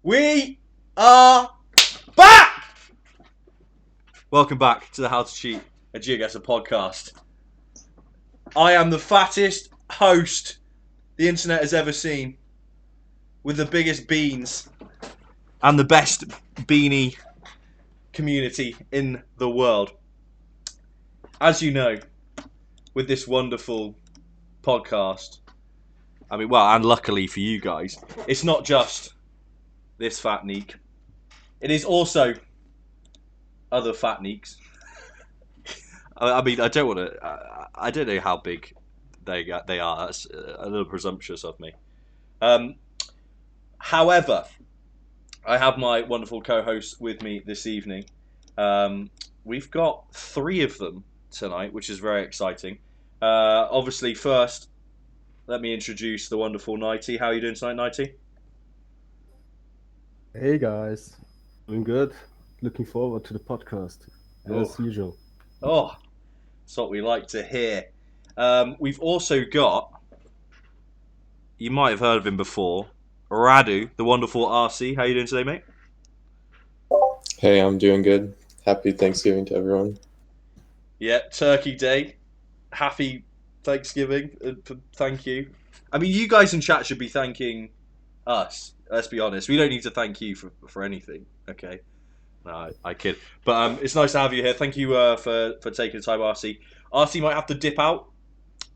We are back! Welcome back to the How to Cheat a Geoguessr podcast. I am the fattest host the internet has ever seen, with the biggest beans and the best beanie community in the world. As you know, with this wonderful podcast, and luckily for you guys, it's not just this fat neek. It is also other fat neeks. I don't want to. I don't know how big they are. That's a little presumptuous of me. However, I have my wonderful co-host with me this evening. We've got 3 of them tonight, which is very exciting. Obviously, first, let me introduce the wonderful Nighty. How are you doing tonight, Nighty? Hey guys, doing good. Looking forward to the podcast as usual. Oh, that's what we like to hear. We've also got, you might have heard of him before, Radu, the wonderful RC. How are you doing today, mate? Hey, I'm doing good. Happy Thanksgiving to everyone. Yeah, Turkey Day. Happy Thanksgiving. Thank you. I mean, you guys in chat should be thanking us. Let's be honest. We don't need to thank you for anything. Okay. No, I kid. But it's nice to have you here. Thank you for taking the time, RC. RC might have to dip out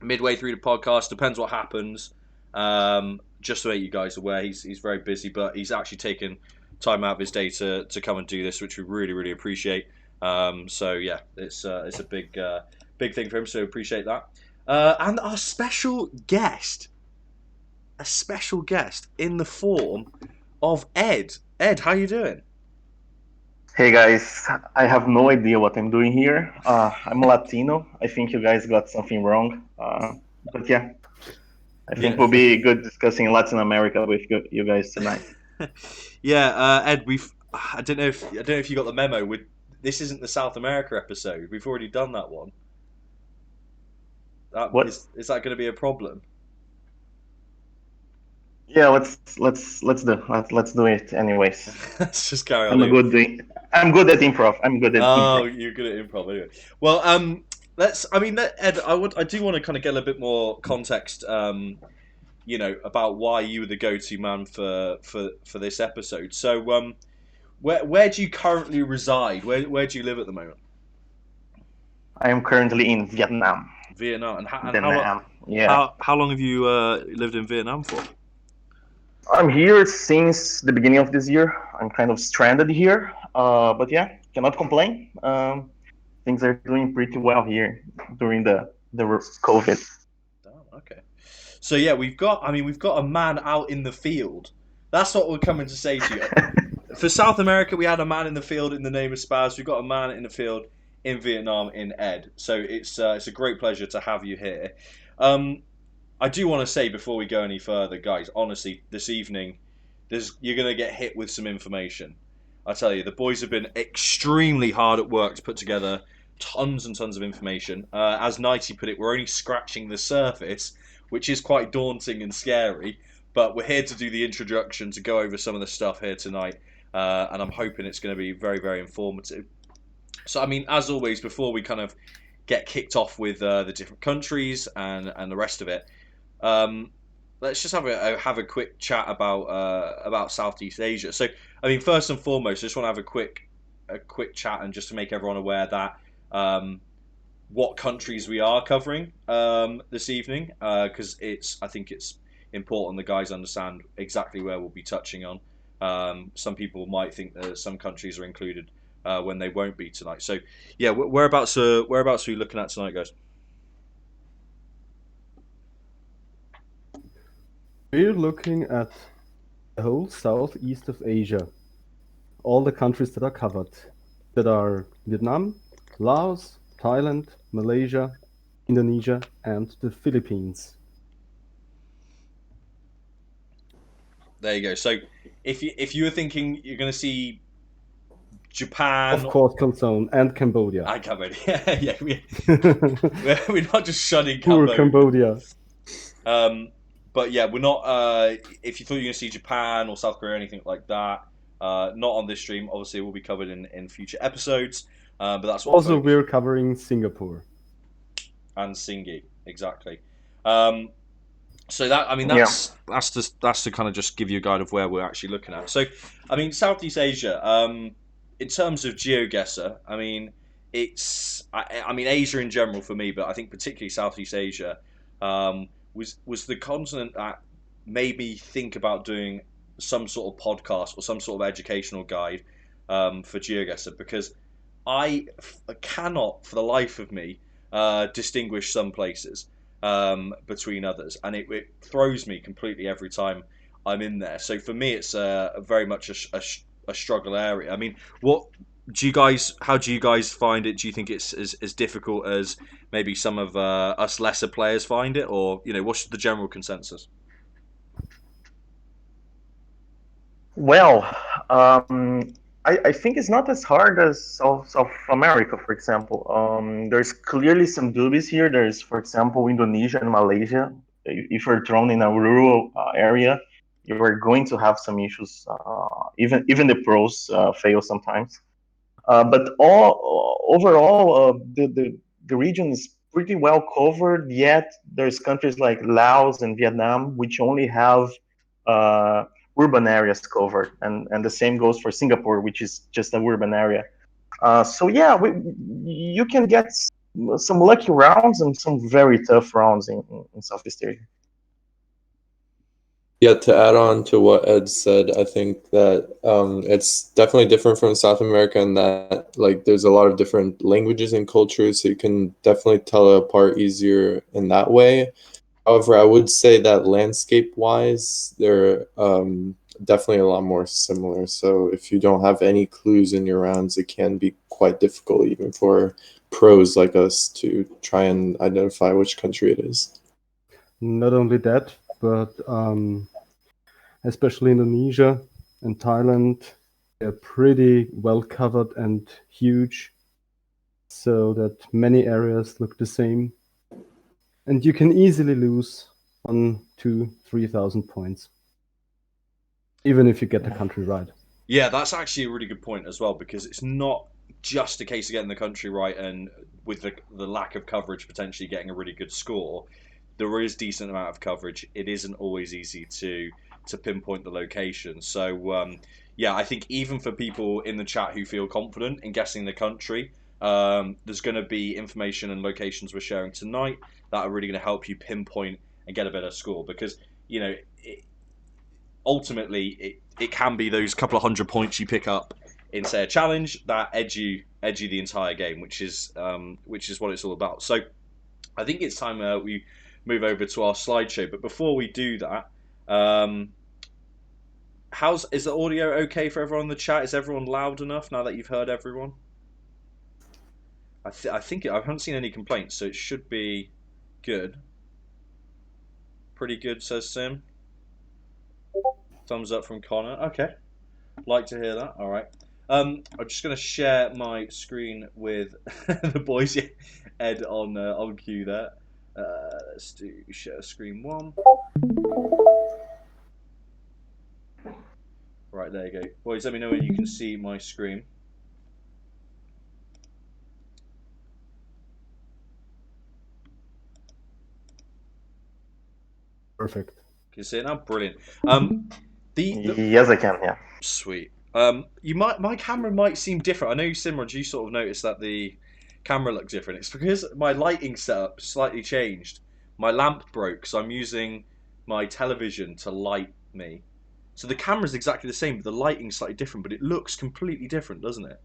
midway through the podcast. Depends what happens. Just to make you guys aware, he's very busy, but he's actually taken time out of his day to come and do this, which we really, really appreciate. So yeah, it's a big thing for him. So appreciate that. And our special guest, in the form of Ed. Ed, how you doing? Hey guys, I have no idea what I'm doing here. I'm Latino. I think you guys got something wrong. But yeah, I think we'll be good discussing Latin America with you guys tonight. Yeah, Ed, I don't know if you got the memo. This isn't the South America episode. We've already done that one. What? Is that going to be a problem? Yeah, let's do it anyways. Let's just carry on. I'm good at improv. Oh, you're good at improv anyway. Well, Ed, I do want to kind of get a little bit more context, about why you were the go-to man for this episode. So, where do you currently reside? Where do you live at the moment? I am currently in Vietnam. Vietnam, how long have you lived in Vietnam for? I'm here since the beginning of this year. I'm kind of stranded here, but yeah, cannot complain. Things are doing pretty well here during the COVID. Oh, okay. So yeah, we've got a man out in the field. That's what we're coming to say to you. For South America, we had a man in the field in the name of Spaz. We've got a man in the field in Vietnam in Ed. So it's a great pleasure to have you here. I do want to say before we go any further, guys, honestly, this evening, you're going to get hit with some information. I tell you, the boys have been extremely hard at work to put together tons and tons of information. As Nighty put it, we're only scratching the surface, which is quite daunting and scary. But we're here to do the introduction, to go over some of the stuff here tonight. And I'm hoping it's going to be very, very informative. So, I mean, as always, before we kind of get kicked off with the different countries and the rest of it, let's just have a quick chat about Southeast Asia. So, I mean, first and foremost, I just want to have a quick chat and just to make everyone aware that what countries we are covering this evening, because I think it's important the guys understand exactly where we'll be touching on. Some people might think that some countries are included when they won't be tonight. So, yeah, whereabouts are we looking at tonight, guys? We're looking at the whole southeast of Asia. All the countries that are covered, that are Vietnam, Laos, Thailand, Malaysia, Indonesia, and the Philippines. There you go. So, if you were thinking you're going to see Japan, of course, Consone and Cambodia. I Cambodia. Yeah, we're not just shunning Poor Cambodia. but yeah, we're not. If you thought you were going to see Japan or South Korea or anything like that, not on this stream. Obviously, it will be covered in future episodes. But that's what Also, we're covering Singapore and Singi exactly. So that that's to kind of just give you a guide of where we're actually looking at. So, I mean, Southeast Asia. In terms of Geoguessr, I mean, I mean, Asia in general for me, but I think particularly Southeast Asia was the continent that made me think about doing some sort of podcast or some sort of educational guide for Geoguessr, because cannot for the life of me distinguish some places between others, and it throws me completely every time I'm in there. So for me, it's very much a struggle area. I mean, what do you guys? How do you guys find it? Do you think it's as difficult as maybe some of us lesser players find it, or what's the general consensus? Well, I think it's not as hard as South America, for example. There's clearly some dubies here. There's, for example, Indonesia and Malaysia. If you're thrown in a rural area, you are going to have some issues. Even the pros fail sometimes. But overall, the region is pretty well covered. Yet there's countries like Laos and Vietnam which only have urban areas covered, and the same goes for Singapore, which is just an urban area. So yeah, you can get some lucky rounds and some very tough rounds in Southeast Asia. Yeah, to add on to what Ed said, I think that it's definitely different from South America in that like there's a lot of different languages and cultures, so you can definitely tell it apart easier in that way. However, I would say that landscape-wise, they're definitely a lot more similar. So if you don't have any clues in your rounds, it can be quite difficult even for pros like us to try and identify which country it is. Not only that, but especially Indonesia and Thailand, they're pretty well covered and huge, so that many areas look the same. And you can easily lose 1,000-3,000 points, even if you get the country right. Yeah, that's actually a really good point as well, because it's not just a case of getting the country right and with the lack of coverage potentially getting a really good score. There is decent amount of coverage. It isn't always easy to pinpoint the location. So yeah, I think even for people in the chat who feel confident in guessing the country, there's going to be information and locations we're sharing tonight that are really going to help you pinpoint and get a better score, because ultimately it can be those couple of 100 points you pick up in, say, a challenge that edge you the entire game, which is what it's all about. So I think it's time we move over to our slideshow. But before we do that, is the audio okay for everyone in the chat? Is everyone loud enough now that you've heard everyone? I think I haven't seen any complaints, so it should be good. Pretty good, says Sim. Thumbs up from Connor. Okay, like to hear that. All right. I'm just going to share my screen with the boys. Ed on cue there. Let's do share screen 1. Right, there you go. Boys, let me know when you can see my screen. Perfect. Can you see it now? Brilliant. Yes, I can. Yeah. Sweet. My camera might seem different. I know you, Simran, you sort of noticed that the camera looked different. It's because my lighting setup slightly changed. My lamp broke, so I'm using my television to light me. So the camera's exactly the same, but the lighting's slightly different, but it looks completely different, doesn't it?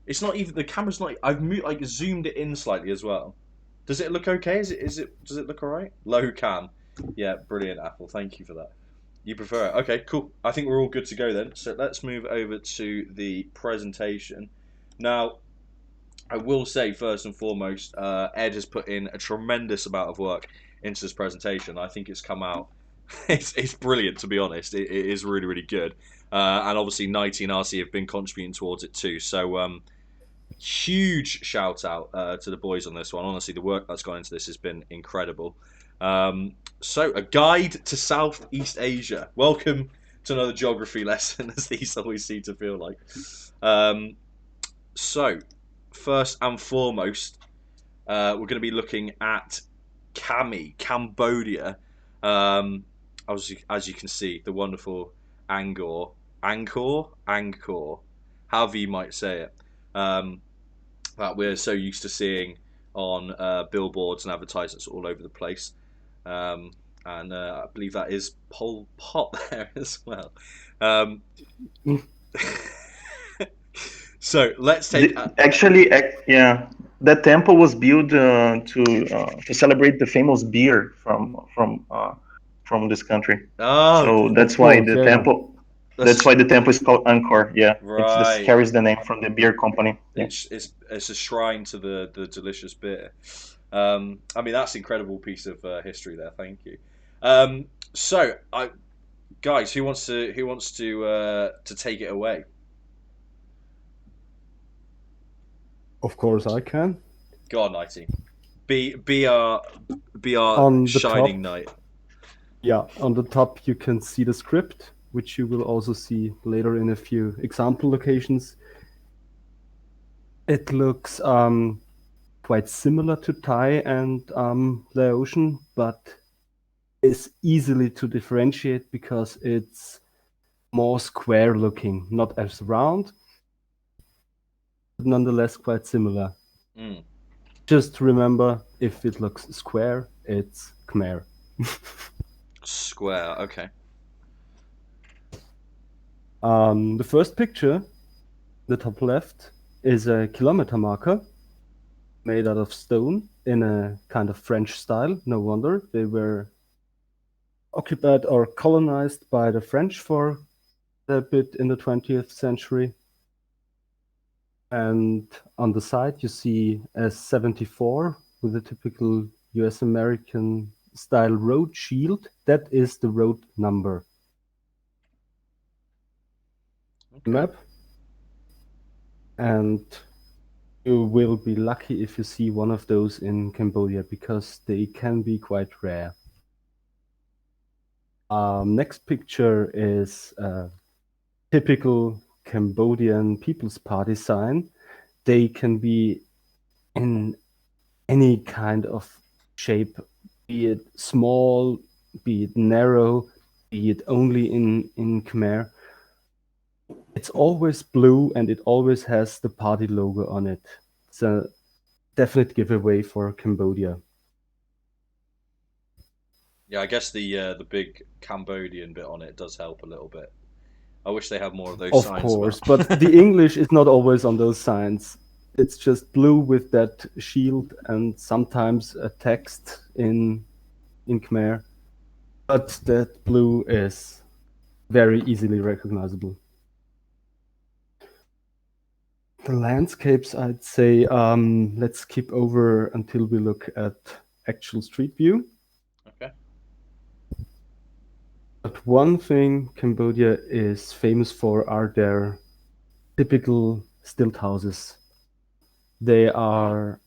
It's not even, the camera's not, I've zoomed it in slightly as well. Does it look okay? Does it look alright? Low cam. Yeah, brilliant, Apple. Thank you for that. You prefer it? Okay, cool. I think we're all good to go then. So let's move over to the presentation. Now, I will say first and foremost, Ed has put in a tremendous amount of work into this presentation. I think it's come out, it's brilliant, to be honest. It is really, really good. And obviously, 19 RC have been contributing towards it too. So huge shout out to the boys on this one. Honestly, the work that's gone into this has been incredible. So, a guide to Southeast Asia. Welcome to another geography lesson, as these always seem to feel like. So, first and foremost, we're going to be looking at Cambodia. As you can see, the wonderful Angkor, however you might say it, that we're so used to seeing on billboards and advertisements all over the place. And I believe that is Pol Pot there as well. So let's take. Yeah, that temple was built to celebrate the famous beer from this country. Oh, So that's Of why course, the yeah. temple. That's why the temple is called Angkor. Yeah, Right. carries the name from the beer company. Yeah. It's a shrine to the delicious beer. I mean, that's an incredible piece of history there. Thank you. So, guys, who wants to take it away? Of course, I can. Go on, Nighty. Be our On the shining top. knight. Yeah, on the top you can see the script, which you will also see later in a few example locations. It looks quite similar to Thai and Laotian, but is easily to differentiate because it's more square looking, not as round, but nonetheless quite similar. Mm. Just remember, if it looks square, it's Khmer. Square. Okay. The first picture, the top left, is a kilometer marker made out of stone in a kind of French style. No wonder they were occupied or colonized by the French for a bit in the 20th century. And on the side you see a 74 with a typical US American style road shield. That is the road number. Okay. Map. And you will be lucky if you see one of those in Cambodia because they can be quite rare. Next picture is a typical Cambodian People's Party sign. They can be in any kind of shape, be it small, be it narrow, be it only in Khmer. It's always blue and it always has the party logo on it. It's a definite giveaway for Cambodia. Yeah, I guess the big Cambodian bit on it does help a little bit. I wish they had more of those Of signs. course, about. but the English is not always on those signs. It's just blue with that shield and sometimes a text in Khmer. But that blue is very easily recognizable. The landscapes, I'd say, let's skip over until we look at actual street view. Okay. But one thing Cambodia is famous for are their typical stilt houses. They are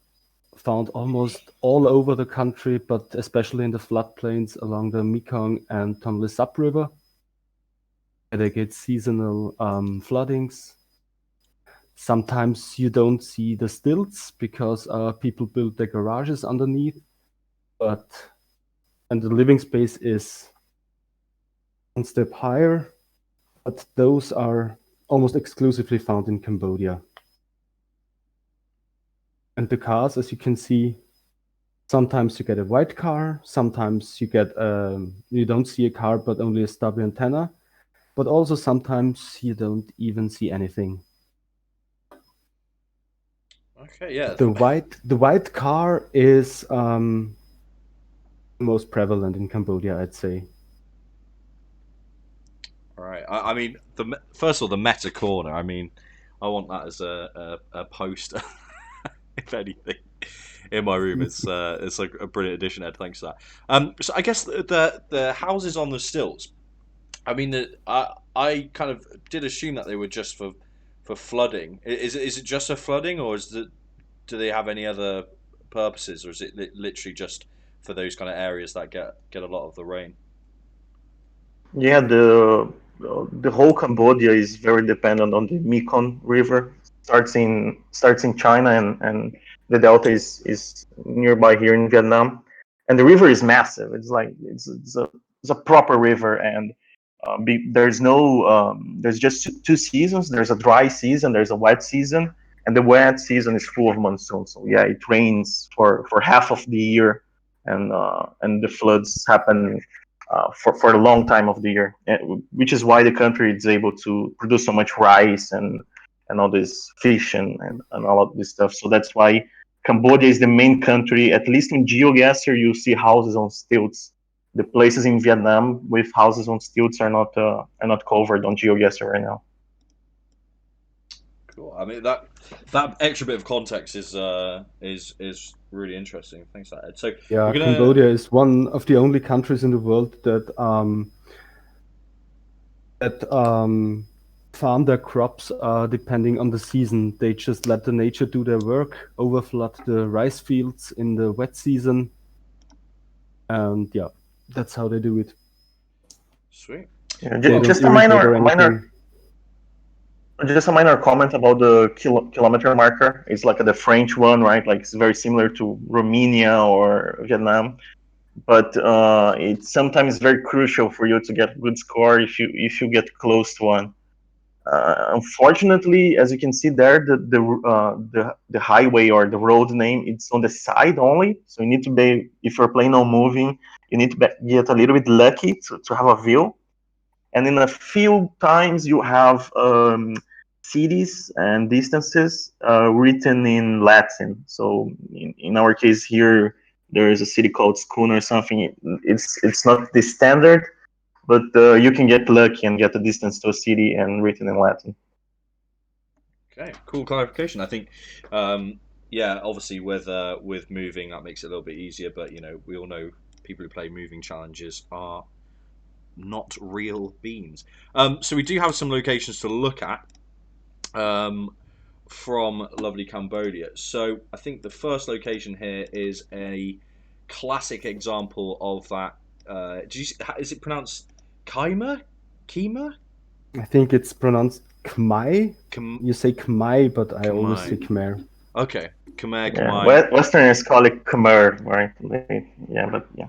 found almost all over the country, but especially in the floodplains along the Mekong and Tonle Sap River. They get seasonal floodings. Sometimes you don't see the stilts because people build their garages underneath, and the living space is one step higher, but those are almost exclusively found in Cambodia. And the cars, as you can see, sometimes you get a white car, sometimes you get you don't see a car but only a stubby antenna, but also sometimes you don't even see anything. Okay, yeah. The white car is most prevalent in Cambodia, I'd say. All right. I mean, first of all, the meta corner. I mean, I want that as a poster, if anything, in my room. It's like a brilliant addition, Ed. Thanks for that. So I guess the houses on the stilts. I mean, I kind of did assume that they were just for flooding. Is it just for flooding, or do they have any other purposes, or is it literally just for those kind of areas that get a lot of the rain. Yeah, the whole Cambodia is very dependent on the Mekong River. Starts in China, and the delta is nearby here in Vietnam, and the river is massive. It's like it's a proper river, and there's just two seasons. There's a dry season, there's a wet season, and the wet season is full of monsoon. So yeah, it rains for half of the year, and the floods happen for a long time of the year, which is why the country is able to produce so much rice and all this fish and all of this stuff. So that's why Cambodia is the main country. At least in Geoguessr, you see houses on stilts. The places in Vietnam with houses on stilts are not covered on Geoguessr right now. Cool. I mean that extra bit of context is really interesting. Thanks for that, Ed. So Yeah, we're gonna Cambodia is one of the only countries in the world that farm their crops depending on the season. They just let the nature do their work, overflood the rice fields in the wet season, and yeah, that's how they do it. sweet. Yeah, They don't just a irrigate or minor anything. just a minor comment about the kilometer marker. It's like the French one, right? Like it's very similar to Romania or Vietnam, but it's sometimes very crucial for you to get good score if you get close to one. Unfortunately, as you can see there, the highway or the road name, it's on the side only. So you need to be, if you're playing on moving, you need to get a little bit lucky to have a view. And in a few times you have cities and distances written in Latin. So in our case here, there is a city called Schoon or something. It's not the standard, but you can get lucky and get a distance to a city and written in Latin. Okay, cool clarification. I think, yeah, obviously with moving that makes it a little bit easier, but we all know people who play moving challenges are not real beans. So we do have some locations to look at from lovely Cambodia. So I think the first location here is a classic example of that. Is it pronounced Kaima? Kima? I think it's pronounced Khmer. You say Khmer, but I always say Khmer. Khmer. Okay, Khmer, Yeah, Khmer. Westerners call it Khmer, right? Yeah, but yeah.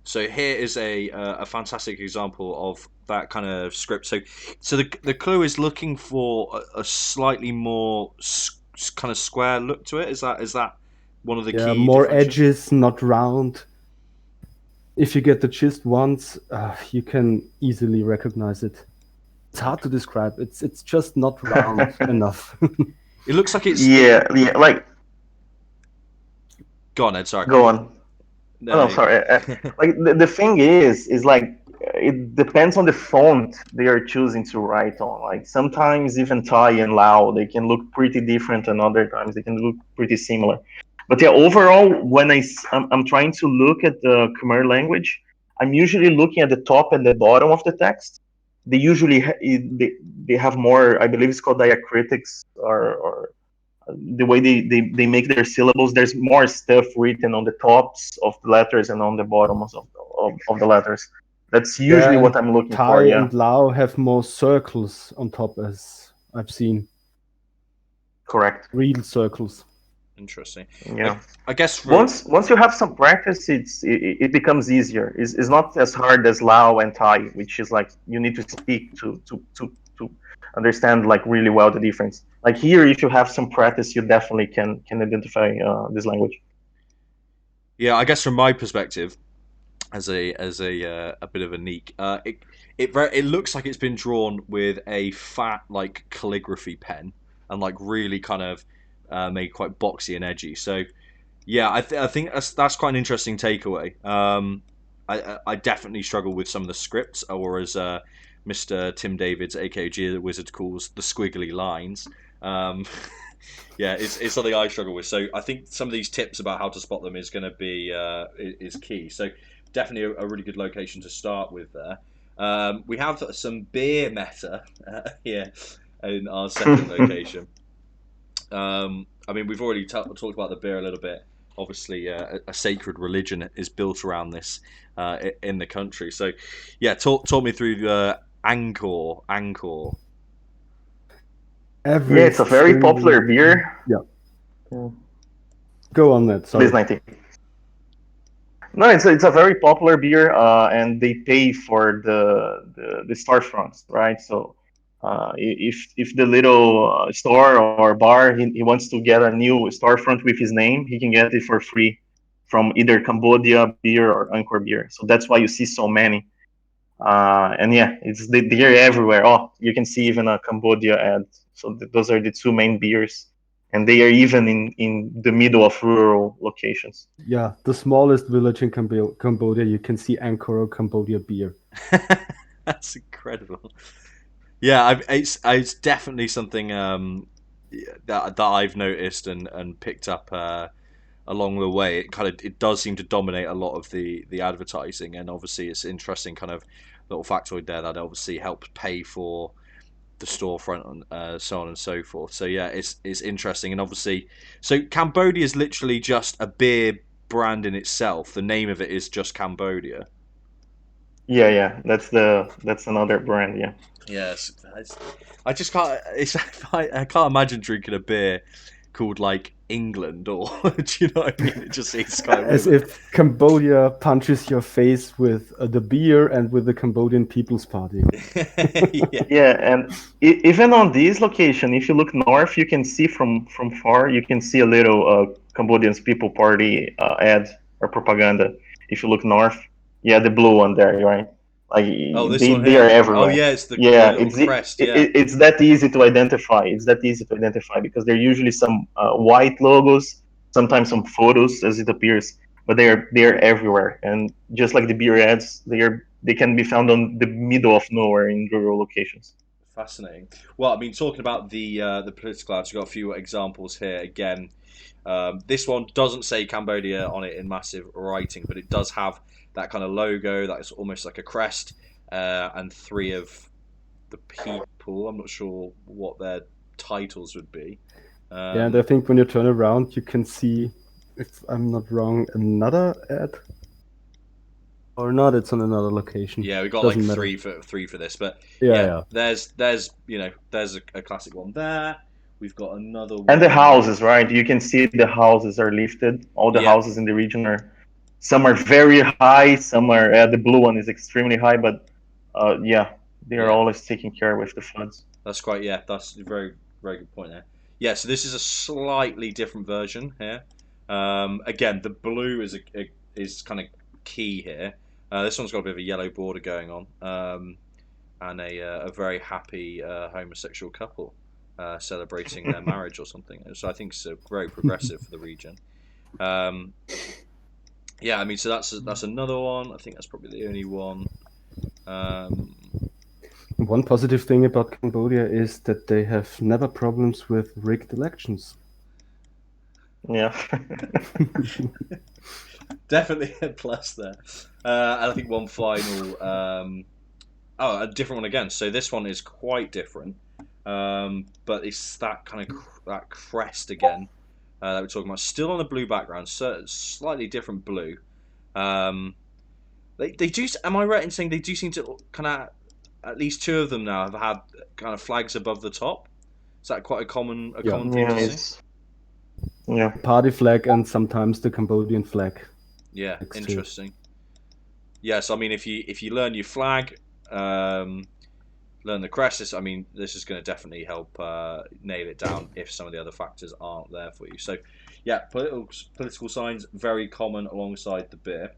So here is a fantastic example of that kind of script. So the clue is looking for a slightly more kind of square look to it. Is that one of the Yeah, key more differentials? edges, not round. If you get the gist once, you can easily recognize it. It's hard to describe. It's just not round enough. It looks like it's Yeah, like Go on, Ed. Sorry. go on. No, No, sorry. Like the thing is like it depends on the font they are choosing to write on. Like sometimes even Thai and Lao they can look pretty different, and other times they can look pretty similar. But yeah, overall, when I'm trying to look at the Khmer language, I'm usually looking at the top and the bottom of the text. They usually they have more. I believe it's called diacritics or the way they make their syllables. There's more stuff written on the tops of the letters and on the bottoms of the letters. That's usually Yeah, what and I'm looking Thai for. Yeah, and Lao have more circles on top, as I've seen. correct. Real circles. interesting. Yeah. I guess Once you have some practice, it becomes easier. It's not as hard as Lao and Thai, which is like you need to speak to understand like really well the difference. Like here, if you have some practice, you definitely can identify this language. Yeah, I guess from my perspective, as a bit of a neek, it looks like it's been drawn with a fat like calligraphy pen and like really kind of made quite boxy and edgy. So yeah, I think that's quite an interesting takeaway. I definitely struggle with some of the scripts, or as Mr. Tim Davids, aka Geoguessr, calls the squiggly lines. Yeah, it's something I struggle with. So I think some of these tips about how to spot them is going to be is key. So definitely a really good location to start with there. We have some beer meta here in our second location. I mean, we've already talked about the beer a little bit. obviously a sacred religion is built around this in the country. So, yeah, talk me through Angkor. Every Yeah, it's a very popular extremely- beer. Yeah. Go on, Ned. Sorry. Please, 19. No, it's a very popular beer, and they pay for the storefronts, right? So, if the little store or bar he wants to get a new storefront with his name, he can get it for free from either Cambodia beer or Angkor beer. So that's why you see so many. And yeah, they're everywhere. Oh, you can see even a Cambodia ad. So those are the two main beers, and they are even in the middle of rural locations. Yeah, the smallest village in Cambodia, you can see Angkor Cambodia beer. That's incredible. Yeah, it's definitely something that I've noticed and picked up along the way. It does seem to dominate a lot of the advertising, and obviously it's interesting kind of little factoid there that obviously helps pay for the storefront and so on and so forth. So yeah, it's interesting, and obviously, so Cambodia is literally just a beer brand in itself. The name of it is just Cambodia. Yeah, that's another brand. Yeah. Yes, I just can't. I can't imagine drinking a beer called like England or do you know what I mean? It's kind of As if Cambodia punches your face with the beer and with the Cambodian People's Party. yeah. Yeah, and even on this location, if you look north, you can see from far, you can see a little Cambodians People Party ad or propaganda. If you look north, yeah, the blue one there, right? Like Oh, this they one they here. are Oh everywhere. yeah, it's the Yeah, little crest. Yeah. it's that easy to identify. It's that easy to identify because they're usually some white logos, sometimes some photos as it appears, but they are everywhere. And just like the beer ads, they can be found on the middle of nowhere in rural locations. Fascinating. Well, I mean, talking about the political ads, we've got a few examples here. Again, this one doesn't say Cambodia on it in massive writing, but it does have that kind of logo that is almost like a crest, and three of the people. I'm not sure what their titles would be. Yeah, and I think when you turn around, you can see, if I'm not wrong, another ad. Or not, it's on another location. Yeah, we got Doesn't like matter. three for this, but Yeah. there's there's a classic one there. We've got another one. And the houses, right? You can see the houses are lifted. All the Yeah. houses in the region are, some are very high, some are, the blue one is extremely high, but yeah, they are Yeah. always taken care with the floods. That's quite, yeah, that's a very, very good point there. Yeah, so this is a slightly different version here. Again, the blue is kind of key here. This one's got a bit of a yellow border going on, and a very happy homosexual couple celebrating their marriage or something. So I think it's very progressive for the region. Yeah, I mean, so that's another one. I think that's probably the only one. One positive thing about Cambodia is that they have never problems with rigged elections. Yeah. Definitely a plus there. And I think one final. A different one again. So this one is quite different, but it's that kind of that crest again that we're talking about. Still on a blue background, so slightly different blue. They do. Am I right in saying they do seem to kind of, at least two of them now have had kind of flags above the top? Is that quite a common thing to see? Yeah. Party flag and sometimes the Cambodian flag. Yeah, interesting. Yeah, so I mean, if you learn your flag, learn the crest, I mean, this is going to definitely help nail it down if some of the other factors aren't there for you. So, yeah, political signs very common alongside the beer.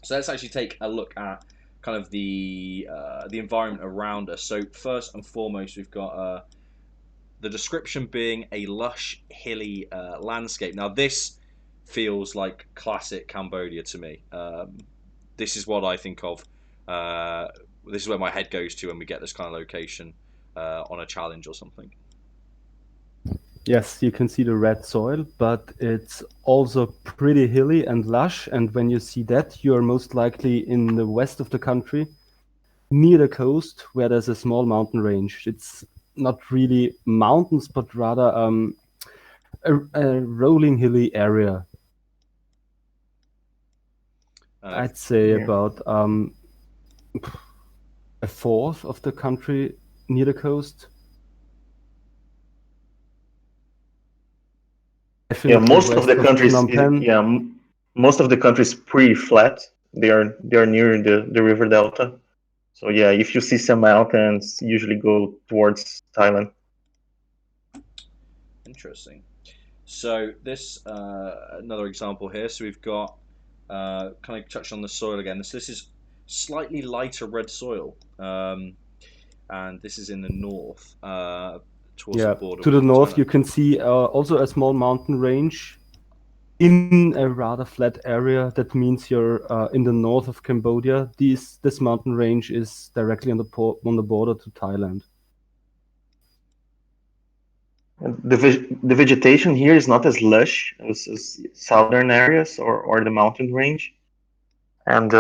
So let's actually take a look at kind of the environment around us. So first and foremost, we've got the description being a lush, hilly landscape. Now this feels like classic Cambodia to me. This is what I think of. This is where my head goes to when we get this kind of location on a challenge or something. Yes, you can see the red soil, but it's also pretty hilly and lush. And when you see that, you're most likely in the west of the country, near the coast, where there's a small mountain range. It's not really mountains, but rather a rolling hilly area. I'd say Yeah. about a fourth of the country near the coast. I Yeah, think the most of west the of countries, Phnom Penh. most of the countries pretty flat. They are near the river delta. So yeah, if you see some mountains, usually go towards Thailand. Interesting. So this another example here. So we've got kind of touched on the soil again. So this is slightly lighter red soil, and this is in the north, towards the Yeah, border to the with north you Thailand. can see also a small mountain range in a rather flat area. That means you're in the north of Cambodia. This mountain range is directly on the border to Thailand. And the vegetation here is not as lush as southern areas or the mountain range. And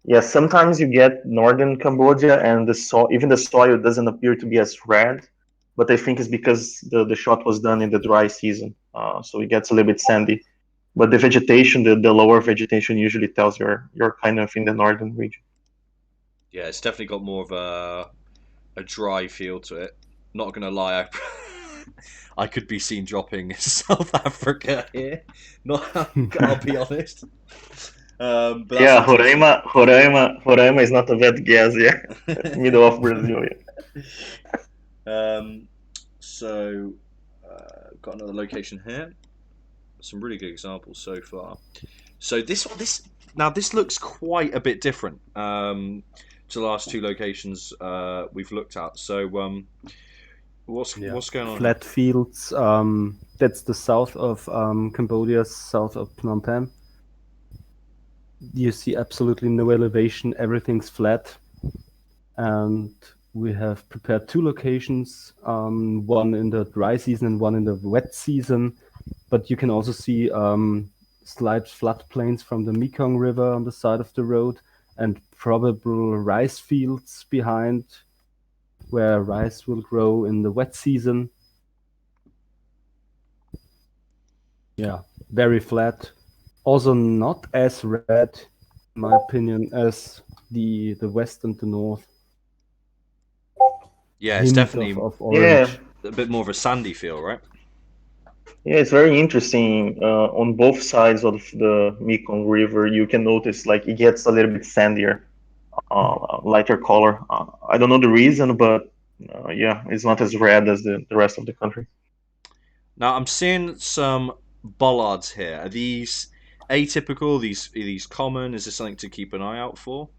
yeah, sometimes you get northern Cambodia, and even the soil doesn't appear to be as red. But I think it's because the shot was done in the dry season, so it gets a little bit sandy. But the vegetation, the lower vegetation, usually tells you're kind of in the northern region. Yeah, it's definitely got more of a dry feel to it. Not gonna lie, I could be seen dropping South Africa here. Not, I'll be honest. But that's Yeah, interesting. Roraima is not a bad guess. Yeah, middle of Brazil. Yeah. Um, so, got another location here. Some really good examples so far. So this looks quite a bit different to the last two locations we've looked at. So what's going on here? Flat fields. That's the south of Cambodia, south of Phnom Penh. You see absolutely no elevation. Everything's flat. And we have prepared two locations, one in the dry season and one in the wet season. But you can also see slight floodplains from the Mekong River on the side of the road, and probable rice fields behind where rice will grow in the wet season. Yeah, very flat. Also not as red, in my opinion, as the west and the north. Yeah, it's Hint definitely of Yeah, orange. a bit more of a sandy feel, right? yeah, it's very interesting. On both sides of the Mekong River, you can notice like it gets a little bit sandier, lighter color. I don't know the reason, but yeah, it's not as red as the rest of the country. Now I'm seeing some bollards here. Are these atypical? Are these common? Is this something to keep an eye out for?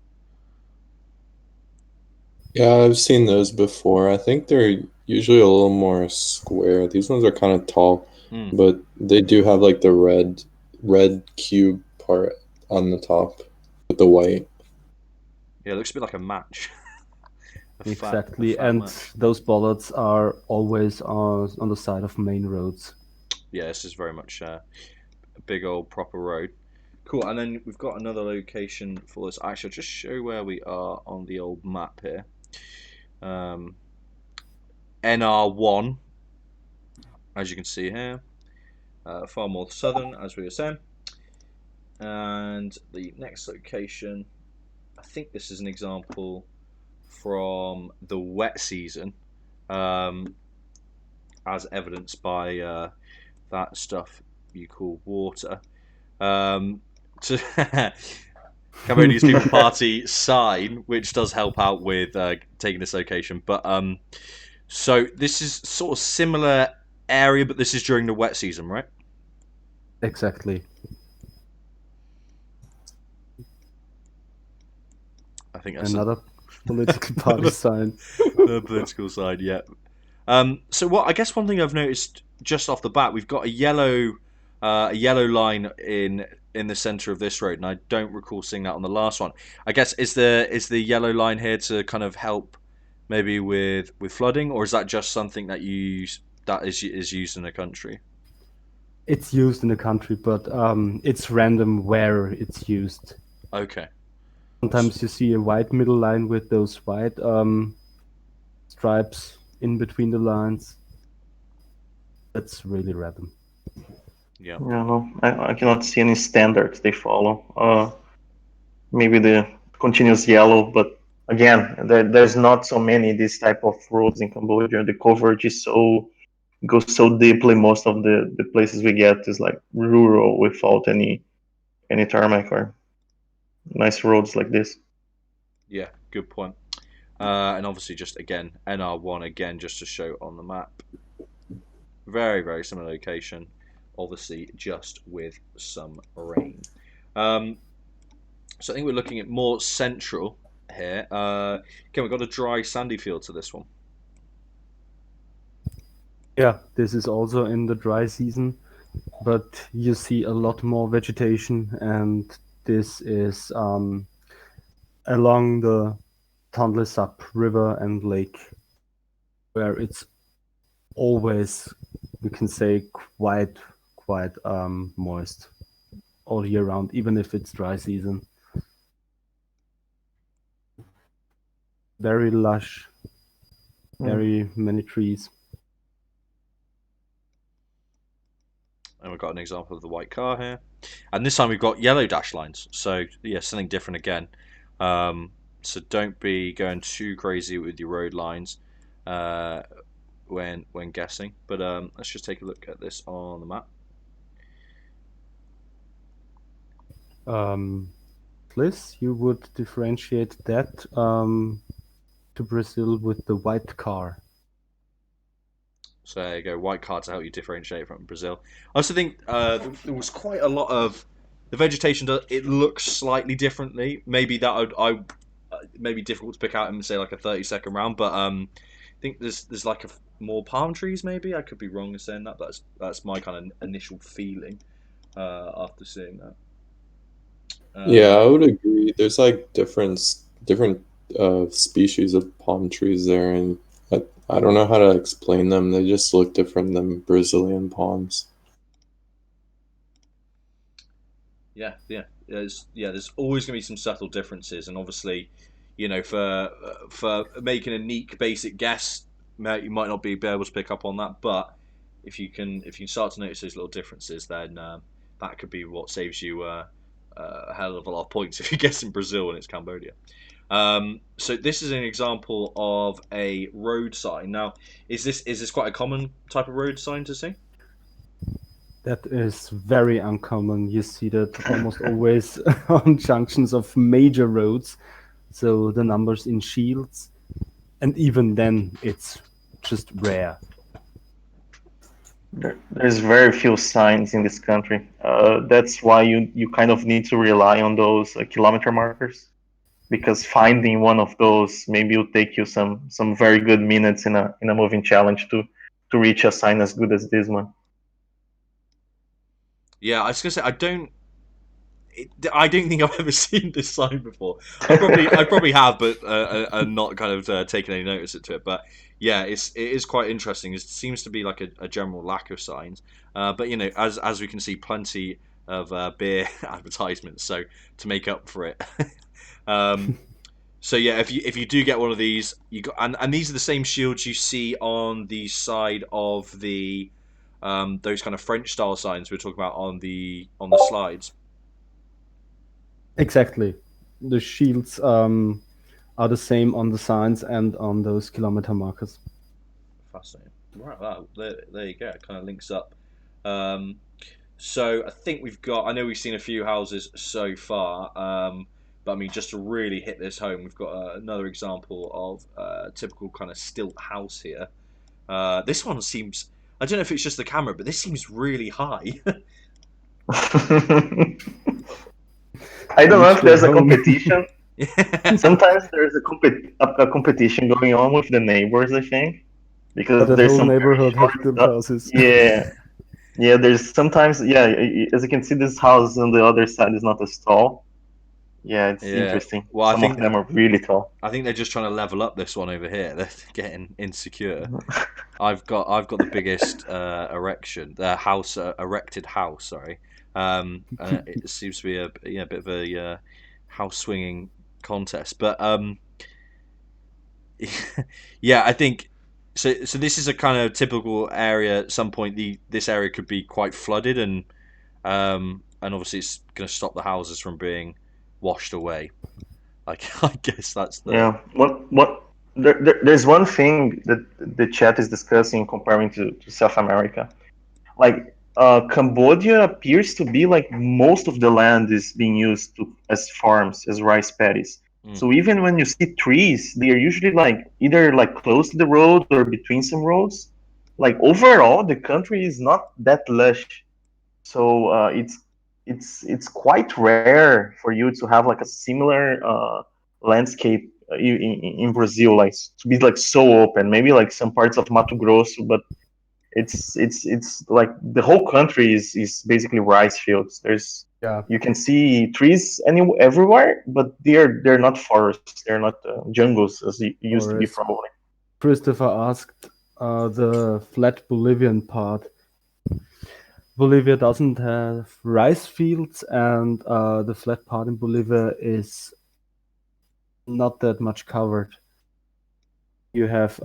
Yeah, I've seen those before. I think they're usually a little more square. These ones are kind of tall, Mm. but they do have like the red cube part on the top with the white. Yeah, it looks a bit like a match. Exactly, fat and match. those bollards are always on the side of main roads. Yeah, this is very much a big old proper road. Cool, and then we've got another location for this. Actually, I'll just show where we are on the old map here. NR1, as you can see here, far more southern, as we were saying. And the next location, I think this is an example from the wet season, as evidenced by that stuff you call water. To Cambodia's People Party sign, which does help out with taking this location. But so this is sort of similar area, but this is during the wet season, right? Exactly. I think that's Another political party sign. the political side, yeah. So what I guess one thing I've noticed just off the bat, we've got a yellow line in the center of this road, and I don't recall seeing that on the last one. I guess is the yellow line here to kind of help maybe with flooding, or is that just something that is used in the country? It's used in the country, but it's random where it's used. Okay. Sometimes you see a white middle line with those white stripes in between the lines. That's really random. Yeah. Yeah, no, I cannot see any standards they follow. maybe the continuous yellow. But again, there's not so many this type of roads in Cambodia. The coverage is goes so deeply. Most of the places we get is like rural without any tarmac or nice roads like this. Yeah, good point. And obviously, just again, NR1 again, just to show on the map. Very, very similar location. Obviously, just with some rain. So I think we're looking at more central here. Again, we've got a dry, sandy field to this one. Yeah, this is also in the dry season, but you see a lot more vegetation, and this is along the Tonle Sap River and lake, where it's always, we can say, quite moist all year round, even if it's dry season. Very lush, very many trees. And we've got an example of the white car here. And this time we've got yellow dash lines. So, yeah, something different again. So don't be going too crazy with your road lines when guessing. But let's just take a look at this on the map. Liz, you would differentiate that to Brazil with the white car. So there you go, white car to help you differentiate from Brazil. I also think there was quite a lot of the vegetation. It looks slightly differently. Maybe that I may be difficult to pick out in say like a 30-second round, but I think there's like more palm trees. Maybe I could be wrong in saying that. But that's my kind of initial feeling after seeing that. Yeah, I would agree. There's like different species of palm trees there, and I don't know how to explain them. They just look different than Brazilian palms. Yeah. There's always going to be some subtle differences, and obviously, you know, for making a neat basic guess, you might not be able to pick up on that. But if you can start to notice those little differences, then that could be what saves you a hell of a lot of points if you guess in Brazil and it's Cambodia. So this is an example of a road sign. Now, is this quite a common type of road sign to see? That is very uncommon. You see that almost always on junctions of major roads. So the numbers in shields, and even then, it's just rare. There's very few signs in this country. That's why you kind of need to rely on those kilometer markers, because finding one of those maybe will take you some very good minutes in a moving challenge to reach a sign as good as this one. Yeah, I was gonna say I don't think I've ever seen this sign before. I probably have, but not kind of taken any notice to it. But yeah, it is quite interesting. It seems to be like a general lack of signs. But you know, as we can see, plenty of beer advertisements, so to make up for it. So yeah, if you do get one of these, you got and these are the same shields you see on the side of the those kind of French style signs we were talking about on the slides. Exactly. The shields are the same on the signs and on those kilometer markers. Fascinating. Right, well, there you go. It kind of links up. So I think I know we've seen a few houses so far, but I mean, just to really hit this home, we've got another example of a typical kind of stilt house here. This one seems, I don't know if it's just the camera, but this seems really high. I don't know if there's a competition. Sometimes there's a competition going on with the neighbors, I think, because The there's whole some neighborhood has built houses. Yeah. There's sometimes as you can see, this house on the other side is not as tall. Yeah, it's interesting. Well, Some of them are really tall. I think they're just trying to level up this one over here. They're getting insecure. I've got the biggest erected house. Sorry, it seems to be a bit of a house swinging contest. But yeah, I think so. So this is a kind of typical area. At some point, this area could be quite flooded, and obviously it's going to stop the houses from being washed away. I guess that's the Yeah. There's one thing that the chat is discussing comparing to South America. Like Cambodia appears to be like most of the land is being used as farms, as rice paddies. So even when you see trees, they are usually like either like close to the road or between some roads. Like overall, the country is not that lush. So it's quite rare for you to have like a similar landscape in Brazil, like to be like so open. Maybe like some parts of Mato Grosso, but it's like the whole country is basically rice fields. There's Yeah. you can see trees everywhere, but they're not forests. They're not jungles as it used to be Or as probably. Christopher asked, the flat Bolivian part. Bolivia doesn't have rice fields, and the flat part in Bolivia is not that much covered. You have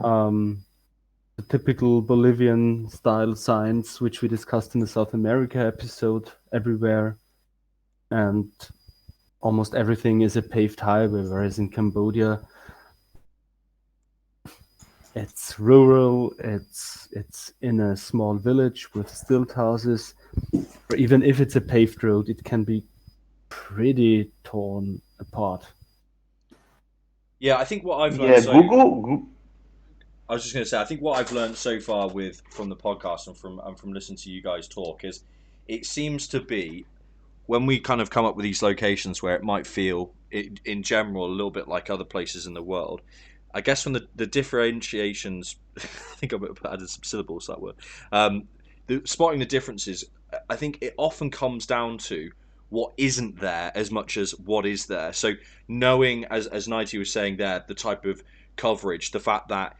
the typical Bolivian style signs, which we discussed in the South America episode, everywhere, and almost everything is a paved highway, whereas in Cambodia, it's rural, it's in a small village with stilt houses. Or even if it's a paved road, it can be pretty torn apart. Yeah, I think what I've Yeah, learned Google. I was just going to say, I think what I've learned so far from the podcast and from listening to you guys talk is, it seems to be when we kind of come up with these locations where it might feel, in general, a little bit like other places in the world. I guess from the differentiations, I think I've added some syllables to that word. Spotting the differences, I think it often comes down to what isn't there as much as what is there. So knowing, as Nighty was saying there, the type of coverage, the fact that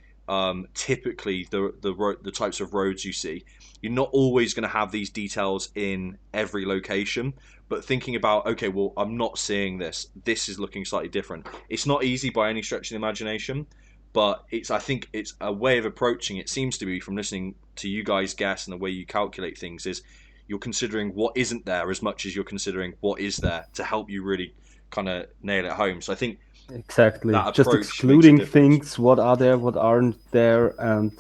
typically the types of roads you see, you're not always going to have these details in every location. But thinking about, okay, well, I'm not seeing this. This is looking slightly different. It's not easy by any stretch of the imagination, but I think it's a way of approaching it. Seems to be, from listening to you guys guess and the way you calculate things, is you're considering what isn't there as much as you're considering what is there to help you really kind of nail it home. So I think Exactly. that Just approach makes a excluding difference. things, what are there, what aren't there, and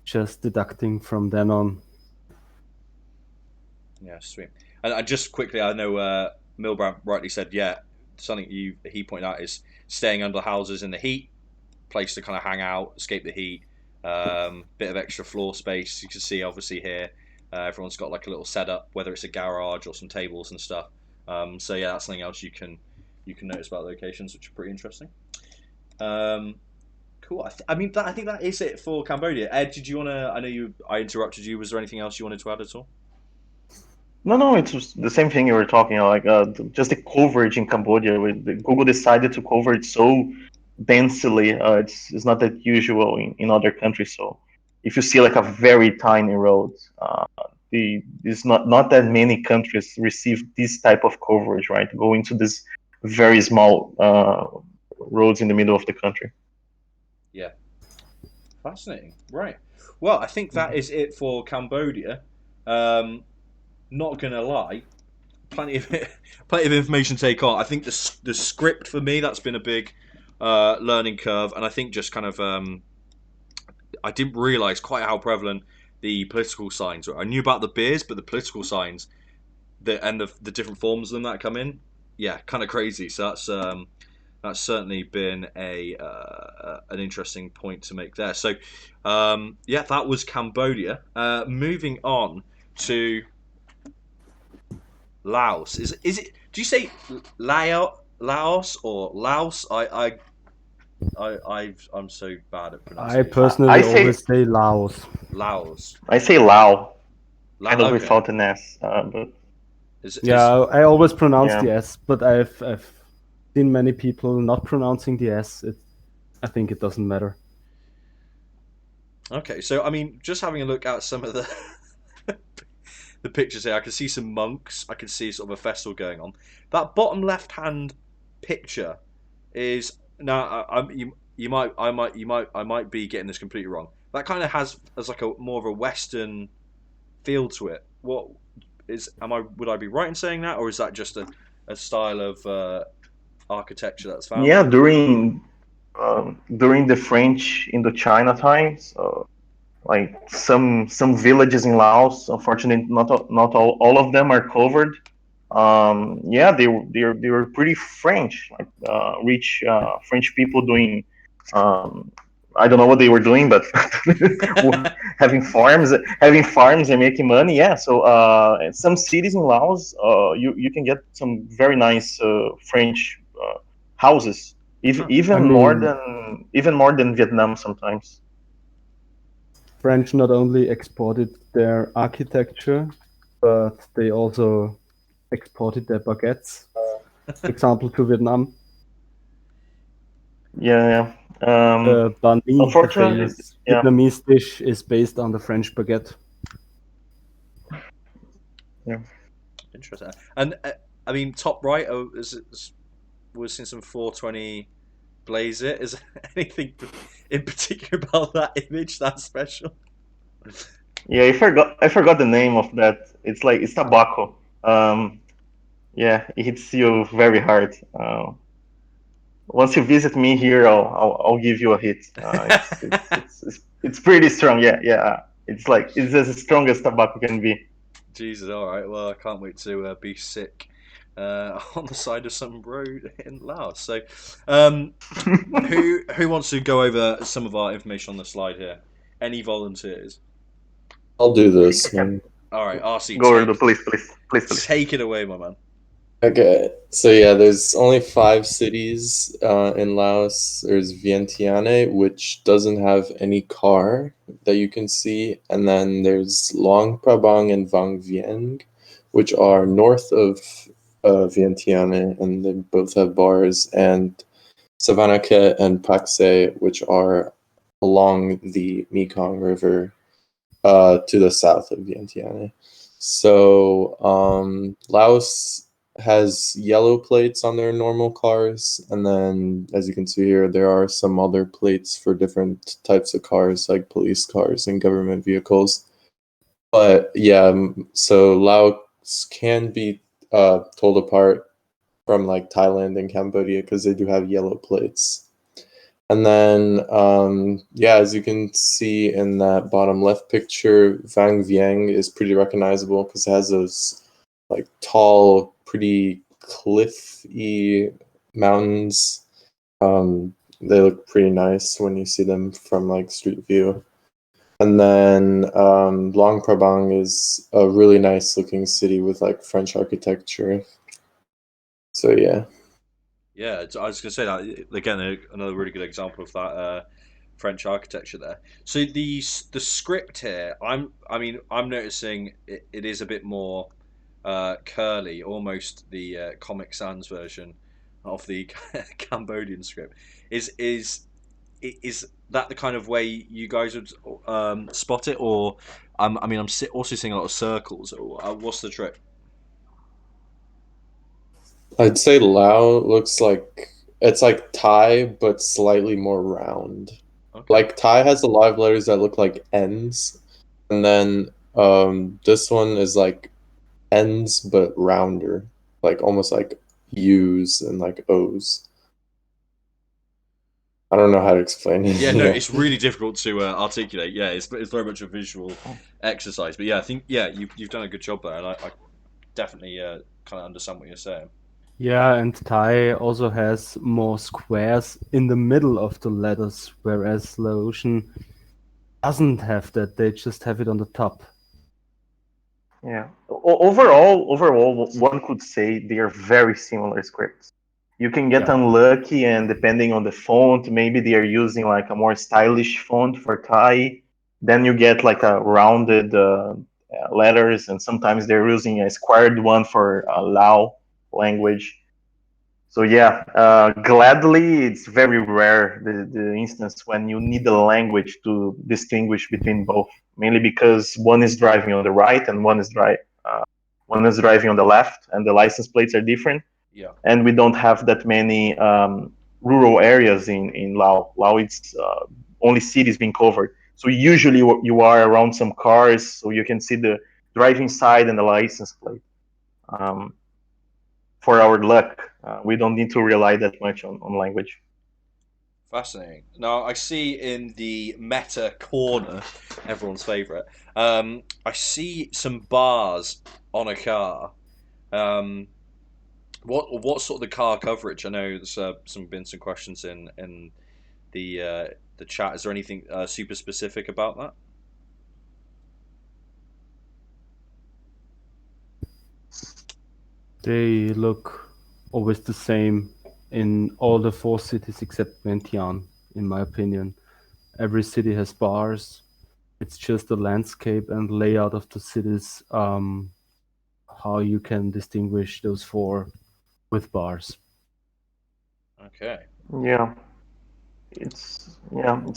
just deducting from then on. Yeah, sweet. And just quickly, I know Milbrand rightly said, yeah, something he pointed out is staying under houses in the heat, place to kind of hang out, escape the heat, bit of extra floor space. You can see obviously here, everyone's got like a little setup, whether it's a garage or some tables and stuff. So yeah, that's something else you can notice about locations, which are pretty interesting. Cool. I think that is it for Cambodia. Ed, did you want to? I know I interrupted you. Was there anything else you wanted to add at all? No, it's just the same thing you were talking like just the coverage in Cambodia. Google decided to cover it so densely. It's not that usual in other countries. So if you see like a very tiny road, there's not that many countries receive this type of coverage, right? Going to this very small roads in the middle of the country. Yeah. Fascinating. Right. Well, I think that is it for Cambodia. Not gonna lie, plenty of information to take on. I think the script for me, that's been a big learning curve, and I think just kind of I didn't realise quite how prevalent the political signs were. I knew about the beers, but the political signs and the different forms of them that come in, yeah, kind of crazy. So that's certainly been an interesting point to make there. So yeah, that was Cambodia. Moving on to Laos. Is it? Do you say Laos or Laos? I'm so bad at pronouncing. I personally always say Laos. Laos. I say Lao, kind of Okay. without an S, but I always pronounce yeah. the S, but I've seen many people not pronouncing the S. I think it doesn't matter. Okay, so I mean, just having a look at some of the the pictures here, I can see some monks. I can see sort of a festival going on. That bottom left-hand picture is now. I might be getting this completely wrong. That kind of has like a more of a Western feel to it. What is? Would I be right in saying that, or is that just style of architecture that's found Yeah, there? during the French Indochina times, like some villages in Laos. Unfortunately, not all of them are covered. Yeah, they were pretty French, like rich French people doing. Um, I don't know what they were doing, but having farms and making money. Yeah, so some cities in Laos, you can get some very nice French houses, even Oh, I even more mean, than even more than Vietnam sometimes. French not only exported their architecture, but they also exported their baguettes, for example, to Vietnam. Yeah, yeah. Banh mi, the Unfortunately, famous yeah, Vietnamese dish, is based on the French baguette. yeah. interesting. And I mean, top right, we're seeing some 420 blaze it. Is there anything in particular about that image that's special? Yeah, I forgot the name of that. It's tobacco. Yeah, it hits you very hard. Once you visit me here, I'll give you a hit. It's pretty strong. Yeah, yeah. It's as strong as tobacco can be. Jesus, all right. Well, I can't wait to be sick on the side of some road in Laos. So, um, who wants to go over some of our information on the slide here? Any volunteers? I'll do I think I this can one. All right, RC, go over the please, please, please, please. take it away, my man. Okay, so yeah, there's only 5 cities in Laos. There's Vientiane, which doesn't have any car that you can see, and then there's Luang Prabang and Vang Vieng, which are north of Vientiane, and they both have bars, and Savannakhet and Paksay, which are along the Mekong River to the south of Vientiane. So Laos has yellow plates on their normal cars, and then as you can see here, there are some other plates for different types of cars, like police cars and government vehicles. But yeah, so Laos can be told apart from like Thailand and Cambodia because they do have yellow plates. And then, yeah, as you can see in that bottom left picture, Vang Vieng is pretty recognizable because it has those like tall, pretty cliffy mountains. They look pretty nice when you see them from like street view. And then Luang Prabang is a really nice looking city with like French architecture. So yeah. Yeah, I was going to say that again. Another really good example of that French architecture there. So the script here, I'm noticing it is a bit more curly, almost the Comic Sans version of the Cambodian script. Is that the kind of way you guys would spot it, or I'm also seeing a lot of circles. What's the trick? I'd say Lao looks like it's like Thai, but slightly more round. Okay. Like Thai has a lot of letters that look like N's, and then this one is like N's but rounder, like almost like U's and like O's. I don't know how to explain it. Yeah, no, Yeah. it's really difficult to articulate. Yeah, it's very much a visual exercise. But yeah, I think you've done a good job there, and I definitely kind of understand what you're saying. Yeah, and Thai also has more squares in the middle of the letters, whereas Laotian doesn't have that. They just have it on the top. Yeah. Overall, one could say they are very similar scripts. You can get Yeah. unlucky, and depending on the font, maybe they are using like a more stylish font for Thai. Then you get like a rounded letters, and sometimes they're using a squared one for Lao language. So yeah, gladly, it's very rare the instance when you need a language to distinguish between both. Mainly because one is driving on the right and one is driving on the left, and the license plates are different. Yeah. And we don't have that many rural areas in Lao. Lao, it's only cities being covered. So usually you are around some cars, so you can see the driving side and the license plate. Um, for our luck. We don't need to rely that much on language. Fascinating. Now, I see in the meta corner, everyone's favourite, I see some bars on a car. What sort of the car coverage? I know there's been some questions in the chat. Is there anything super specific about that? They look always the same in all the 4 cities except Vientiane, in my opinion. Every city has bars. It's just the landscape and layout of the cities, how you can distinguish those 4 with bars. Okay. Yeah. It's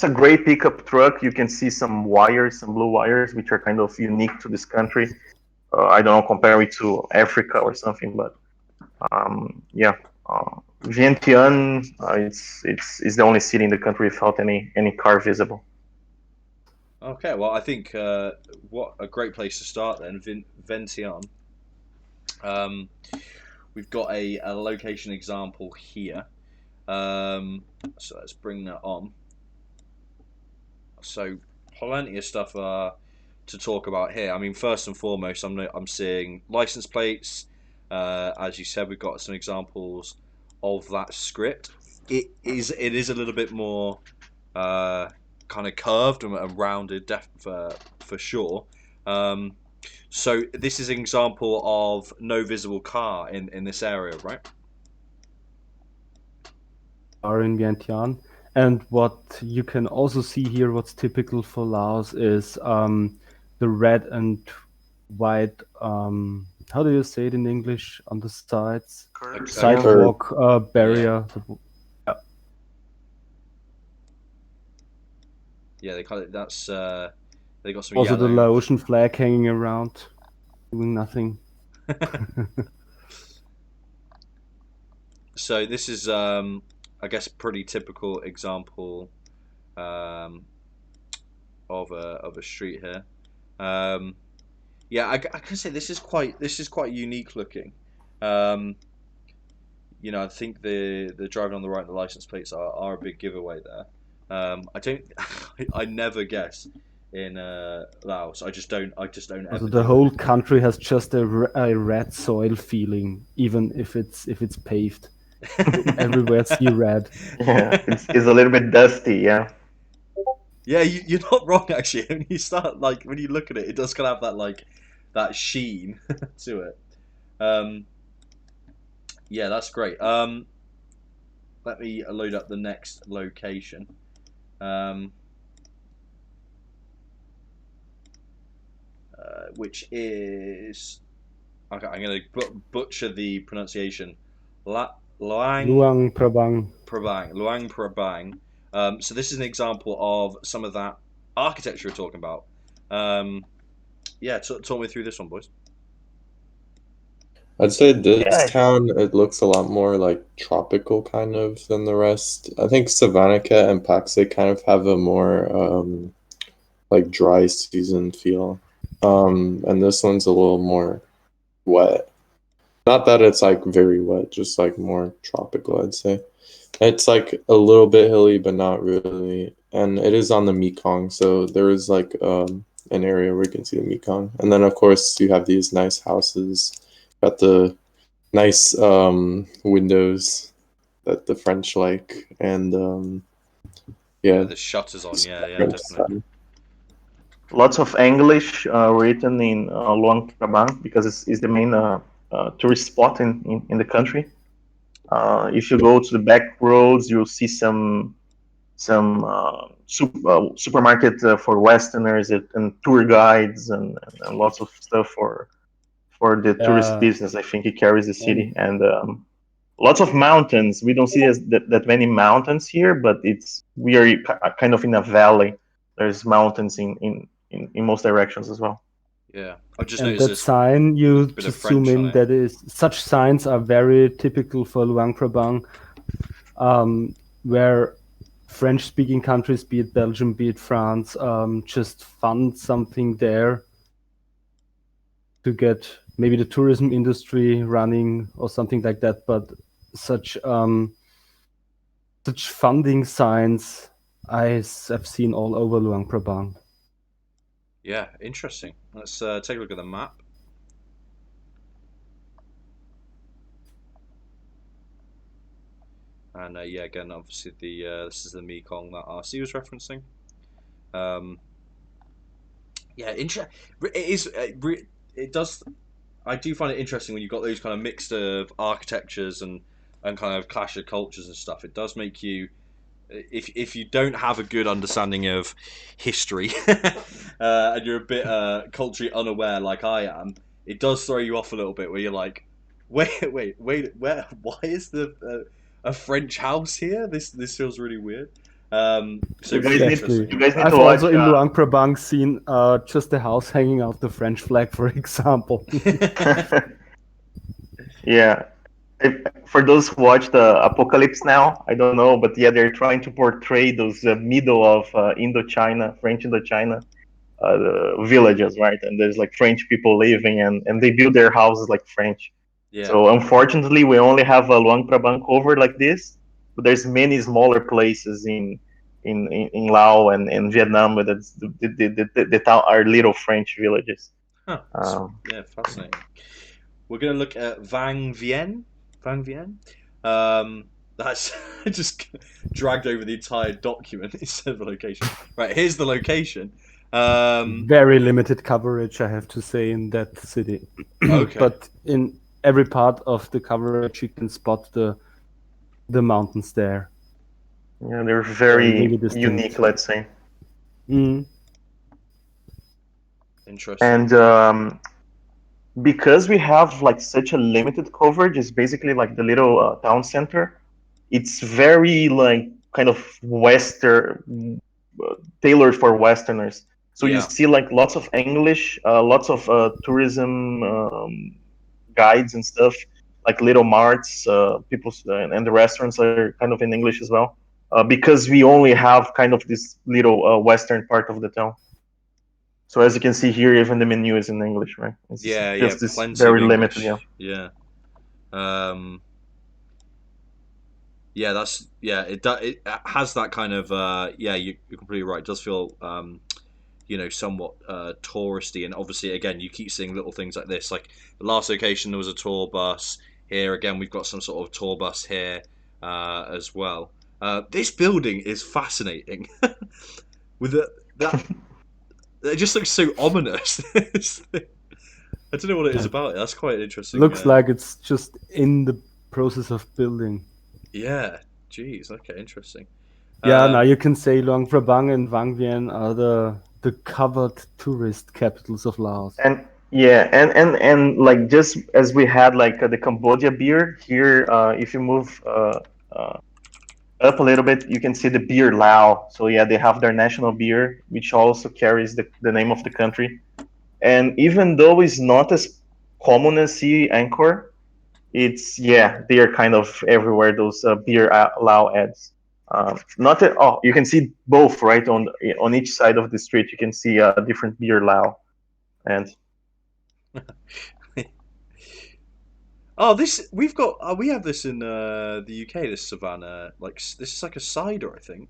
a great pickup truck. You can see some wires, some blue wires, which are kind of unique to this country. I don't know, compare it to Africa or something, but Vientiane, it's the only city in the country without any car visible. Okay. Well, I think what a great place to start then, Vientiane. We've got a location example here. So let's bring that on. So plenty of stuff to talk about here. I mean, first and foremost, I'm seeing license plates. As you said, we've got some examples of that script. It is a little bit more kind of curved and rounded, for sure. So this is an example of no visible car in this area, right? Are in Vientiane. And what you can also see here, what's typical for Laos is the red and white, how do you say it in English, on the sides? Sidewalk barrier. Yeah, they call it. That's they got some Also yellow. the Laotian flag hanging around, doing nothing. So this is, I guess, pretty typical example of a street here. Yeah, I can say this is quite unique looking. You know, I think the driving on the right and the license plates are a big giveaway there. I don't, I never guess in Laos. I just don't ever. Also the whole country has just a red soil feeling, even if it's paved. Everywhere see red. Yeah, it's a little bit dusty. Yeah. Yeah, you're not wrong actually. When you start when you look at it, it does kind of have that sheen to it. Yeah, that's great. Let me load up the next location. Which is, okay, I'm going to butcher the pronunciation. Luang Prabang. Luang Prabang. So this is an example of some of that architecture we're talking about. Yeah, talk me through this one, boys. I'd say this town, it looks a lot more like tropical kind of than the rest. I think Savannakhet and Paxe kind of have a more like dry season feel. And this one's a little more wet. Not that it's like very wet, just like more tropical, I'd say. It's like a little bit hilly, but not really. And it is on the Mekong, so there is like an area where you can see the Mekong. And then of course you have these nice houses. Got the nice windows that the French like, and yeah, the shutters on. Yeah, definitely. Lots of English written in Luang Prabang because it's the main tourist spot in the country. If you go to the back roads, you'll see some supermarket for Westerners and tour guides and lots of stuff for the tourist business. I think it carries the city and lots of mountains. We don't see that many mountains here, but we are kind of in a valley. There's mountains in most directions as well. Yeah, I've just and noticed that sign, you just zoom in, that is, such signs are very typical for Luang Prabang, where French-speaking countries, be it Belgium, be it France, just fund something there to get maybe the tourism industry running or something like that. But such such funding signs I've seen all over Luang Prabang. Yeah, interesting. Let's take a look at the map. And yeah, again, obviously this is the Mekong that RC was referencing. Yeah, it is. It does. I do find it interesting when you've got those kind of mixed of architectures and kind of clash of cultures and stuff. It does make you, if you don't have a good understanding of history and you're a bit culturally unaware like I am, it does throw you off a little bit where you're like, wait, where? Why is a French house here? This feels really weird. So You guys really need, interesting. you guys need I've to watch. also in Luang Prabang seen just a house hanging out the French flag, for example. Yeah. For those who watch the Apocalypse Now, I don't know, but yeah, they're trying to portray those middle of Indochina, French Indochina villages, right? And there's like French people living, and they build their houses like French. Yeah. So unfortunately, we only have a Luang Prabang covered like this, but there's many smaller places in Laos and Vietnam where the town are little French villages. Huh. Yeah, fascinating. We're going to look at Vang Vienne. Vang Vienne? That's I just dragged over the entire document instead of the location. Right, here's the location. Very limited coverage, I have to say, in that city. Okay. But in every part of the coverage, you can spot the mountains there. Yeah, they're very really distinct. unique, let's say. Interesting. And because we have like such a limited coverage, it's basically like the little town center. It's very like kind of Western, tailored for Westerners. So you Yeah. see like lots of English, lots of tourism guides and stuff, like little marts. People and the restaurants are kind of in English as well, because we only have kind of this little western part of the town. So as you can see here, even the menu is in English, right? It's Yeah, just yeah, this plenty very of limited, English. yeah. Yeah, that's it has that kind of yeah, you're completely right. It does feel somewhat touristy, and obviously again you keep seeing little things like this. Like the last location there was a tour bus. Here again we've got some sort of tour bus here as well. This building is fascinating. With that it just looks so ominous. I don't know what it is about it. That's quite interesting. Looks like it's just in the process of building. Yeah. Jeez. Okay. Interesting. Yeah. Now you can say Luang Prabang and Vang Vienne are the covered tourist capitals of Laos. And yeah, and like just as we had like the Cambodia beer here, if you move up a little bit, you can see the beer Lao. So yeah, they have their national beer, which also carries the name of the country. And even though it's not as common as Sea Anchor, it's yeah, they are kind of everywhere. Those beer Lao ads. Not that oh, you can see both right on each side of the street. You can see a different beer Lao, and oh, this we have this in the UK. This Savannah, like this is like a cider, I think.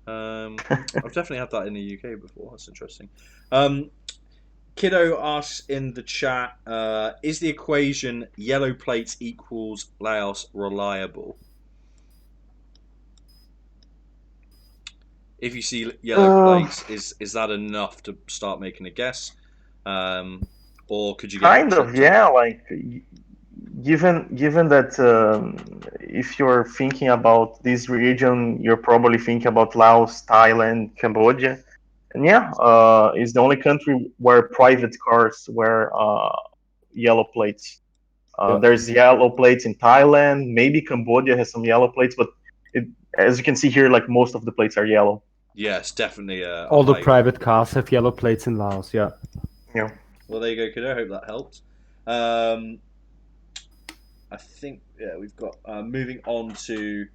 I've definitely had that in the UK before. That's interesting. Kiddo asks in the chat, is the equation yellow plates equals Laos reliable? If you see yellow plates, is that enough to start making a guess? Or could you get kind of yeah, like given that if you're thinking about this region, you're probably thinking about Laos, Thailand, Cambodia, and yeah, it's the only country where private cars wear yellow plates. There's yellow plates in Thailand, maybe Cambodia has some yellow plates, but as you can see here, like most of the plates are yellow. Yes, definitely. All the private cars have yellow plates in Laos. Yeah. Yeah. Well, there you go, kiddo. I hope that helped. I think we've got moving on to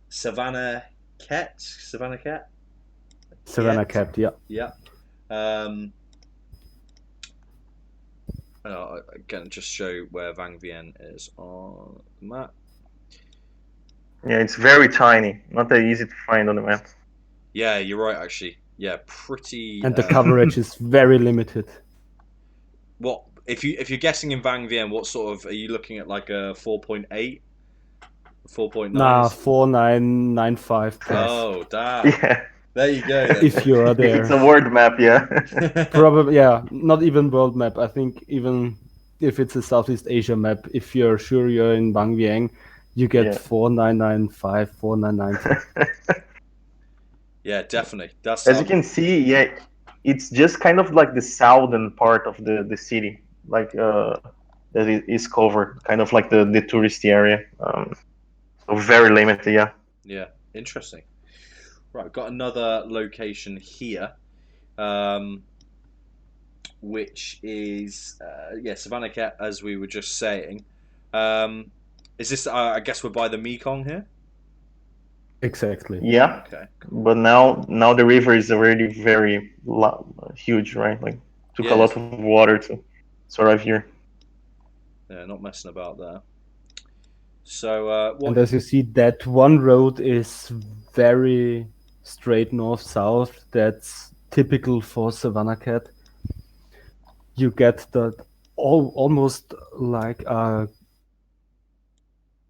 Savannah Ket. Savannah Ket. Savannah Ket. Yeah. Yeah. Again, just show where Vang Vieng is on the map. Yeah, it's very tiny, not that easy to find on the map. Yeah, you're right. Actually, yeah, pretty. And the coverage is very limited. What if you're guessing in Vang Vieng? What sort of are you looking at? Like a 4.8, 4.9? Nah, 4995 plus. Oh, damn! Yeah, There you go. Then. If you are there. it's a word map, yeah. Probably, yeah. Not even world map. I think even if it's a Southeast Asia map, if you're sure you're in Vang Vieng, you get Yeah. 4995, 4990. Yeah, definitely. That's As you can see, yeah, it's just kind of like the southern part of the city, like that is covered, kind of like the touristy area. So very limited, yeah. Yeah, interesting. Right, got another location here, which is Savannah Cat, as we were just saying. Is this? I guess we're by the Mekong here. Exactly. Yeah, Okay. but now the river is already very huge, right? Like took a lot of water to survive here. Yeah, not messing about there. So, And as you see, that one road is very straight north-south. That's typical for Savannah Cat. You get the almost like a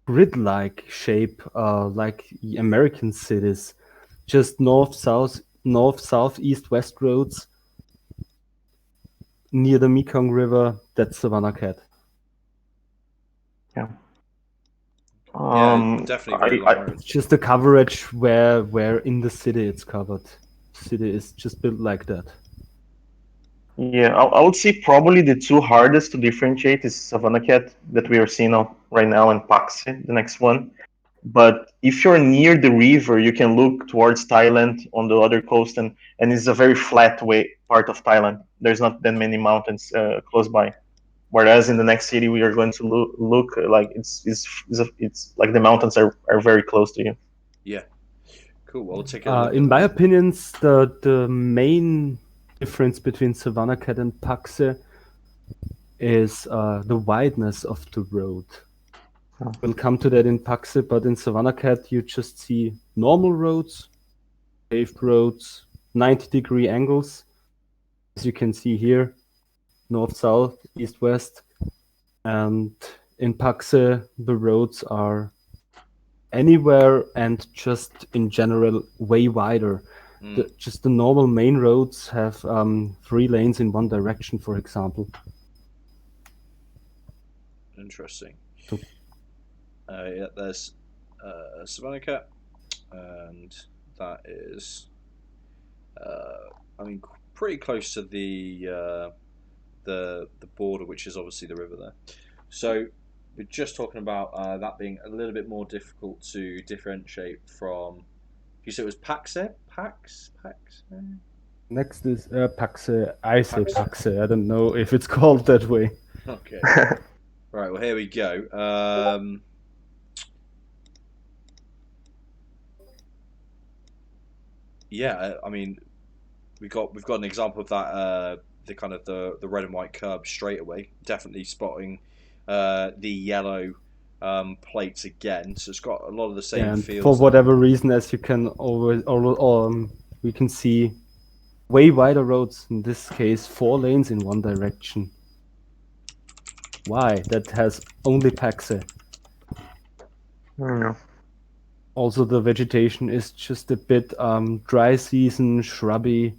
grid-like shape, like American cities. Just north-south, north-south, east-west roads near the Mekong River. That's Savannah Cat. Yeah. Definitely very long roads. It's just the coverage where in the city it's covered. City is just built like that. Yeah, I would say probably the two hardest to differentiate is Savannah Cat that we are seeing right now and Paxe, the next one. But if you're near the river, you can look towards Thailand on the other coast, and it's a very flat way part of Thailand. There's not that many mountains close by. Whereas in the next city, we are going to look like it's like the mountains are very close to you. Yeah. Cool. Well, we'll take a look. In my opinion, the main difference between Savannah Cat and Paxe is the wideness of the road. We'll come to that in Paxe, but in Savannah Cat you just see normal roads, paved roads, 90-degree angles, as you can see here, north-south, east-west, and in Paxe the roads are anywhere and just in general way wider. Just the normal main roads have 3 lanes in one direction, for example. Interesting. Yeah, there's Savannah Cat, and that is, pretty close to the border, which is obviously the river there. So we're just talking about that being a little bit more difficult to differentiate from. You said it was Paxe? Pax? Next is Paxe. I say Paxe. I don't know if it's called that way. Okay. Right. Well, here we go. Yeah. I mean, we've got an example of that. The kind of the red and white curb straight away. Definitely spotting the yellow plates again. So it's got a lot of the same and feels. For whatever reason, as you can we can see way wider roads. In this case, 4 lanes in one direction. Why? That has only Paxe. No. Also, the vegetation is just a bit dry season, shrubby,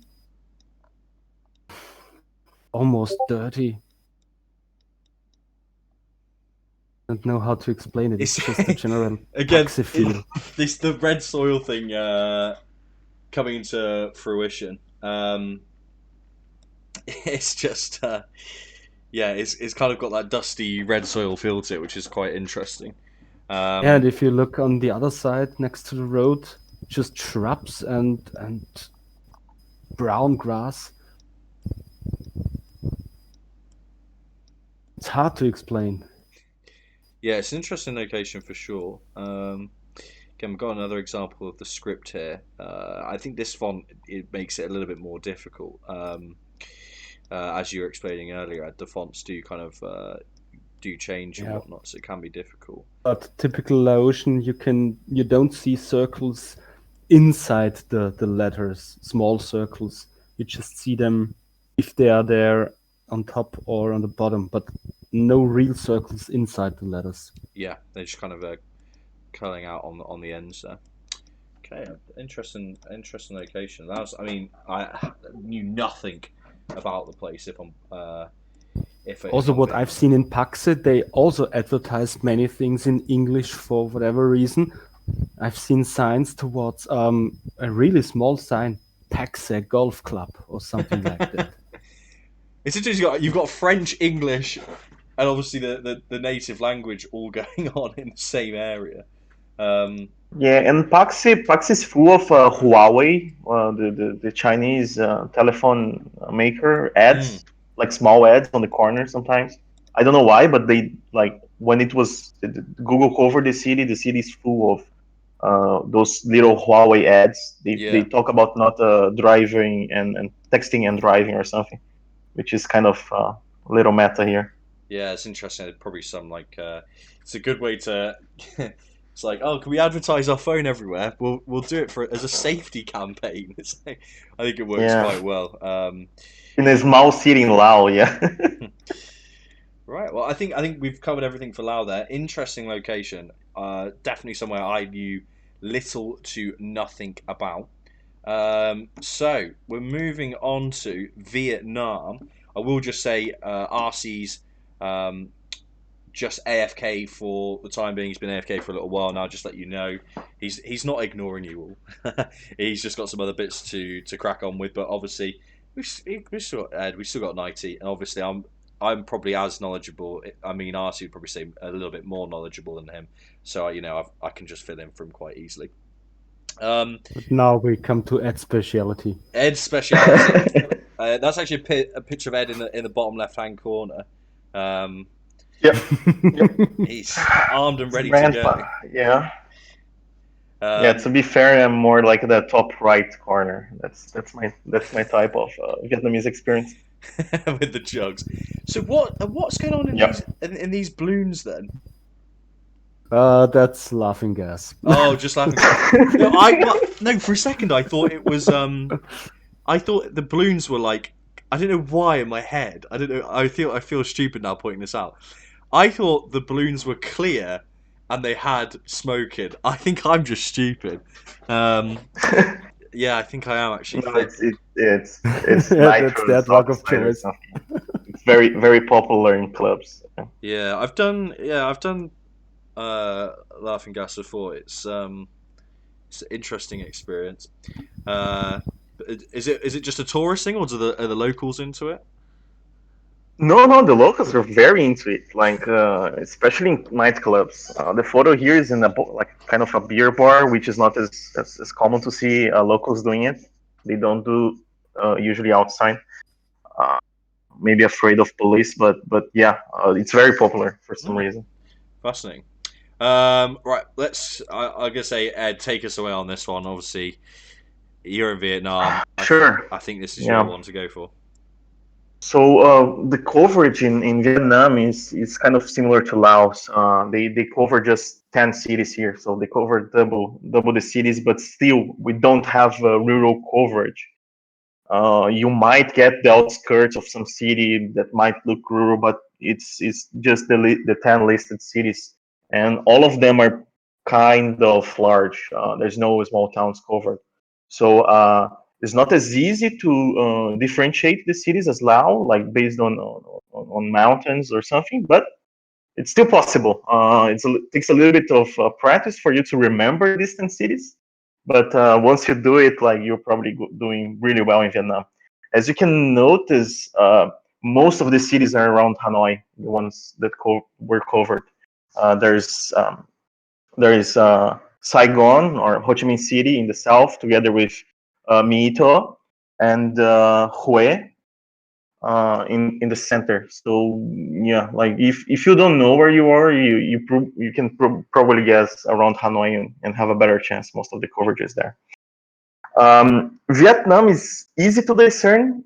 almost dirty. I don't know how to explain it. It's just a general again Paxe feel. the red soil thing coming into fruition. It's just it's kind of got that dusty red soil feel to it, which is quite interesting. And if you look on the other side next to the road, just shrubs and brown grass. It's hard to explain. Yeah, it's an interesting location for sure. Again, we've got another example of the script here. I think this font, it makes it a little bit more difficult. as you were explaining earlier, the fonts do kind of do change and Yeah. whatnot, so it can be difficult. But typical Laotian, you don't see circles inside the letters, small circles. You just see them if they are there on top or on the bottom, but no real circles inside the letters. Yeah, they're just kind of curling out on the ends there. Okay, interesting location. That was, I mean, I knew nothing about the place. If Also, I'm what being I've honest. seen in Paxe, they also advertised many things in English for whatever reason. I've seen signs towards a really small sign, Paxe Golf Club or something like that. It's interesting. You've got French, English, and obviously the native language all going on in the same area. Yeah, and Paxi is full of Huawei, the Chinese telephone maker ads, like small ads on the corner sometimes. I don't know why, but they like when it was Google covered the city is full of those little Huawei ads. They Yeah. talk about not driving and texting and driving or something, which is kind of a little meta here. Yeah, it's interesting. There's probably some like it's a good way to. It's like, oh, can we advertise our phone everywhere? We'll do it as a safety campaign. It's like, I think it works Yeah, quite well. in a small city in Laos, yeah. Right. Well, I think we've covered everything for Lao there. Interesting location. Definitely somewhere I knew little to nothing about. So we're moving on to Vietnam. I will just say RC's just AFK for the time being. He's been AFK for a little while now. Just let you know, he's not ignoring you all. He's just got some other bits to crack on with. But obviously, we've still got Ed. We've still got Nighty, and obviously I'm probably as knowledgeable. I mean, RC would probably say a little bit more knowledgeable than him. So I can just fill in for him quite easily. But now we come to Ed's speciality. Ed's speciality. That's actually a picture of Ed in the bottom left hand corner. Yep. He's armed and ready to Grandpa. go. Yeah. Yeah. To be fair, I'm more like the top right corner. That's my type of Vietnamese experience. With the jugs. So what's going on in Yep. these in these balloons then? That's laughing gas. Oh, just laughing. No, for a second I thought it was I thought the balloons were like, I don't know why in my head. I don't know. I feel stupid now pointing this out. I thought the balloons were clear and they had smoke in. I think I'm just stupid. Yeah, I think I am actually. No, it's Yeah, that's nitrous their drug of oxide or choice. something. It's very popular in clubs. Yeah, I've done laughing gas before. It's an interesting experience. Is it just a tourist thing, or are the locals into it? No, the locals are very into it. Like especially in nightclubs. The photo here is in like kind of a beer bar, which is not as common to see locals doing it. They don't do usually outside. Uh, Maybe afraid of police, but yeah, it's very popular for some reason. Fascinating. Right, I'm gonna say Ed, take us away on this one. Obviously, you're in Vietnam. Sure. I think this is Yeah. your one to go for. So the coverage in Vietnam is kind of similar to Laos. They cover just 10 cities here, so they cover double the cities, but still we don't have rural coverage. You might get the outskirts of some city that might look rural, but it's just the 10 listed cities, and all of them are kind of large. There's no small towns covered, so it's not as easy to differentiate the cities as Laos, like based on mountains or something, but it's still possible. It takes a little bit of practice for you to remember distant cities, but once you do it, like you're probably doing really well in Vietnam. As you can notice, most of the cities are around Hanoi, the ones that were covered. There is Saigon or Ho Chi Minh City in the south, together with Mỹ Tho and Hue in the center. So yeah, like if you don't know where you are, you can probably guess around Hanoi and have a better chance. Most of the coverage is there. Vietnam is easy to discern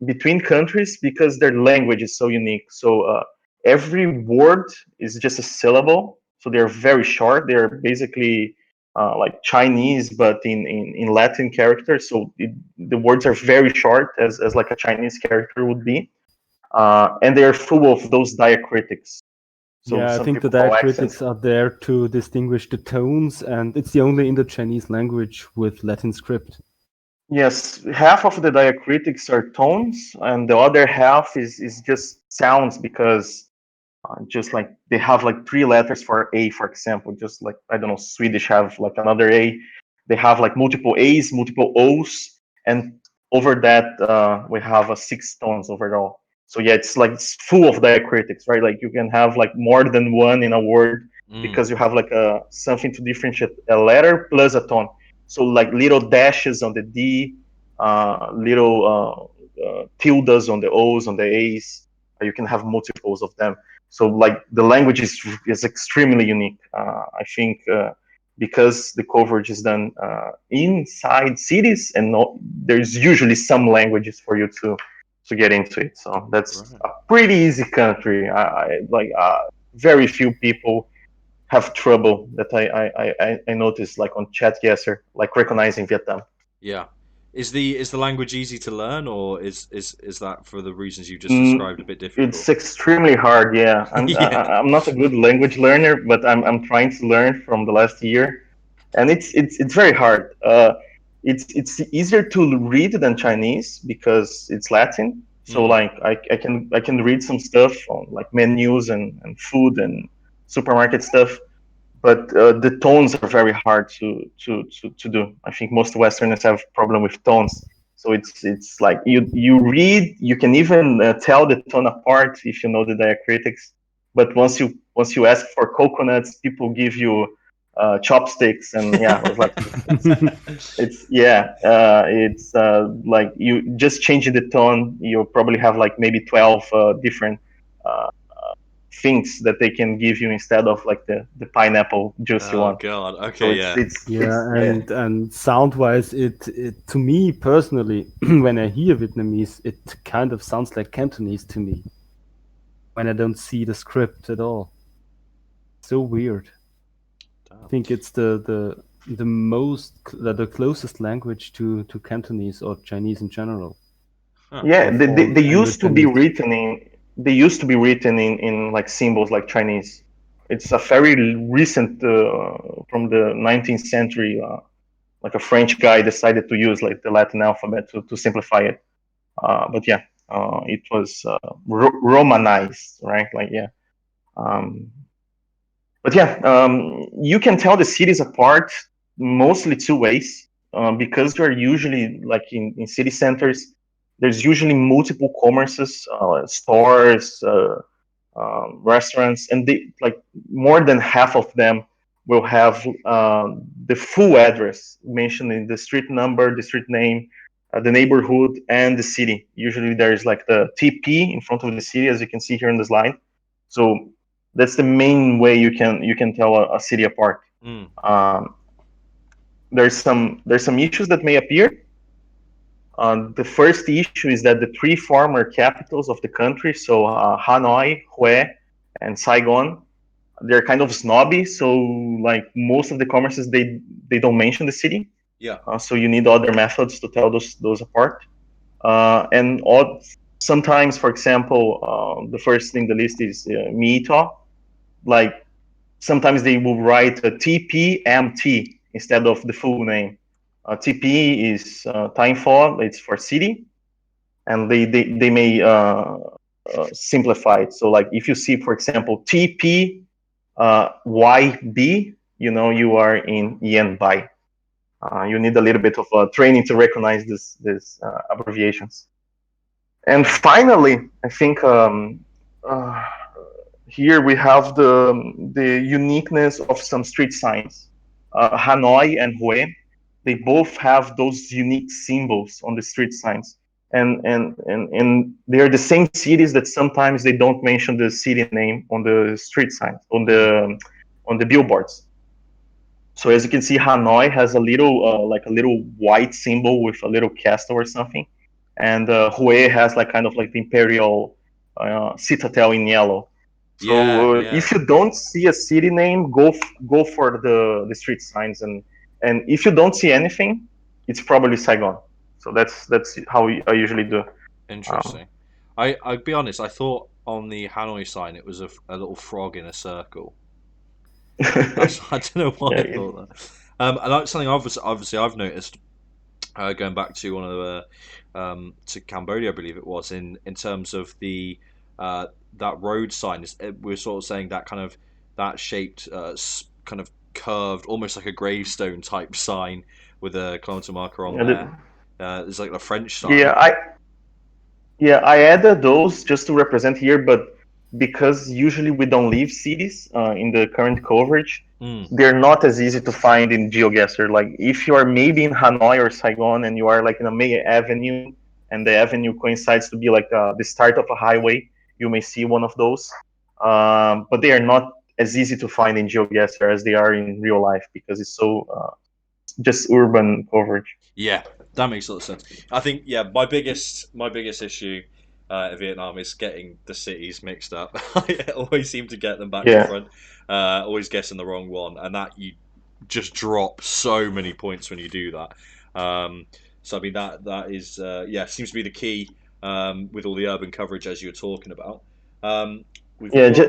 between countries because their language is so unique. So every word is just a syllable. So they're very short. They're basically like Chinese, but in Latin characters. So the words are very short, as like a Chinese character would be. And they are full of those diacritics. So Yeah, I some think the people call accents. diacritics are there to distinguish the tones, and it's the only Indo-Chinese language with Latin script. Yes, half of the diacritics are tones, and the other half is just sounds because just like they have like three letters for A, for example. Just like I don't know, Swedish have like another A. They have like multiple A's, multiple O's, and over that we have six tones overall. So yeah, it's full of diacritics, right? Like you can have like more than one in a word because you have like something to differentiate a letter plus a tone. So like little dashes on the D, little tildes on the O's, on the A's. You can have multiples of them. So like the language is extremely unique. I think because the coverage is done inside cities, and there's usually some languages for you to get into it. So that's a pretty easy country. I like very few people have trouble that I noticed like on Geoguessr, like recognizing Vietnam. Yeah. Is the language easy to learn, or is that for the reasons you just Mm, described a bit it's difficult? extremely hard. Yeah, Yeah. I'm not a good language learner, but I'm trying to learn from the last year, and it's very hard. It's easier to read than Chinese because it's Latin. So Mm. like I can read some stuff on like menus and food and supermarket stuff, but the tones are very hard to do. I think most Westerners have problem with tones. So it's like you read, you can even tell the tone apart if you know the diacritics. But once you ask for coconuts, people give you chopsticks, and yeah, it's like you just changing the tone. You probably have like maybe 12 different uh, things that they can give you instead of like the pineapple juicy Oh one. God. So Okay. Yeah. Yeah, yeah. and sound-wise, it to me personally, when I hear Vietnamese, it kind of sounds like Cantonese to me when I don't see the script at all. So weird. I think it's the most the closest language to Cantonese or Chinese in general Huh. Yeah, of all they used to be Indo-Chinese. written in like symbols like Chinese. It's a very recent from the 19th century. Like a French guy decided to use like the Latin alphabet to simplify it. But yeah, it was Romanized, right? Like yeah. Um, but yeah, you can tell the cities apart mostly two ways. Because you're usually like in city centers, there's usually multiple commerces, stores, restaurants, and they like more than half of them will have the full address mentioned in the street number, the street name, the neighborhood, and the city. Usually there's like the TP in front of the city, as you can see here in the slide. So that's the main way you can tell a city apart. Mm. Um, there's some issues that may appear. The first issue is that the three former capitals of the country, so Hanoi, Hue, and Saigon, they're kind of snobby. So like most of the commerces, they don't mention the city. Yeah. So you need other methods to tell those apart. And sometimes, for example, the first in the list is Mito. Like sometimes they will write a TPMT instead of the full name. TP is time for, it's for city, and they may simplify it. So like if you see, for example, TP YB, you are in Yen Bai. You need a little bit of training to recognize these abbreviations. And finally, I think uh, here we have the uniqueness of some street signs. Hanoi and Hue, they both have those unique symbols on the street signs. And they're the same cities that sometimes they don't mention the city name on the street signs, on the billboards. So as you can see, Hanoi has a little like a little white symbol with a little castle or something, and Hue has like kind of like the imperial citadel in yellow. Yeah, So yeah. if you don't see a city name, go for the street signs, and if you don't see anything, it's probably Saigon. So that's how I usually do. Um, Interesting. I'd be honest. I thought on the Hanoi sign it was a little frog in a circle. That's I don't know why yeah, I thought that. And that's something obviously I've noticed going back to one of the to Cambodia, I believe it was in terms of the that road sign. We're sort of saying that kind of that shaped kind of curved, almost like a gravestone type sign with a kilometer marker on yeah, there. It's like the French yeah, style. I added those just to represent here, but because usually we don't leave cities in the current coverage, Mm, they're not as easy to find in Geoguessr. Like if you are maybe in Hanoi or Saigon and you are like in a main avenue, and the avenue coincides to be like the start of a highway, you may see one of those. But they are not as easy to find in Geoguessr as they are in real life because it's so just urban coverage. yeah, that makes a lot of sense. I think my biggest issue in Vietnam is getting the cities mixed up. I always seem to get them back to Yeah. front. Always guessing the wrong one, and that you just drop so many points when you do that. So I mean that is seems to be the key with all the urban coverage as you were talking about. We've Yeah, got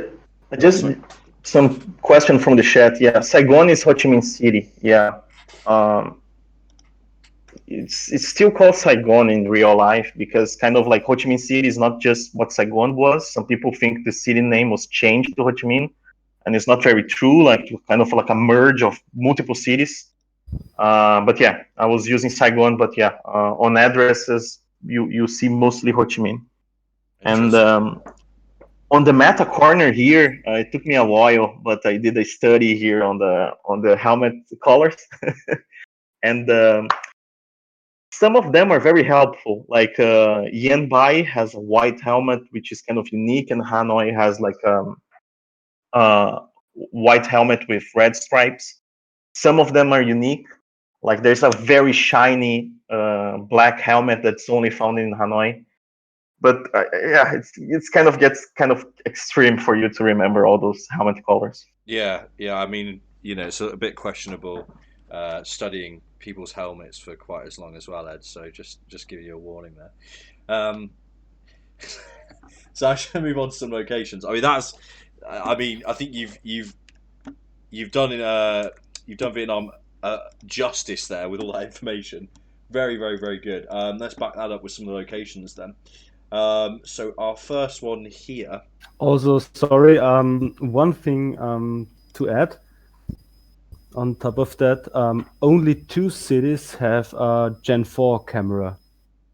oh just sorry. some question from the chat. Yeah, Saigon is Ho Chi Minh City. Yeah, um, it's still called Saigon in real life because kind of like Ho Chi Minh City is not just what Saigon was. Some people think the city name was changed to Ho Chi Minh, and it's not very true. Like kind of like a merge of multiple cities. But yeah, I was using Saigon, but yeah, on addresses you see mostly Ho Chi Minh. And Interesting. on the meta corner here, it took me a while, but I did a study here on the helmet colors, and some of them are very helpful. Like Yen Bai has a white helmet, which is kind of unique, and Hanoi has like uh, white helmet with red stripes. Some of them are unique. Like there's a very shiny black helmet that's only found in Hanoi. But yeah, it's kind of gets kind of extreme for you to remember all those helmet colors. Yeah, yeah. I mean, it's a bit questionable studying people's helmets for quite as long as well, Ed. So just give you a warning there. Um, so I should move on to some locations. I mean, I mean, I think you've done you've done Vietnam justice there with all that information. Very, very, very good. Let's back that up with some of the locations then. So our first one here. Also, sorry, one thing to add on top of that, only two cities have a Gen 4 camera.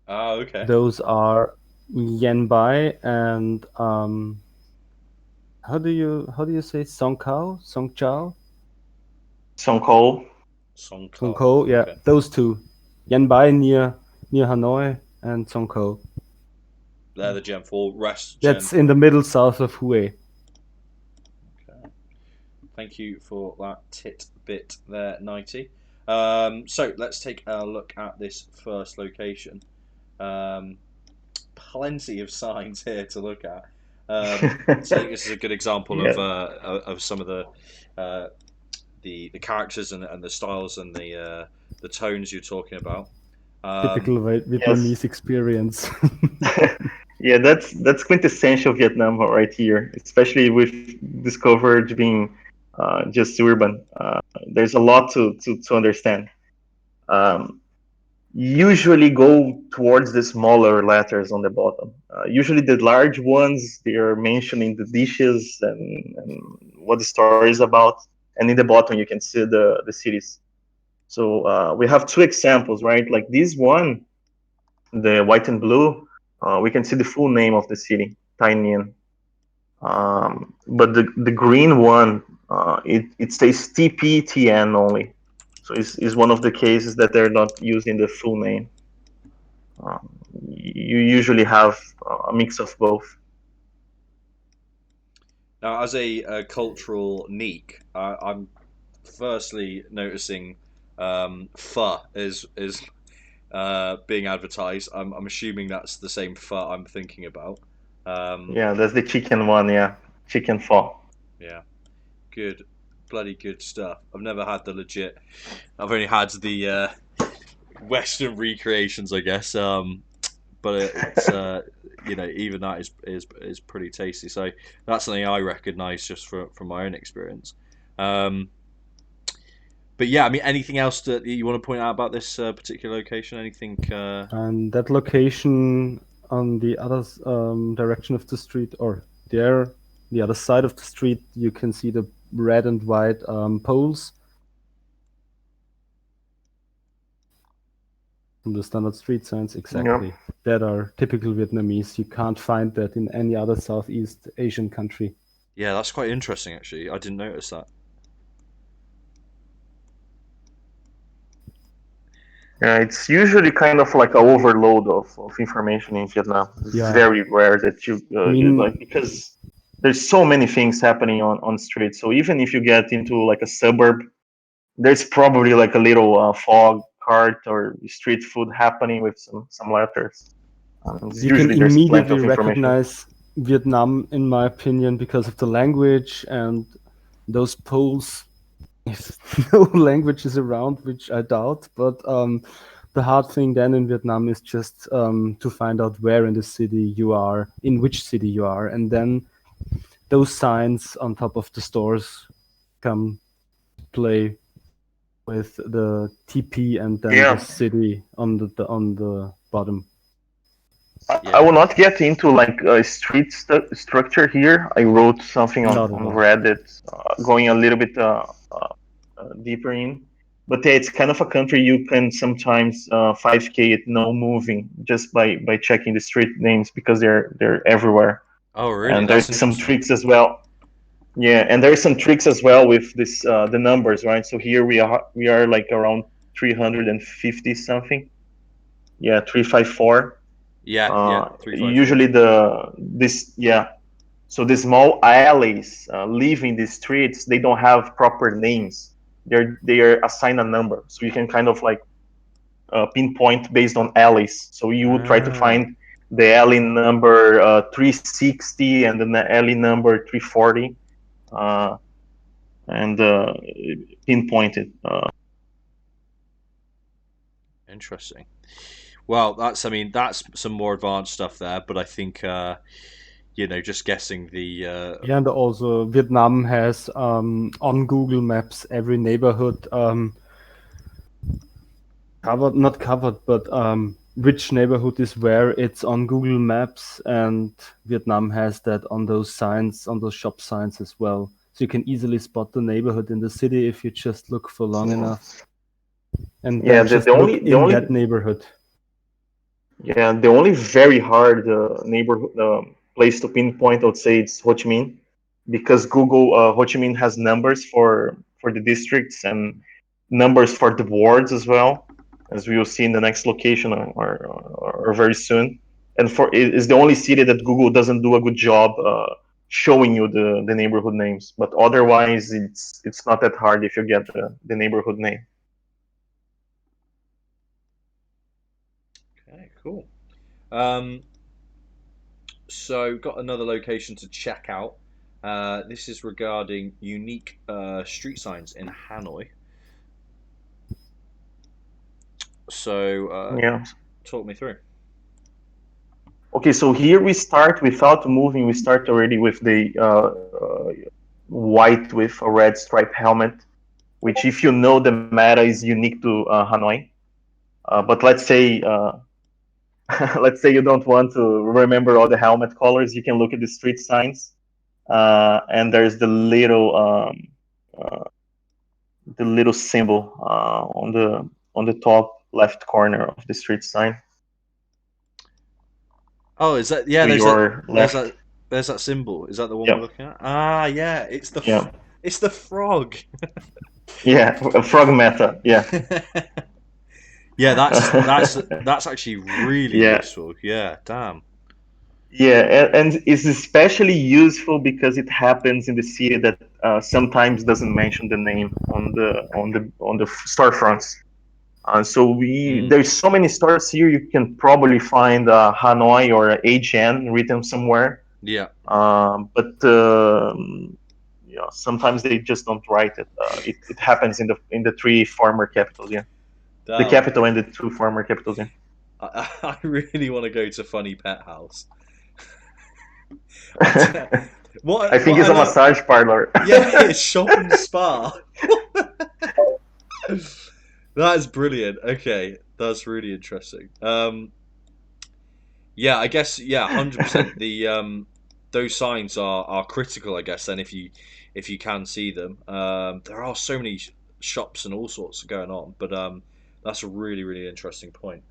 Ah, okay. Those are Yen Bai and how do you say Song Kao? Song Chao? Song Cole. Song Song Kao. Ko, yeah, Okay. those two. Yen Bai near Hanoi and Song Ko. They're the Gen 4. Rest Gen. That's in the middle south of Hue. Okay. Thank you for that tidbit there, 90. So let's take a look at this first location. Plenty of signs here to look at. So I think this is a good example Yeah. of some of uh, the characters and the styles and the tones you're talking about. Typical Yes. Vietnamese experience. Yeah, that's quintessential Vietnam right here, especially with this coverage being just urban. There's a lot to understand. Um, Usually go towards the smaller letters on the bottom. Usually the large ones, they are mentioning the dishes and what the story is about. And in the bottom, you can see the cities. So we have two examples, right? Like this one, the white and blue, we can see the full name of the city, Tay Ninh. But the green one, it says TPTN only. So it's one of the cases that they're not using the full name. You usually have a mix of both. Now, as a cultural neek, I'm firstly noticing pho is being advertised. I'm assuming that's the same pho I'm thinking about. Yeah, that's the chicken one. Yeah, chicken pho. Yeah, good, bloody good stuff. I've never had the legit. I've only had the Western recreations, I guess. But it's even that is pretty tasty. So that's something I recognise just from my own experience. But yeah, I mean, anything else that you want to point out about this particular location? Anything? And that location on the other direction of the street, or there, the other side of the street, you can see the red and white poles from the standard street signs. Exactly. That are typical Vietnamese. You can't find that in any other Southeast Asian country. Yeah, that's quite interesting, actually. I didn't notice that. Yeah, it's usually kind of like an overload of information in Vietnam. It's very rare that you like, because there's so many things happening on streets. So even if you get into like a suburb, there's probably like a little fog cart or street food happening with some letters. You can immediately recognize Vietnam, in my opinion, because of the language and those poles. If no language is around, which I doubt, but the hard thing then in Vietnam is just to find out where in the city you are, in which city you are, and then those signs on top of the stores come play with the TP and then the city on the bottom. I will not get into like a street structure here. I wrote something on Reddit, going a little bit deeper in. But yeah, it's kind of a country you can sometimes 5K it no moving just by checking the street names, because they're everywhere. Oh, really? And there's some tricks as well. Yeah, and there's some tricks as well with this the numbers, right? So here we are like around 350 something. Yeah, 354. Yeah. Usually so the small alleys leaving the streets, they don't have proper names. They are assigned a number, so you can kind of like pinpoint based on alleys. So you would try to find the alley number 360 and then the alley number 340, and pinpoint it. Interesting. Well, that's some more advanced stuff there, but I think just guessing the and also Vietnam has on Google Maps every neighborhood not covered, but which neighborhood is where. It's on Google Maps, and Vietnam has that on those signs, on those shop signs as well. So you can easily spot the neighborhood in the city if you just look for long enough. And then just look in that neighborhood. Yeah, the only very hard neighborhood place to pinpoint, I would say, it's Ho Chi Minh, because Google Ho Chi Minh has numbers for the districts and numbers for the wards as well, as we will see in the next location or very soon. And it's the only city that Google doesn't do a good job showing you the neighborhood names. But otherwise, it's not that hard if you get the neighborhood name. Okay, cool. So got another location to check out. This is regarding unique street signs in Hanoi. So talk me through. Okay, so here we start without moving. We start already with the white with a red stripe helmet, which, if you know the meta, is unique to Hanoi. But let's say you don't want to remember all the helmet colors. You can look at the street signs, and there's the little symbol on the top left corner of the street sign. Oh, is that there's that symbol. Is that the one we're looking at? Ah, yeah, it's the frog. Yeah, a frog meta. Yeah. Yeah, that's actually really useful. Yeah, damn. Yeah, and it's especially useful because it happens in the city that sometimes doesn't mention the name on the storefronts. So there's so many stores here. You can probably find Hanoi or HN written somewhere. Yeah. But sometimes they just don't write it. It happens in the three former capitals. Yeah, the Damn. capital and the two former capitals. Yeah. I really want to go to Funny Pet House. What I think what it's I a love, massage parlor. yeah, it's shop and spa. That is brilliant. Okay, that's really interesting. Yeah, I guess 100%. The those signs are critical. I guess then if you can see them, there are so many shops and all sorts going on. But that's a really interesting point.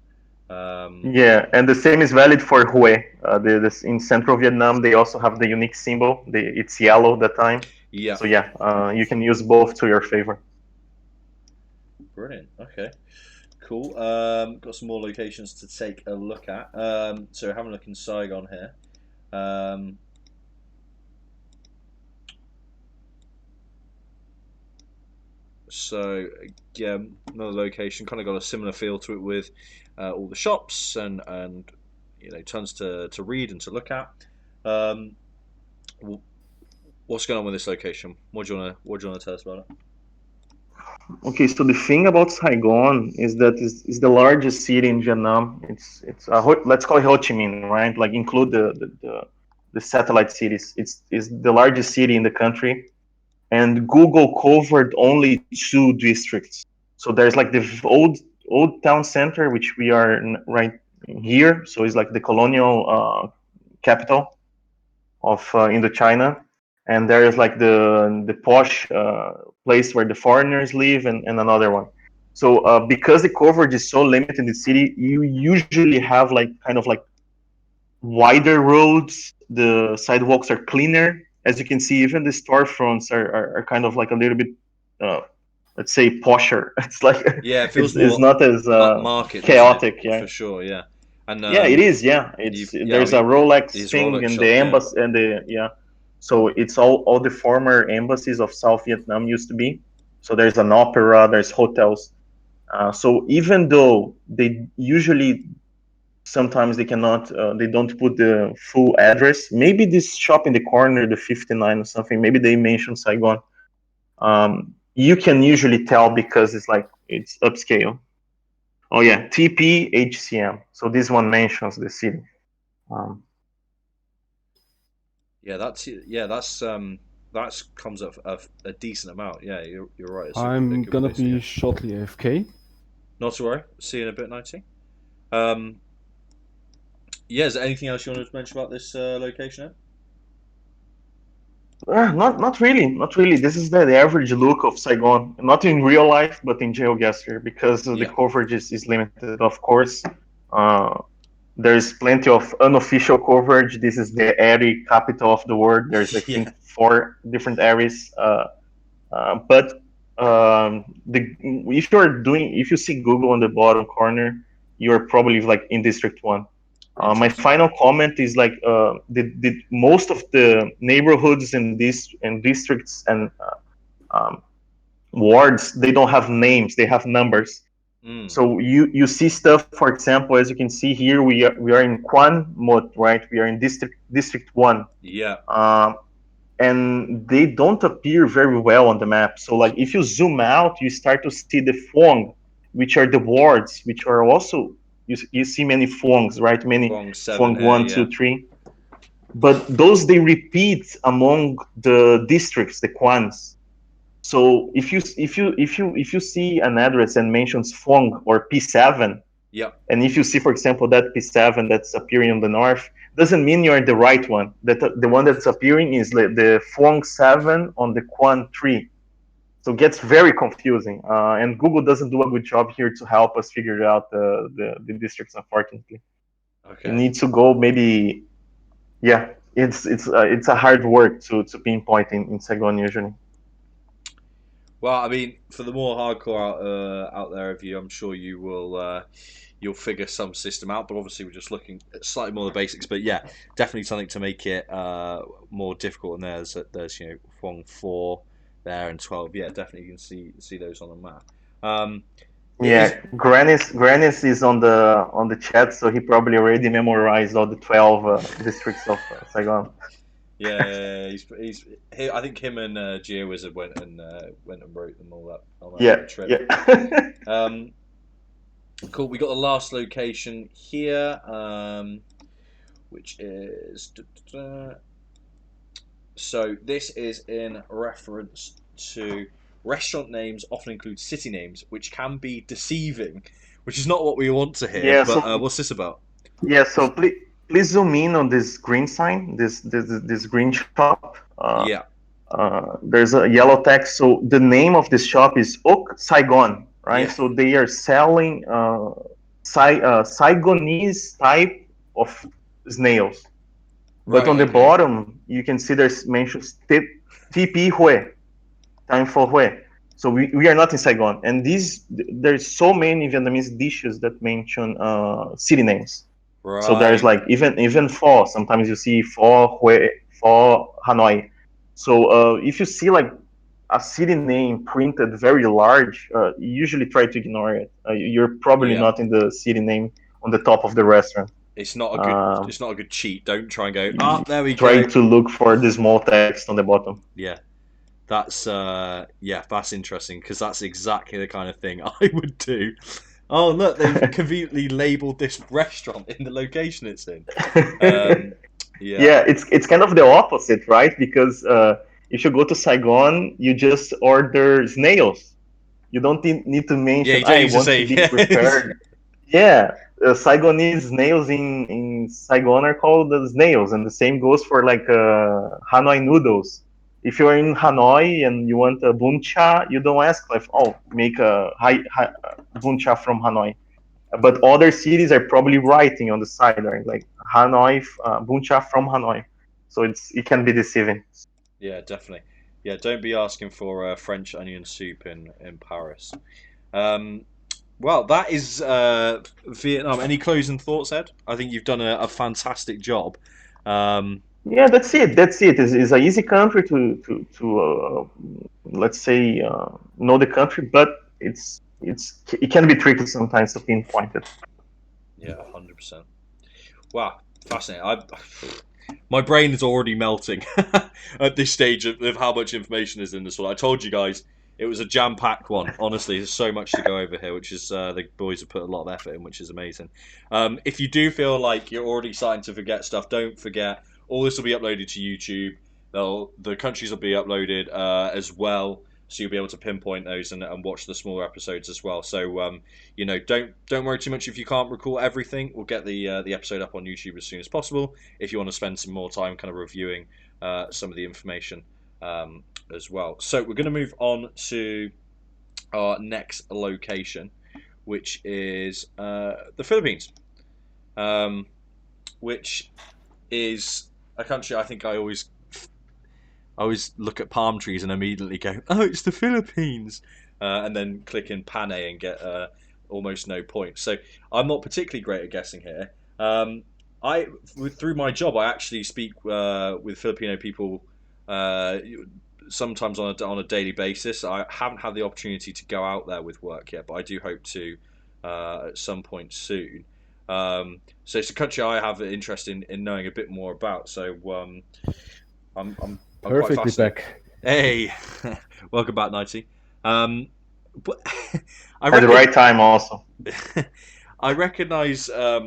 Yeah, and the same is valid for Hue. In central Vietnam, they also have the unique symbol. It's yellow that time. Yeah, So yeah, you can use both to your favor. brilliant. Okay. Cool. Got some more locations to take a look at. So having a look in Saigon here. So again, another location, kind of got a similar feel to it with all the shops and tons to read and to look at. Um, what's going on with this location? What do you wanna tell us about it? Okay, so the thing about Saigon is that it's the largest city in Vietnam. Let's call it Ho Chi Minh, right? Like include the satellite cities. It's the largest city in the country, and Google covered only two districts. So there's like the old town center, which we are right here. So it's like the colonial capital of Indochina, and there is like the posh place where the foreigners live, and another one. So because the coverage is so limited in the city, you usually have like kind of like wider roads. The sidewalks are cleaner. As you can see, even the storefronts are kind of like a little bit, uh, let's say, posher. It's like Yeah, it feels it's more not as market, doesn't it? chaotic. Yeah, For sure. Yeah, and yeah, it is. Yeah, I there's a mean, Rolex these thing Rolex and the shops. Yeah, embassy and the yeah. So it's all the former embassies of South Vietnam used to be. So there's an opera, there's hotels. So even though they usually sometimes they don't put the full address. Maybe this shop in the corner, the 59 or something, maybe they mention Saigon. You can usually tell because it's upscale. Oh yeah, TPHCM. So this one mentions the city. Um, that's comes up a decent amount. Yeah, you're right. It's a I'm good gonna place to be go. shortly AFK. Not to worry. See you in a bit, 19. Um, yeah, is there anything else you wanted to mention about this location? Ed? not really, not really. This is the average look of Saigon, not in real life, but in Geoguessr, because the Yeah, coverage is limited. Of course, uh, there's plenty of unofficial coverage. This is the airy capital of the world. There's, I yeah, think, four different areas. But if you see Google on the bottom corner, you're probably like in District One. My interesting. final comment is like the most of the neighborhoods in districts and um, wards, they don't have names; they have numbers. Mm, So you see stuff. For example, as you can see here, we are in Quan Mot, right? We are in District One. yeah, Um, and they don't appear very well on the map. So like if you zoom out, you start to see the Phuong, which are the wards, which are also you see many Phuongs, right? Many Wrong seven Phuong here. one, Yeah, two, three. But those they repeat among the districts, the Quans. So if you see an address and mentions Phuong or P7, yeah, and if you see, for example, that P7 that's appearing on the north, doesn't mean you're the right one. That the one that's appearing is the Phuong 7 on the Quan 3. So it gets very confusing. And Google doesn't do a good job here to help us figure out the districts, unfortunately. You okay. need to go maybe, yeah, it's a hard work to pinpoint in Saigon usually. Well, I mean, for the more hardcore out there of you, I'm sure you will you'll figure some system out. But obviously, we're just looking at slightly more the basics. But yeah, definitely something to make it more difficult. And there's Huang 4 there and 12. Yeah, definitely you can see those on the map. It is. Yeah, Granis is on the chat, so he probably already memorized all the 12 districts of Saigon. Yeah, I think him and Geoguessr went and wrote them all up on that Yeah, little trip. yeah. Cool. We got the last location here, which is. So this is in reference to restaurant names often include city names, which can be deceiving, which is not what we want to hear. Yeah, But so what's this about? yeah, so please zoom in on this green sign, this green shop. Yeah. There's a yellow text. So the name of this shop is Oak Saigon, right? Yeah. So they are selling Saigonese type of snails. But Right. on the Okay. bottom, you can see there's mentions TP Hue, time for Hue. So we are not in Saigon. And there's so many Vietnamese dishes that mention city names. So there's Right. like even for sometimes you see for Hue, for Hanoi. So if you see like a city name printed very large, you usually try to ignore it. You're probably Yeah. not in the city name on the top of the restaurant. It's not a good. It's not a good cheat. Don't try and go. There we Try go. to look for the small text on the bottom. Yeah. That's that's interesting because that's exactly the kind of thing I would do. Oh look, they've conveniently labelled this restaurant in the location it's in. Yeah, it's kind of the opposite, right? Because if you go to Saigon, you just order snails. You don't need to mention, you don't I need to want say to be prepared. Yeah, Saigonese snails in Saigon are called snails, and the same goes for like Hanoi noodles. If you're in Hanoi and you want a bun cha, you don't ask like, oh, make a bun cha from Hanoi. But other cities are probably writing on the side, right? Like Hanoi, bun cha from Hanoi. So it can be deceiving. Yeah, definitely. Yeah, don't be asking for French onion soup in Paris. Well, that is Vietnam. Any closing thoughts, Ed? I think you've done a fantastic job. Yeah, that's it. That's it. It's an easy country to let's say know the country, but it can be tricky sometimes to pinpoint it. Yeah, 100%. Wow, fascinating. My brain is already melting at this stage of how much information is in this one. I told you guys it was a jam-packed one. Honestly, there's so much to go over here, which is the boys have put a lot of effort in, which is amazing. If you do feel like you're already starting to forget stuff, don't forget. All this will be uploaded to YouTube. The countries will be uploaded as well, so you'll be able to pinpoint those and watch the smaller episodes as well. So don't worry too much if you can't recall everything. We'll get the episode up on YouTube as soon as possible. If you want to spend some more time kind of reviewing some of the information as well. So we're going to move on to our next location, which is the Philippines, which is a country I think I always look at palm trees and immediately go, oh, it's the Philippines, and then click in Pane and get almost no points. So I'm not particularly great at guessing here. Through my job, I actually speak with Filipino people sometimes on a daily basis. I haven't had the opportunity to go out there with work yet, but I do hope to at some point soon. So it's a country I have an interest in knowing a bit more about. So I'm Perfectly quite fascinated. back. Hey, welcome back, Nighty. But At the right time, also. I recognise at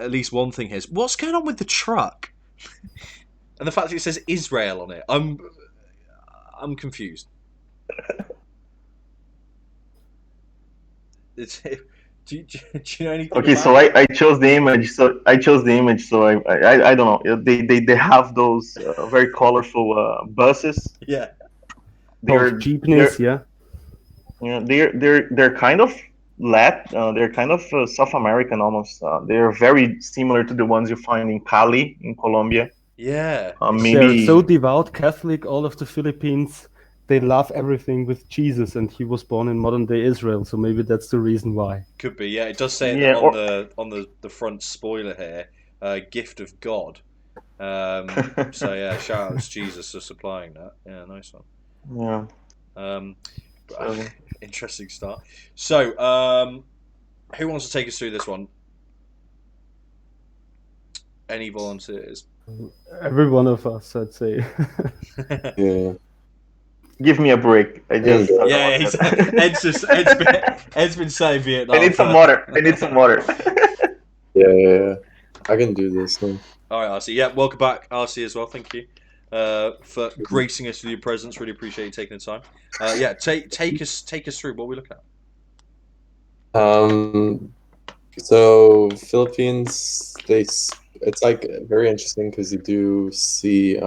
least one thing here. What's going on with the truck? And the fact that it says Israel on it, I'm confused. Do you know anything? Okay, about so it? I chose the image. So I don't know. They have those very colorful buses. Yeah. Called jeepneys, yeah. They're kind of they're kind of South American almost. They're very similar to the ones you find in Cali in Colombia. Yeah. They're Maybe so devout Catholic, all of the Philippines. They love everything with Jesus, and he was born in modern day Israel, so maybe that's the reason why. Could be, yeah. It does say yeah, on or the front spoiler here, gift of God. So yeah, shout out to Jesus for supplying that. Yeah, nice one. yeah. Um, So interesting start. So, who wants to take us through this one? Any volunteers? Every one of us, I'd say. Yeah. give me a break. I I can just go. Yeah, he's, Ed's been saying I Vietnam need some for. water. I need some water. Yeah. I can do this then. All right, RC. Yeah, welcome back, RC, as well. Thank you for gracing us with your presence. Really appreciate you taking the time. Yeah, take us through what we're looking at. So Philippines, it's like very interesting because you do see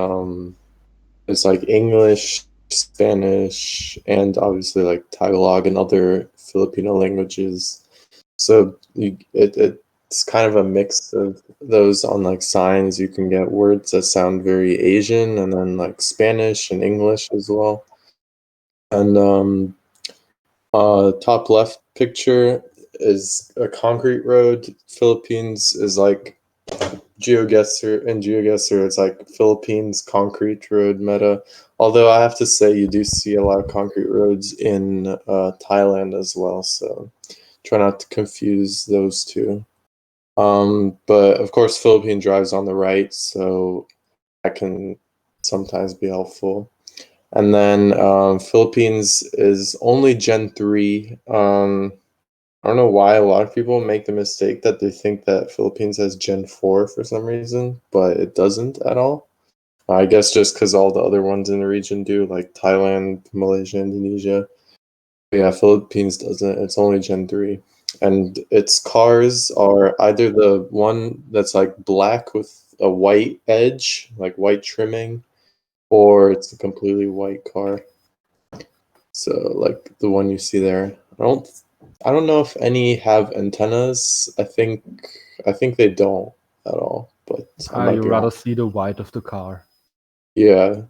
it's like English, Spanish, and obviously like Tagalog and other Filipino languages. So it's kind of a mix of those. On like signs, you can get words that sound very Asian, and then like Spanish and English as well. And top left picture is a concrete road. Philippines is like Geoguessr, and Geoguessr it's like Philippines concrete road meta. Although I have to say you do see a lot of concrete roads in Thailand as well, so try not to confuse those two. But of course, Philippine drives on the right, so that can sometimes be helpful. And then Philippines is only Gen 3. I don't know why a lot of people make the mistake that they think that Philippines has Gen 4 for some reason, but it doesn't at all. I guess just because all the other ones in the region do, like Thailand, Malaysia, Indonesia. But yeah, Philippines doesn't. It's only Gen 3. And its cars are either the one that's like black with a white edge, like white trimming, or it's a completely white car. So like the one you see there. I don't know if any have antennas. I think they don't at all, but I might You be rather wrong. see the white of the car. Yeah.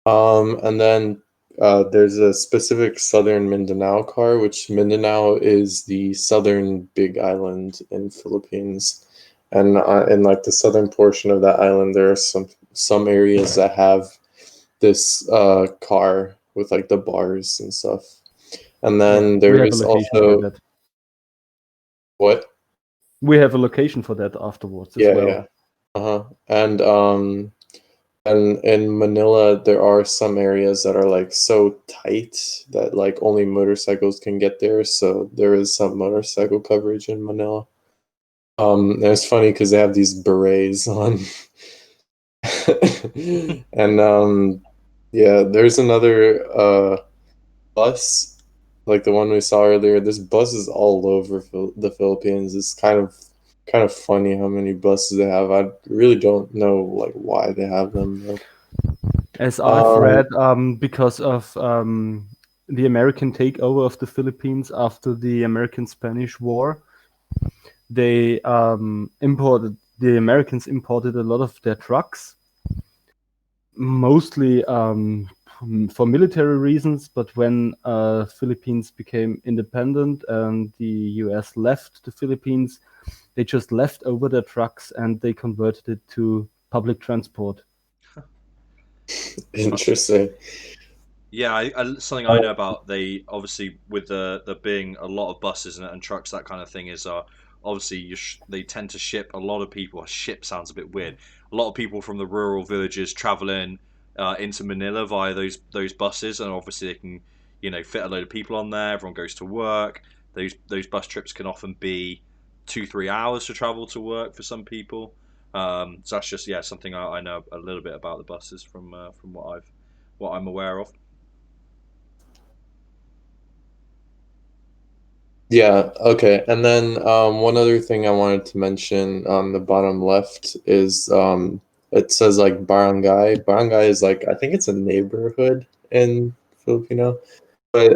And then there's a specific southern Mindanao car, which Mindanao is the southern big island in Philippines. And in like the southern portion of that island, there are some areas that have this car with like the bars and stuff. And then We there have a is location for also that. what? We have a location for that afterwards as well. Yeah. Uh-huh. And in Manila there are some areas that are like so tight that like only motorcycles can get there, so there is some motorcycle coverage in Manila. And it's funny because they have these berets on. And yeah, there's another bus like the one we saw earlier. This bus is all over the Philippines. It's kind of funny how many buses they have. I really don't know like why they have them though. As I've read, because of the American takeover of the Philippines after the American-Spanish War, the Americans imported a lot of their trucks, mostly for military reasons. But when Philippines became independent and the US left the Philippines, they just left over their trucks and they converted it to public transport. Interesting. Yeah, something I know about, they obviously with the being a lot of buses and trucks, that kind of thing is obviously they tend to ship a lot of people. Ship sounds a bit weird. A lot of people from the rural villages traveling into Manila via those buses, and obviously they can fit a load of people on there. Everyone goes to work. Those bus trips can often be 2-3 hours to travel to work for some people. So that's just something I know a little bit about the buses from what I'm aware of. Yeah, okay. And then one other thing I wanted to mention on the bottom left is it says like barangay. Barangay is like I think it's a neighborhood in Filipino. But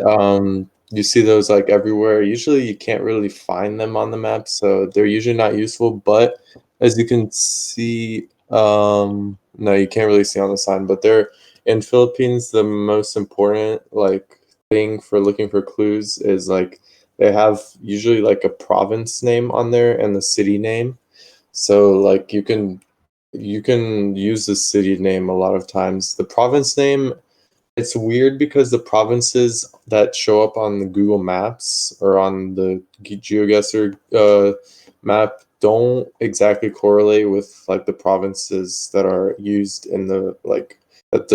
you see those like everywhere. Usually you can't really find them on the map, so they're usually not useful. But as you can see No, you can't really see on the sign, but they're in Philippines. The most important like thing for looking for clues is like they have usually like a province name on there and the city name. So like you can use the city name a lot of times. The province name, it's weird because the provinces that show up on the Google Maps or on the Geoguessr map don't exactly correlate with like the provinces that are used in the like that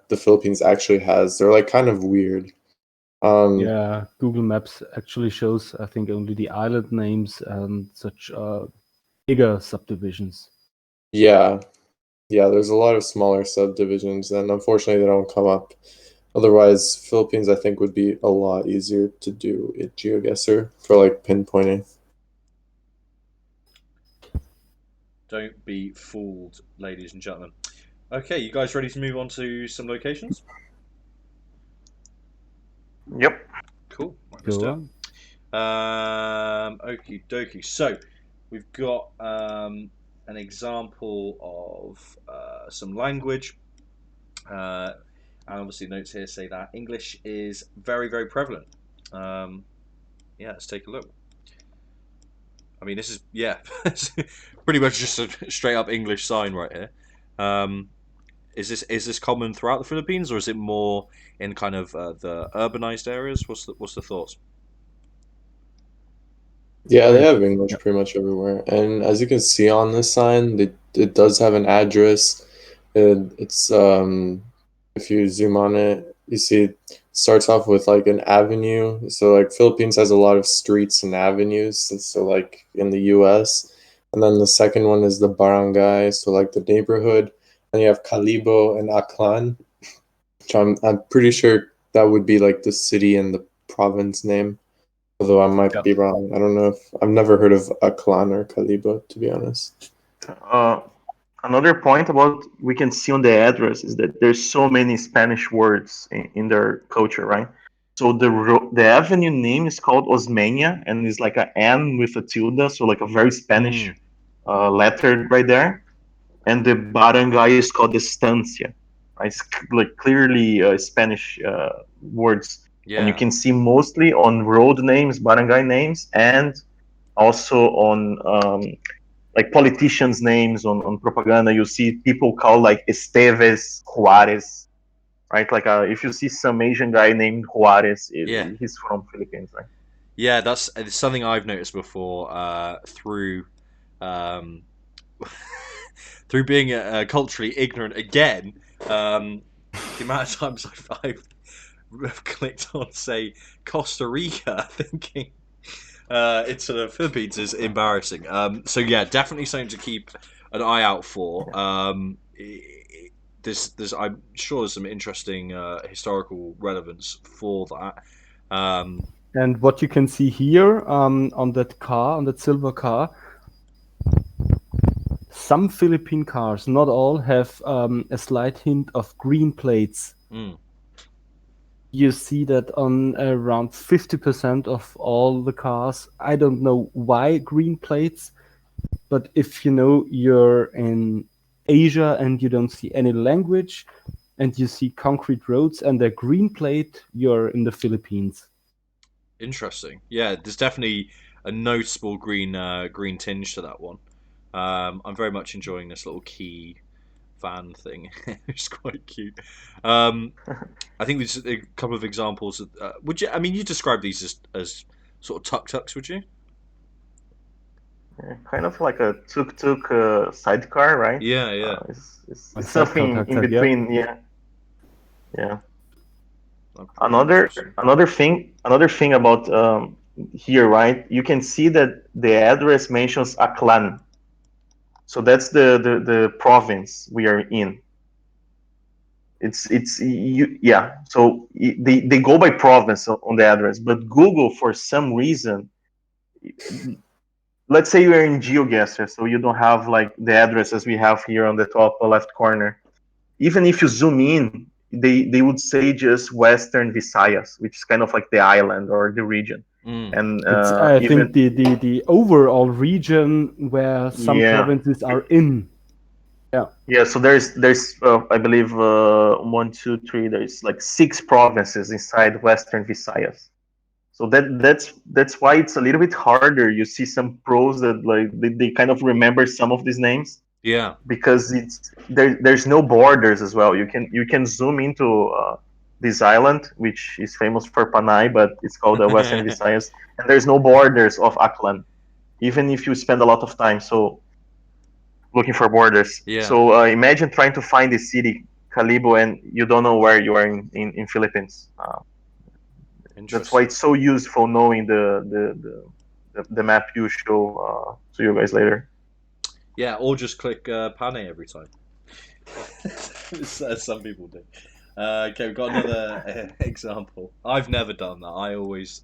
the Philippines actually has. They're like kind of weird. Yeah, Google Maps actually shows, I think, only the island names and such bigger subdivisions. Yeah, yeah. There's a lot of smaller subdivisions, and unfortunately, they don't come up. Otherwise, Philippines I think would be a lot easier to do at GeoGuessr for like pinpointing. Don't be fooled, ladies and gentlemen. Okay, you guys ready to move on to some locations? Yep. Cool. Right, let's Go do on. it. Okie dokie. So we've got an example of some language. And obviously notes here say that English is very, very prevalent. Yeah, let's take a look. I mean, this is, yeah, pretty much just a straight up English sign right here. Is this common throughout the Philippines, or is it more in kind of the urbanized areas? What's the thoughts? Yeah, they have English pretty much everywhere. And as you can see on this sign, it does have an address. It's if you zoom on it, you see it starts off with like an avenue. So like Philippines has a lot of streets and avenues, and so like in the US. And then the second one is the barangay, so like the neighborhood. And you have Calibo and Aklan, which I'm pretty sure that would be like the city and the province name. Although I might Yeah. be wrong. I don't know if I've never heard of Aklan or Kalibo, to be honest. Another point about we can see on the address is that there's so many Spanish words in their culture, right? So the avenue name is called Osmeña, and it's like an N with a tilde, so like a very Spanish letter right there. And the barangay is called Estancia, right? It's like clearly Spanish words, and you Yeah, can see mostly on road names, barangay names, and also on like politicians' names on propaganda. You see people called like Esteves, Juarez, right? Like if you see some Asian guy named Juarez, yeah, he's from Philippines, right? yeah. That's it's something I've noticed before through um, through being culturally ignorant again. The amount of times I've clicked on, say, Costa Rica, thinking into the Philippines is embarrassing. So yeah, definitely something to keep an eye out for. There's I'm sure there's some interesting historical relevance for that. And what you can see here on that car, on that silver car, some Philippine cars, not all, have a slight hint of green plates. Mm, You see that on around 50% of all the cars. I don't know why green plates, but if you know you're in Asia and you don't see any language and you see concrete roads and a green plate, you're in the Philippines. interesting. Yeah, there's definitely a noticeable green tinge to that one. I'm very much enjoying this little key fan thing. It's quite cute. I think there's a couple of examples. Would you? I mean, you describe these as sort of tuk tuks, would you? Yeah, kind of like a tuk-tuk sidecar, right? Yeah, yeah. It's something in Yeah. between, yeah, yeah. I'm pretty interested. Another thing about here, right? You can see that the address mentions Aklan, so that's the province we are in. Yeah. So they go by province on the address, but Google for some reason, let's say you're in GeoGuessr, so you don't have like the address as we have here on the top left corner. Even if you zoom in, they would say just Western Visayas, which is kind of like the island or the region. Mm. And It's I even think the overall region where some yeah, provinces are in. Yeah, so there's I believe 1, 2, 3. There's like 6 provinces inside Western Visayas. So that's why it's a little bit harder. You see some pros that like they kind of remember some of these names Yeah. because there's no borders as well. You can zoom into this island which is famous for Panay, but it's called the Western Visayas, and there's no borders of Aklan, even if you spend a lot of time looking for borders. Yeah. So imagine trying to find the city Calibo and you don't know where you are in Philippines. That's why Interesting. it's so useful knowing the map you show to you guys later. Yeah, or just click Pane every time. As some people do. Okay, we've got another example. I've never done that. I always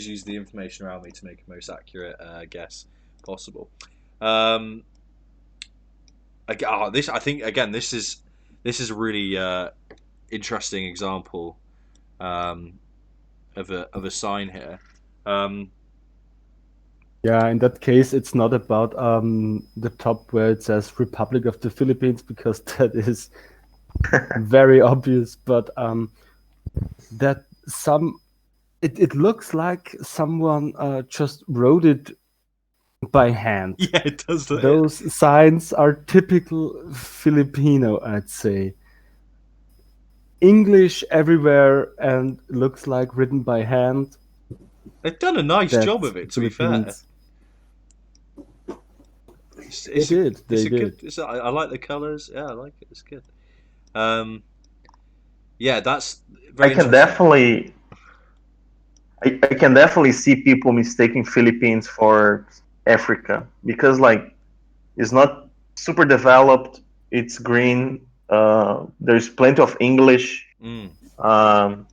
use the information around me to make a most accurate guess possible. Um, this I think again this is a really interesting example um, of a sign here. Um, Yeah, in that case, it's not about the top where it says Republic of the Philippines because that is very obvious, but that it looks like someone just wrote it by hand. yeah, it does. Those signs are typical Filipino, I'd say. English everywhere and looks like written by hand. They've done a nice job That's of it, to be fair. Philippines. They It's did. a good. I like the colours. Yeah, I like it. It's good. Um, yeah, that's I very can interesting. definitely I can definitely see people mistaking Philippines for Africa because like it's not super developed. It's green. There's plenty of English. Mm, Um,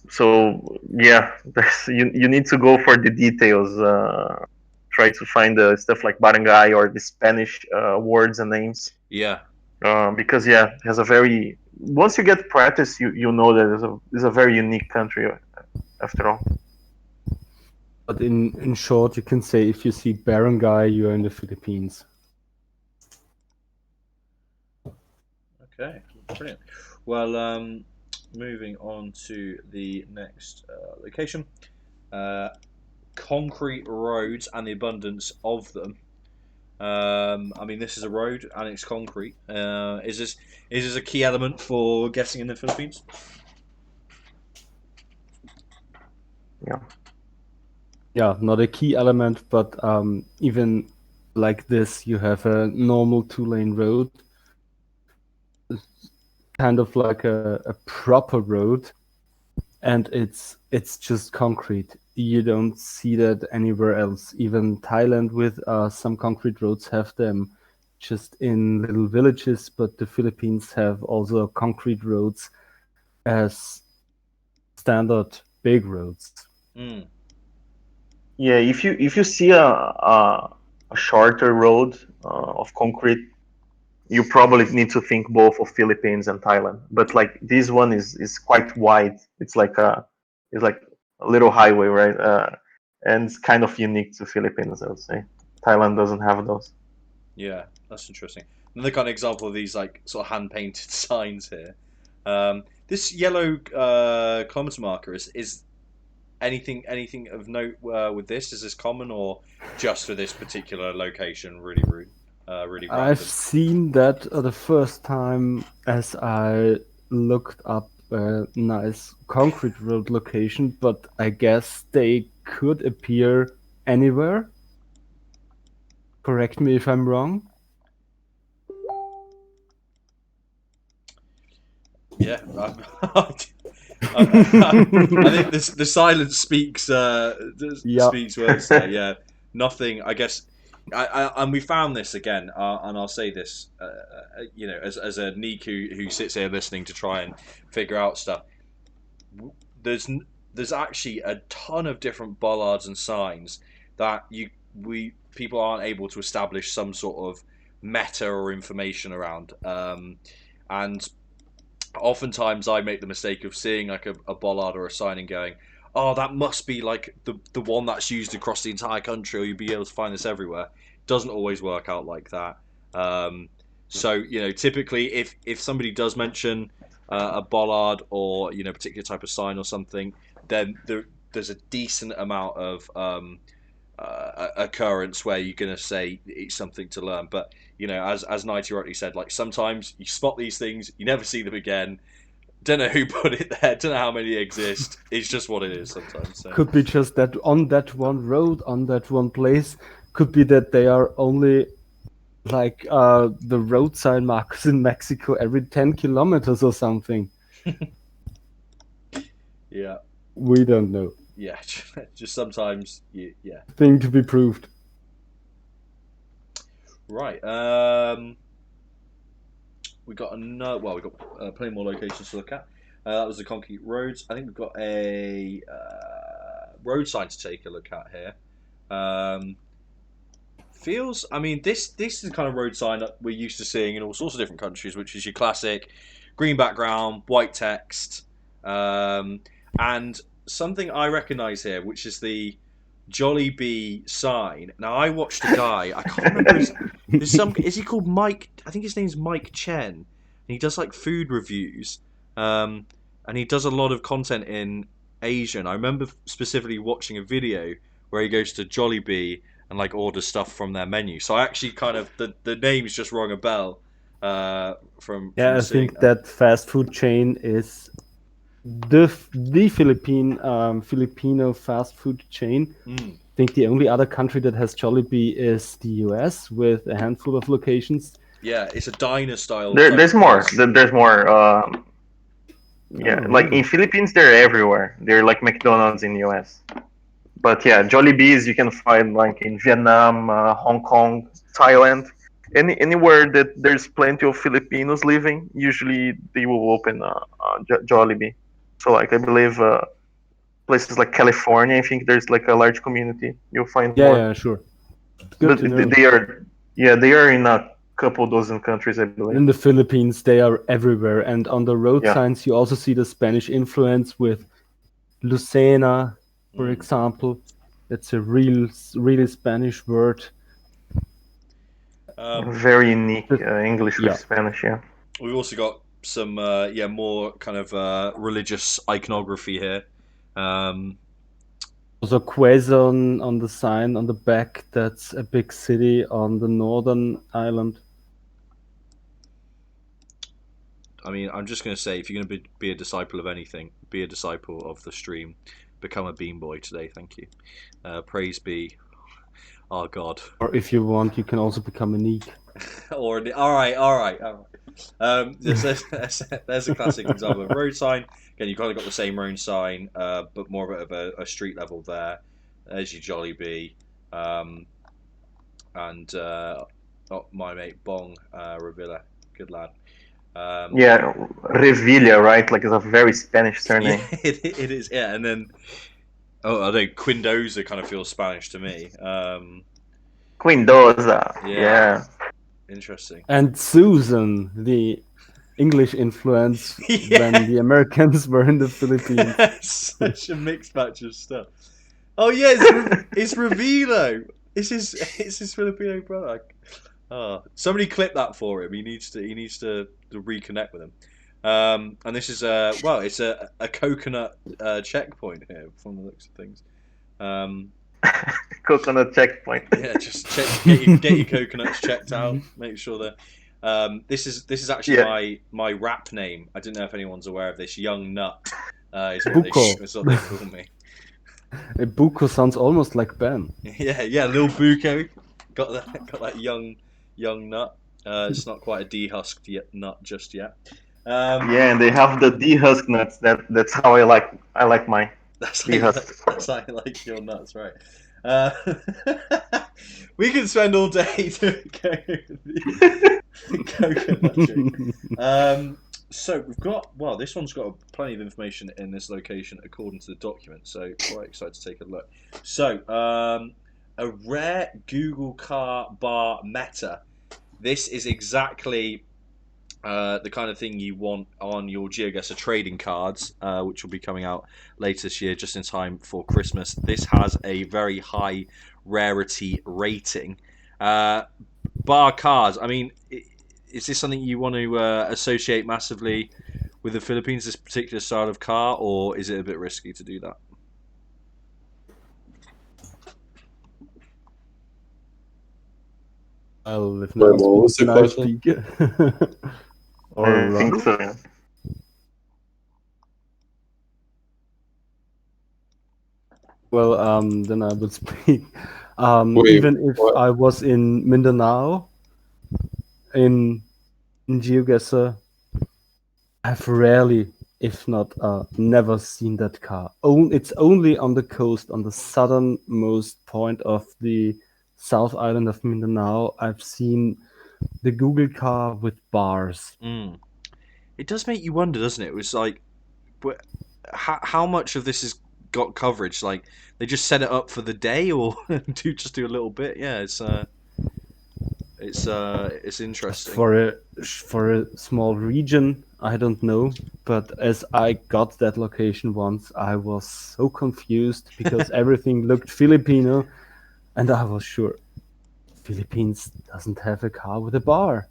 so yeah, you need to go for the details. Try to find the stuff like barangay or the Spanish words and names. yeah, Because yeah, it has a very once you get practice, you know that it's a very unique country after all. But in short, you can say if you see barangay, you're in the Philippines. okay, brilliant. Well, moving on to the next location. Concrete roads and the abundance of them. I mean, this is a road and it's concrete. Is this a key element for guessing in the Philippines? Yeah. Yeah, not a key element, but even like this, you have a normal two-lane road, kind of like a proper road, and it's just concrete. You don't see that anywhere else. Even Thailand with some concrete roads have them just in little villages, but the Philippines have also concrete roads as standard big roads. Mm, Yeah, if you see a shorter road of concrete, you probably need to think both of Philippines and Thailand. But like this one is quite wide. It's like a little highway, right? And it's kind of unique to Philippines, I would say. Thailand doesn't have those. yeah, that's interesting. Another kind of example of these like sort of hand painted signs here. This yellow kilometer marker is anything of note with this? Is this common or just for this particular location? Really rude, really I've random. seen that the first time as I looked up a nice concrete road location, but I guess they could appear anywhere. Correct me if I'm wrong. Yeah, I think the silence Yeah. speaks words there. Yeah, nothing. I guess. And we found this again, and I'll say this, as a Neek who sits here listening to try and figure out stuff. There's there's actually a ton of different bollards and signs that we people aren't able to establish some sort of meta or information around. And oftentimes I make the mistake of seeing like a bollard or a sign and going, "Oh, that must be like the one that's used across the entire country, or you'll be able to find this everywhere." Doesn't always work out like that. So typically if somebody does mention a bollard or particular type of sign or something, then there's a decent amount of occurrence where you're going to say it's something to learn. But as Nighty rightly said, like sometimes you spot these things, you never see them again. Don't know who put it there. Don't know how many exist. It's just what it is sometimes. So. Could be just that on that one road, on that one place. Could be that they are only like the road sign markers in Mexico every 10 kilometers or something. Yeah. We don't know. Yeah, just sometimes. Yeah. Thing to be proved. Right. We got another. Well, we got plenty more locations to look at. That was the concrete roads. I think we've got a road sign to take a look at here. Feels. I mean, this is the kind of road sign that we're used to seeing in all sorts of different countries, which is your classic green background, white text, and something I recognise here, which is the Jollibee sign. Now, I watched a guy. I can't remember. Is he called Mike? I think his name's Mike Chen, and he does like food reviews. And he does a lot of content in Asia. And I remember specifically watching a video where he goes to Jollibee and like orders stuff from their menu. So I actually kind of the name's just rung a bell from I seeing think that fast food chain is the Filipino fast food chain. I think the only other country that has Jollibee is the US with a handful of locations. Yeah, it's a diner style. There's more. There's more. Like in Philippines, they're everywhere. They're like McDonald's in the US. But yeah, Jollibees you can find like in Vietnam, Hong Kong, Thailand, anywhere that there's plenty of Filipinos living. Usually they will open Jollibee. So like I believe places like California, I think there's like a large community. You'll find more. Yeah, sure. Good to know. They are in a couple dozen countries, I believe. In the Philippines, they are everywhere, and on the road signs you also see the Spanish influence with Lucena, for example. It's a really Spanish word. Very unique English with Spanish, yeah. We've also got some more kind of religious iconography here. Also Quezon on the sign on the back, that's a big city on the northern island. I mean, I'm just going to say, if you're going to be a disciple of anything, be a disciple of the stream. Become a bean boy today, thank you. Praise be our God. Or if you want, you can also become a neek. All right. There's a classic example of road sign. Again, you've kind of got the same road sign, but more of a street level there. There's your Jollibee. And my mate Bong Revilla, good lad. Revilla, right? Like it's a very Spanish surname. Yeah, it is, yeah. And then, I don't know, Quindoza kind of feels Spanish to me. Quindoza, yeah. Interesting. And Susan, the English influence when the Americans were in the Philippines. Such a mixed match of stuff. Oh yeah, it's Revilo. It's his Filipino brother. Oh, somebody clip that for him. He needs to reconnect with him. And this is it's a coconut checkpoint here from the looks of things. Coconut checkpoint. Yeah, just get your coconuts checked out. Make sure that this is actually my rap name. I don't know if anyone's aware of this. Young Nut is what they call me. Buko sounds almost like Ben. Yeah, little Buko. Got that young nut. It's not quite a dehusked nut just yet. And they have the dehusked nuts. That's how I like mine. That's how you like your nuts, right? We can spend all day doing coconut. So we've got this one's got plenty of information in this location according to the document. So quite excited to take a look. So a rare Google car bar meta. This is exactly the kind of thing you want on your Geoguessr trading cards, which will be coming out later this year, just in time for Christmas. This has a very high rarity rating. bar cars. I mean, is this something you want to associate massively with the Philippines, this particular style of car, or is it a bit risky to do that? Well, if Wait, no what was the can I question? speak? Or I think so. Yeah. well, then I would speak. Wait, Even if what? I was in Mindanao, in Geoguessr, I've rarely, if not never seen that car. It's only on the coast, on the southernmost point of the South Island of Mindanao. I've seen the Google car with bars. Mm. It does make you wonder, doesn't it? It was like, how much of this has got coverage? Like, they just set it up for the day, or do a little bit? Yeah, it's Just interesting. for a small region, I don't know. But as I got that location once, I was so confused because everything looked Filipino, and I was sure Philippines doesn't have a car with a bar.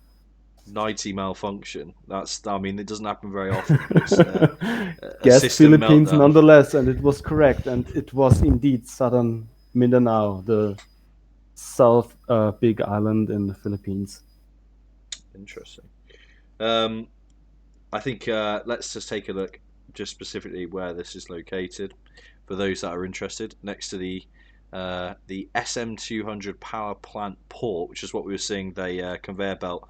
90 malfunction. I mean, it doesn't happen very often, but it's a Guess system Philippines meltdown. nonetheless, and it was correct, and it was indeed southern Mindanao, the south big island in the Philippines. Interesting. I think let's just take a look just specifically where this is located for those that are interested. Next to the SM200 power plant port, which is what we were seeing the conveyor belt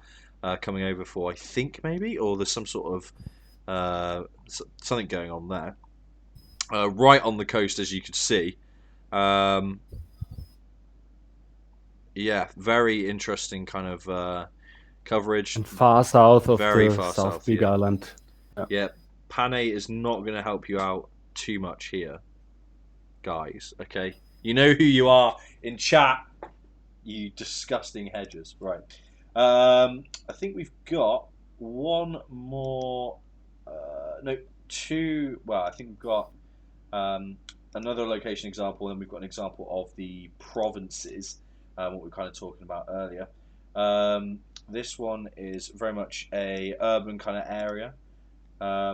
coming over for, I think maybe, or there's some sort of something going on there. Right on the coast, as you could see. Yeah, very interesting kind of coverage. And far south of Very the far South south, Big yeah. Island. Yeah, Pane is not going to help you out too much here, guys. Okay, you know who you are in chat, you disgusting hedgers. Right. I think we've got one more. No, two. Well, I think we've got another location example, and then we've got an example of the provinces, what we were kind of talking about earlier. This one is very much a urban kind of area. I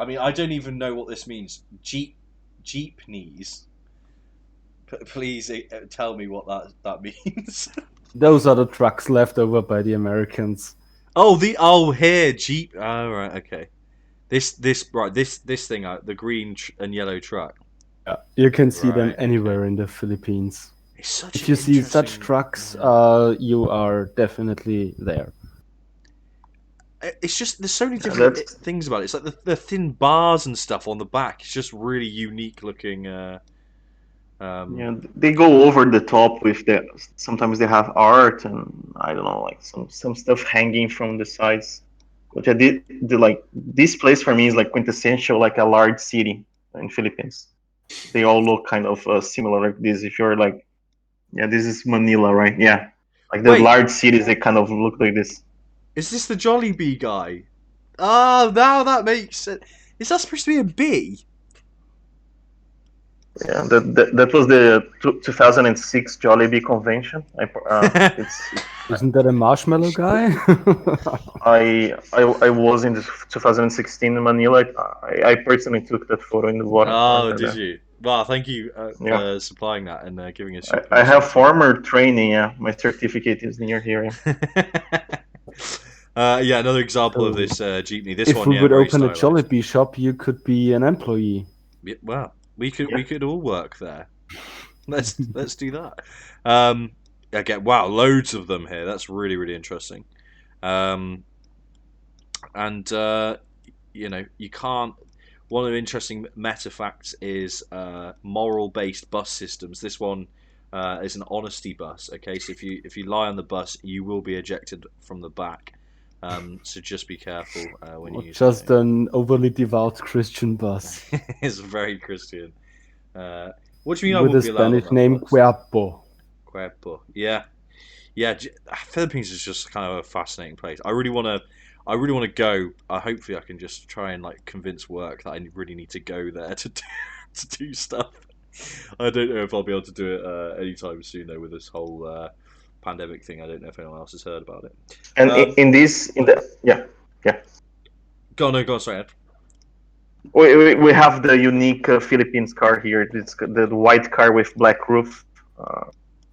mean, I don't even know what this means. Jeepneys. Please tell me what that means. Those are the trucks left over by the Americans. Here Jeep. Oh right, okay. This thing, the green and yellow truck. Yeah, you can see them Right, anywhere okay. in the Philippines. It's such If an you see such interesting- trucks, yeah. you are definitely there. It's just there's so many different That's things about it. It's like the thin bars and stuff on the back. It's just really unique looking. yeah. They go over the top with the. Sometimes they have art and I don't know, like some stuff hanging from the sides. Which I did the like this place for me is like quintessential, like a large city in Philippines. They all look kind of similar like this. If you're like, yeah, this is Manila, right? Yeah, like the Wait, large cities, they kind of look like this. is this the Jollibee guy? Oh, now that makes sense. Is that supposed to be a bee? Yeah, that was the 2006 Jollibee convention. Isn't that a marshmallow guy? I was in the 2016 in Manila. I personally took that photo in the water. I Oh, remember did that. you? Well, thank you Yeah, for supplying that and giving us your I have permission. former training. Yeah, my certificate is near here. Yeah. Yeah, another example of So, this jeepney. This if one, we yeah, would very open a stylized. Jollibee shop, you could be an employee. Yeah, well, we Yeah. could all work there. Let's do that. Again, wow, loads of them here. That's really interesting. And you can't. One of the interesting meta facts is moral-based bus systems. This one is an honesty bus. Okay, so if you lie on the bus, you will be ejected from the back. So just be careful when you Or use just it. an overly devout Christian bus It's very Christian. What do you mean I with a wouldn't be allowed on Spanish that name, bus? Cuerpo. Cuerpo. Yeah. Philippines is just kind of a fascinating place. I really want to go. Hopefully, I can just try and like convince work that I really need to go there to do stuff. I don't know if I'll be able to do it anytime soon though with this whole pandemic thing. I don't know if anyone else has heard about it. And Go on, no, go on, sorry, Ed. we have the unique Philippines car here. It's the white car with black roof.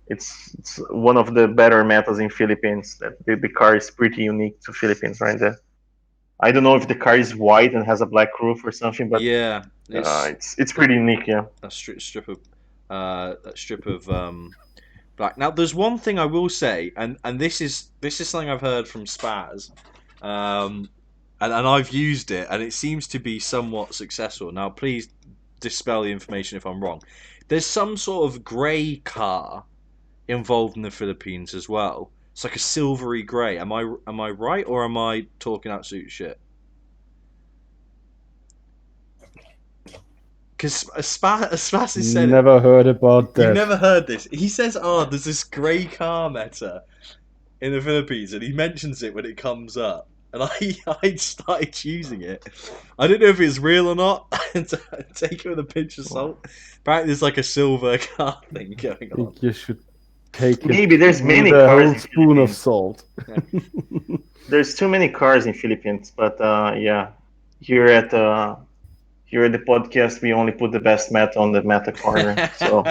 It's one of the better metas in Philippines. That the car is pretty unique to Philippines, right there. I don't know if the car is white and has a black roof or something, but Yeah, it's pretty unique. Yeah. a strip of black. Now, there's one thing I will say, and this is something I've heard from Spaz, and I've used it, and it seems to be somewhat successful. Now, please dispel the information if I'm wrong. There's some sort of grey car involved in the Philippines as well. It's like a silvery grey. Am I right, or am I talking absolute shit? Because Spas has said Never heard about that. You've never heard this. He says, "Oh, there's this grey car meta in the Philippines," and he mentions it when it comes up. And I started using it. I don't know if it's real or not. Take it with a pinch of salt. Apparently, there's like a silver car thing going I on. think you should take Maybe there's with many a cars whole in spoon of Philippines. salt. There's too many cars in Philippines, but yeah, here at the podcast, we only put the best meta on the meta corner. So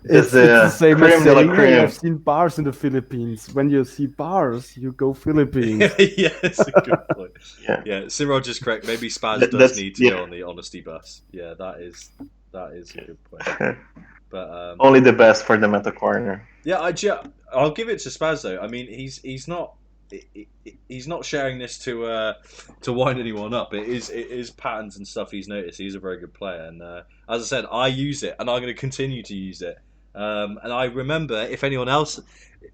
It's the same creme as de la saying, hey, creme. I've seen bars in the Philippines. When you see bars, you go Philippines. Yeah, that's a good point. Yeah. Yeah, Simrod is correct. Maybe Spaz does That's- need to yeah. go on the honesty bus. Yeah, that is a good point. But Only the best for the meta corner. yeah, I'll give it to Spaz though. I mean, he's not sharing this to wind anyone up. It is patterns and stuff he's noticed. He's a very good player, and as I said, I use it, and I'm going to continue to use it. And I remember, if anyone else,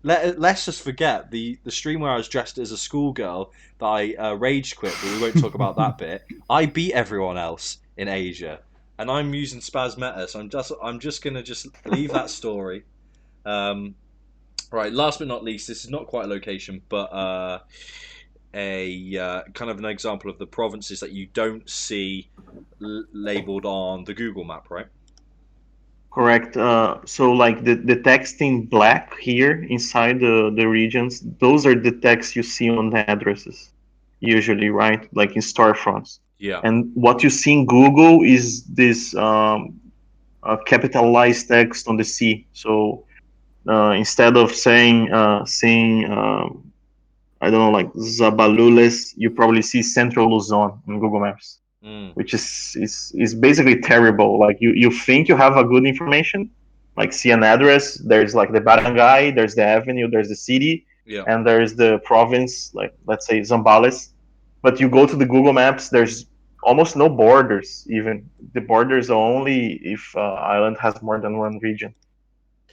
let's just forget the stream where I was dressed as a schoolgirl that I rage quit, but we won't talk about that bit. I beat everyone else in Asia, and I'm using Spaz Meta, so I'm just gonna leave that story. Right, last but not least, this is not quite a location, but a kind of an example of the provinces that you don't see labeled on the Google map, right? Correct. So like the text in black here inside the regions, those are the texts you see on the addresses, usually, right? Like in storefronts. Yeah. And what you see in Google is this capitalized text on the C. So instead of saying I don't know, like Zabalules, you probably see Central Luzon in Google Maps, which is basically terrible. Like you think you have a good information, like see an address, there's like the barangay, there's the avenue, there's the city, Yeah. and there's the province, like let's say Zambales. But you go to the Google Maps, there's almost no borders. Even the borders are only if island has more than one region.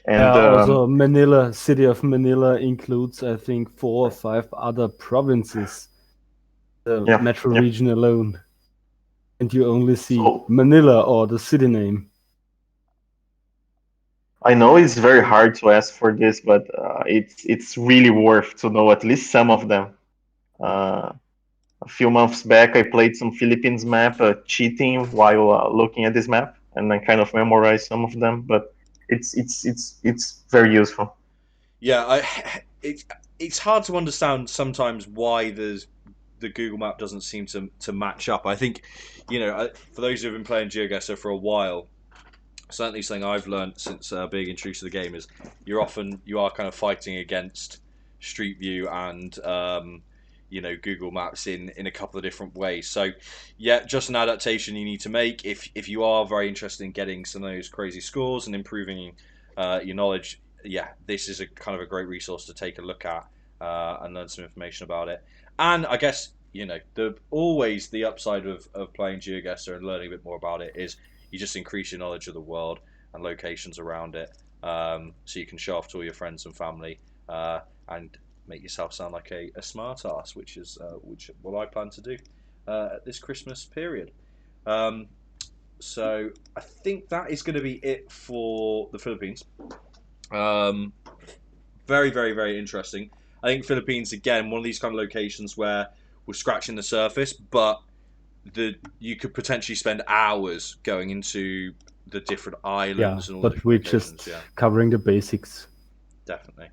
And Also, Manila, city of Manila includes, I think, 4 or 5 other provinces. The Yeah, metro yeah. region alone. And you only see So- Manila or the city name. I know it's very hard to ask for this, but it's really worth to know at least some of them. A few months back, I played some Philippines map, cheating while looking at this map, and I kind of memorized some of them. But it's very useful. Yeah, it's hard to understand sometimes why the Google map doesn't seem to match up. I think, for those who have been playing Geoguessr for a while, certainly something I've learned since being introduced to the game is you are kind of fighting against Street View and Google Maps in a couple of different ways. So yeah, just an adaptation you need to make if you are very interested in getting some of those crazy scores and improving your knowledge. Yeah, this is a kind of a great resource to take a look at and learn some information about it. And I guess always the upside of playing Geoguessr and learning a bit more about it is you just increase your knowledge of the world and locations around it, so you can show off to all your friends and family and make yourself sound like a smart ass, which is what I plan to do at this Christmas period. So I think that is going to be it for the Philippines. Very, very, very interesting. I think Philippines, again, one of these kind of locations where we're scratching the surface, but you could potentially spend hours going into the different Yeah, islands and all the but we're different locations. just Yeah, covering the basics. definitely.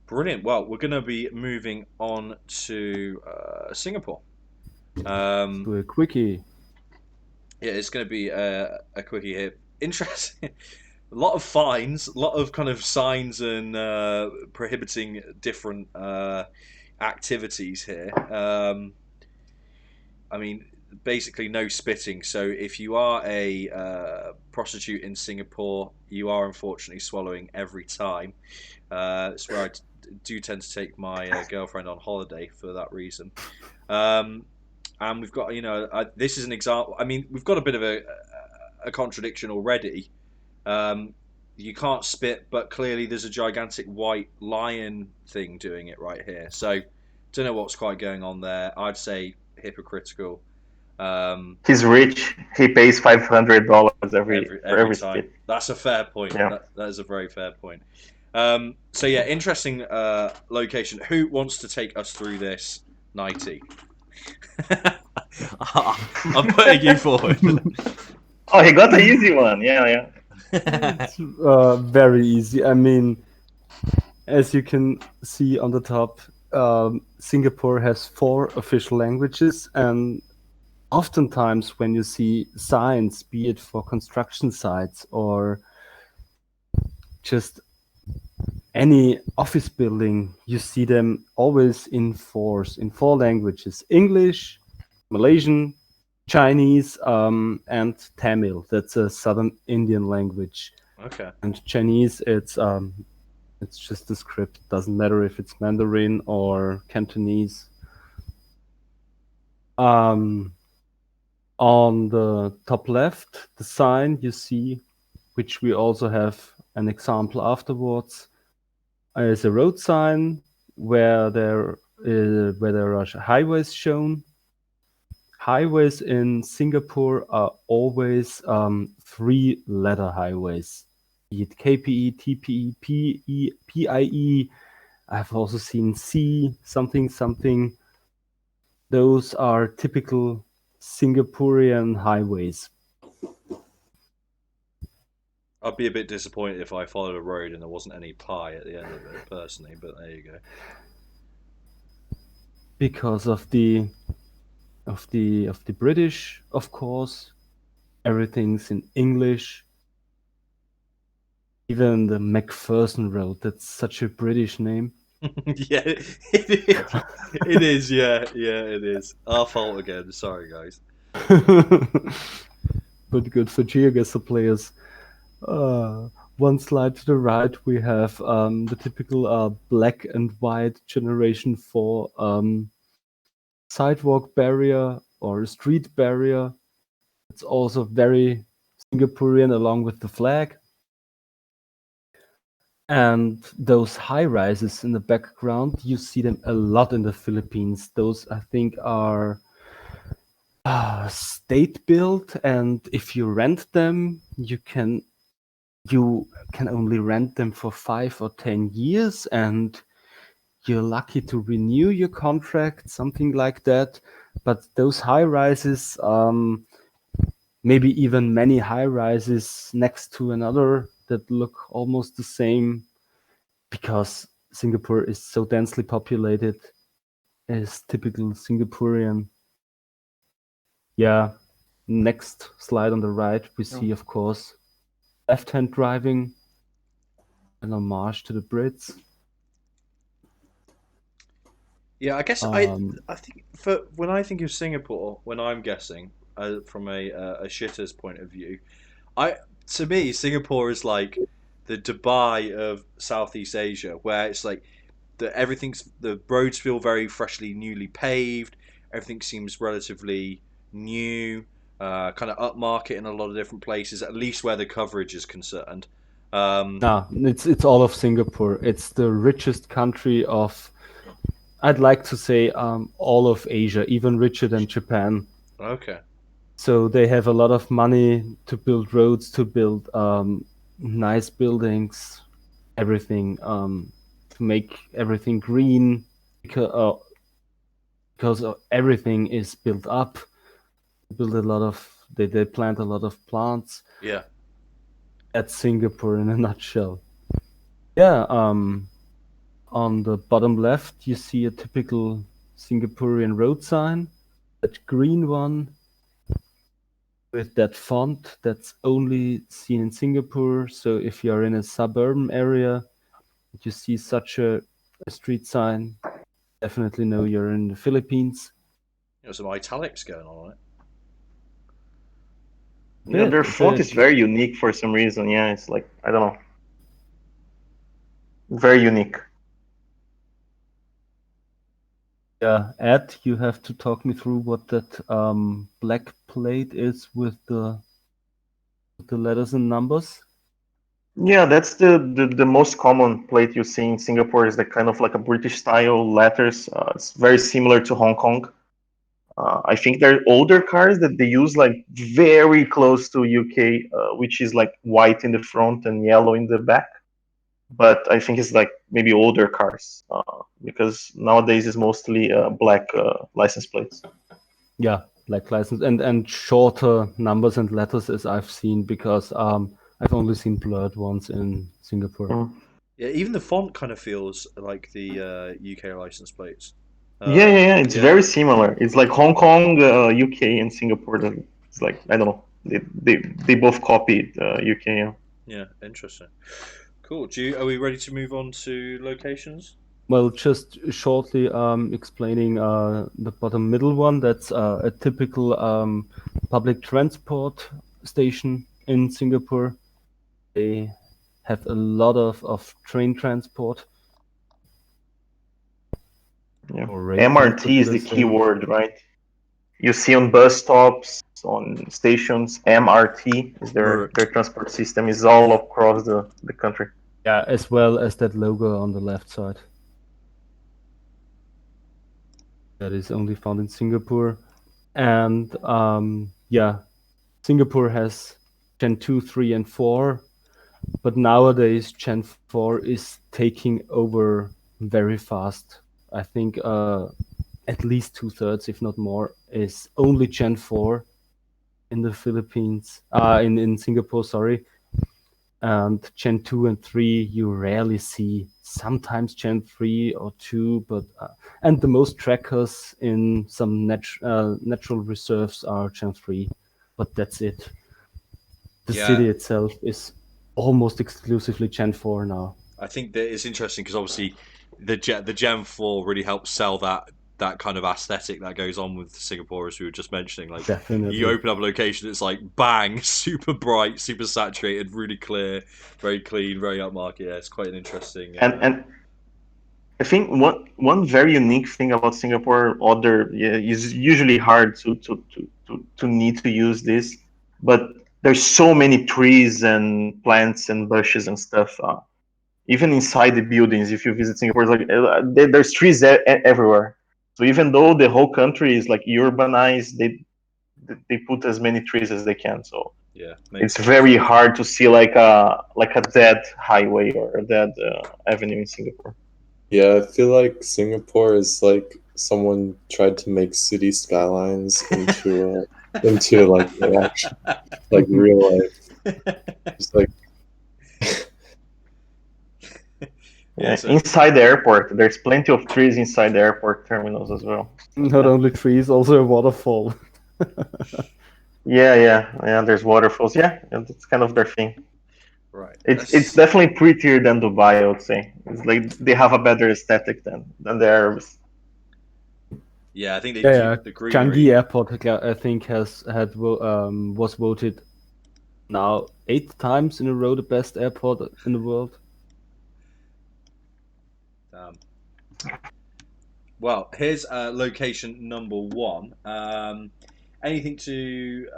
Brilliant. Well, we're going to be moving on to Singapore. Do a quickie. Yeah, it's going to be a quickie here. Interesting. A lot of fines, a lot of kind of signs and prohibiting different activities here. I mean, basically no spitting. So if you are a prostitute in Singapore, you are unfortunately swallowing every time. It's where do tend to take my girlfriend on holiday for that reason. And we've got, this is an example. I mean, we've got a bit of a contradiction already. You can't spit, but clearly there's a gigantic white lion thing doing it right here. So, don't know what's quite going on there. I'd say hypocritical. He's rich. He pays $500 for Every every time. spit. That's a fair point. Yeah. That is a very fair point. So yeah, interesting location. Who wants to take us through this, Nighty? I'm putting you forward. Oh, he got the easy one. Yeah. It's very easy. I mean, as you can see on the top, Singapore has 4 official languages, and oftentimes when you see signs, be it for construction sites or just any office building, you see them always in 4 languages: English, Malaysian, Chinese, and Tamil. That's a Southern Indian language. Okay. And Chinese, it's just a script. Doesn't matter if it's Mandarin or Cantonese. On the top left, the sign you see, which we also have an example afterwards, is a road sign where there are highways shown. Highways in Singapore are always 3-letter highways, be it KPE, TPE, PE, PIE. I've also seen C, something, something. Those are typical Singaporean highways. I'd be a bit disappointed if I followed a road and there wasn't any pie at the end of it, personally. But there you go. Because of the British, of course, everything's in English. Even the Macpherson Road, that's such a British name. Yeah, it is. Yeah, it is. Our fault again. Sorry, guys. But good for Geoguessr players. One slide to the right, we have the typical black and white generation 4 sidewalk barrier or street barrier. It's also very Singaporean along with the flag. And those high rises in the background, you see them a lot in the Philippines. Those, I think, are state built, and if you rent them, you can only rent them for 5 or 10 years, and you're lucky to renew your contract, something like that. But those high rises, maybe even many high rises next to another that look almost the same, because Singapore is so densely populated, is typical Singaporean. Yeah. Next slide on the right, we see, of course, left-hand driving, an homage to the Brits. Yeah, I guess I think when I think of Singapore, when I'm guessing from a shitter's point of view, to me Singapore is like the Dubai of Southeast Asia, where it's like the roads feel very freshly, newly paved. Everything seems relatively new, kind of upmarket in a lot of different places, at least where the coverage is concerned. It's all of Singapore. It's the richest country of, I'd like to say, all of Asia, even richer than Japan. Okay. So they have a lot of money to build roads, to build nice buildings, everything, to make everything green, because everything is built up. Build a lot of They plant a lot of plants. Yeah. That's Singapore in a nutshell. Yeah. On the bottom left, you see a typical Singaporean road sign, that green one with that font that's only seen in Singapore. So if you're in a suburban area, you see such a street sign, definitely know you're in the Philippines. There's some italics going on it. Yeah, their A font bit. is very unique for some reason. Yeah, it's like, I don't know, very unique. Yeah, Ed, you have to talk me through what that black plate is with the letters and numbers. Yeah, that's the most common plate you see in Singapore is the kind of like a British style letters. It's very similar to Hong Kong. I think there are older cars that they use like very close to UK, which is like white in the front and yellow in the back. But I think it's like maybe older cars because nowadays it's mostly black license plates. Yeah, black license and shorter numbers and letters as I've seen, because I've only seen blurred ones in Singapore. Mm. Yeah, even the font kind of feels like the UK license plates. Yeah. It's yeah. very similar. It's like Hong Kong, UK, and Singapore. It's like, I don't know. They both copied UK. Yeah. Yeah, interesting. Cool. Are we ready to move on to locations? Well, just shortly explaining the bottom middle one. That's a typical public transport station in Singapore. They have a lot of train transport. Yeah. Or rail transport, MRT is the let's say. key word, right? You see on bus stops, on stations, MRT is their transport system is all across the country. Yeah, as well as that logo on the left side. That is only found in Singapore. And yeah, Singapore has Gen 2, 3, and 4. But nowadays, Gen 4 is taking over very fast. I think at least 2/3, if not more, is only Gen 4 in the Philippines, in Singapore, sorry. And Gen 2 and 3, you rarely see. Sometimes Gen 3 or 2, but and the most trackers in some natural reserves are Gen 3, but that's it. The city itself is almost exclusively Gen 4 now. I think that it's interesting because obviously the Gen 4 really helps sell that kind of aesthetic that goes on with Singapore, as we were just mentioning. Like, Definitely. you open up a location, it's like bang, super bright, super saturated, really clear, very clean, very upmarket. Yeah, it's quite an interesting. And I think one very unique thing about Singapore, is usually hard to need to use this, but there's so many trees and plants and bushes and stuff. Even inside the buildings, if you visit Singapore, it's like there's trees everywhere. So even though the whole country is like urbanized, they put as many trees as they can. So yeah, it's very hard to see like a dead highway or a dead avenue in Singapore. Yeah, I feel like Singapore is like someone tried to make city skylines into like actual, like real life. Just like Yeah, inside the airport, there's plenty of trees inside the airport terminals as well. Not only trees, also a waterfall. Yeah. There's waterfalls. Yeah, that's kind of their thing. Right. It's definitely prettier than Dubai, I would say. It's like they have a better aesthetic than the Arabs. Yeah, I think they the greenery. Changi Airport, I think, was voted now 8 times in a row the best airport in the world. Well, here's location number 1. Anything to?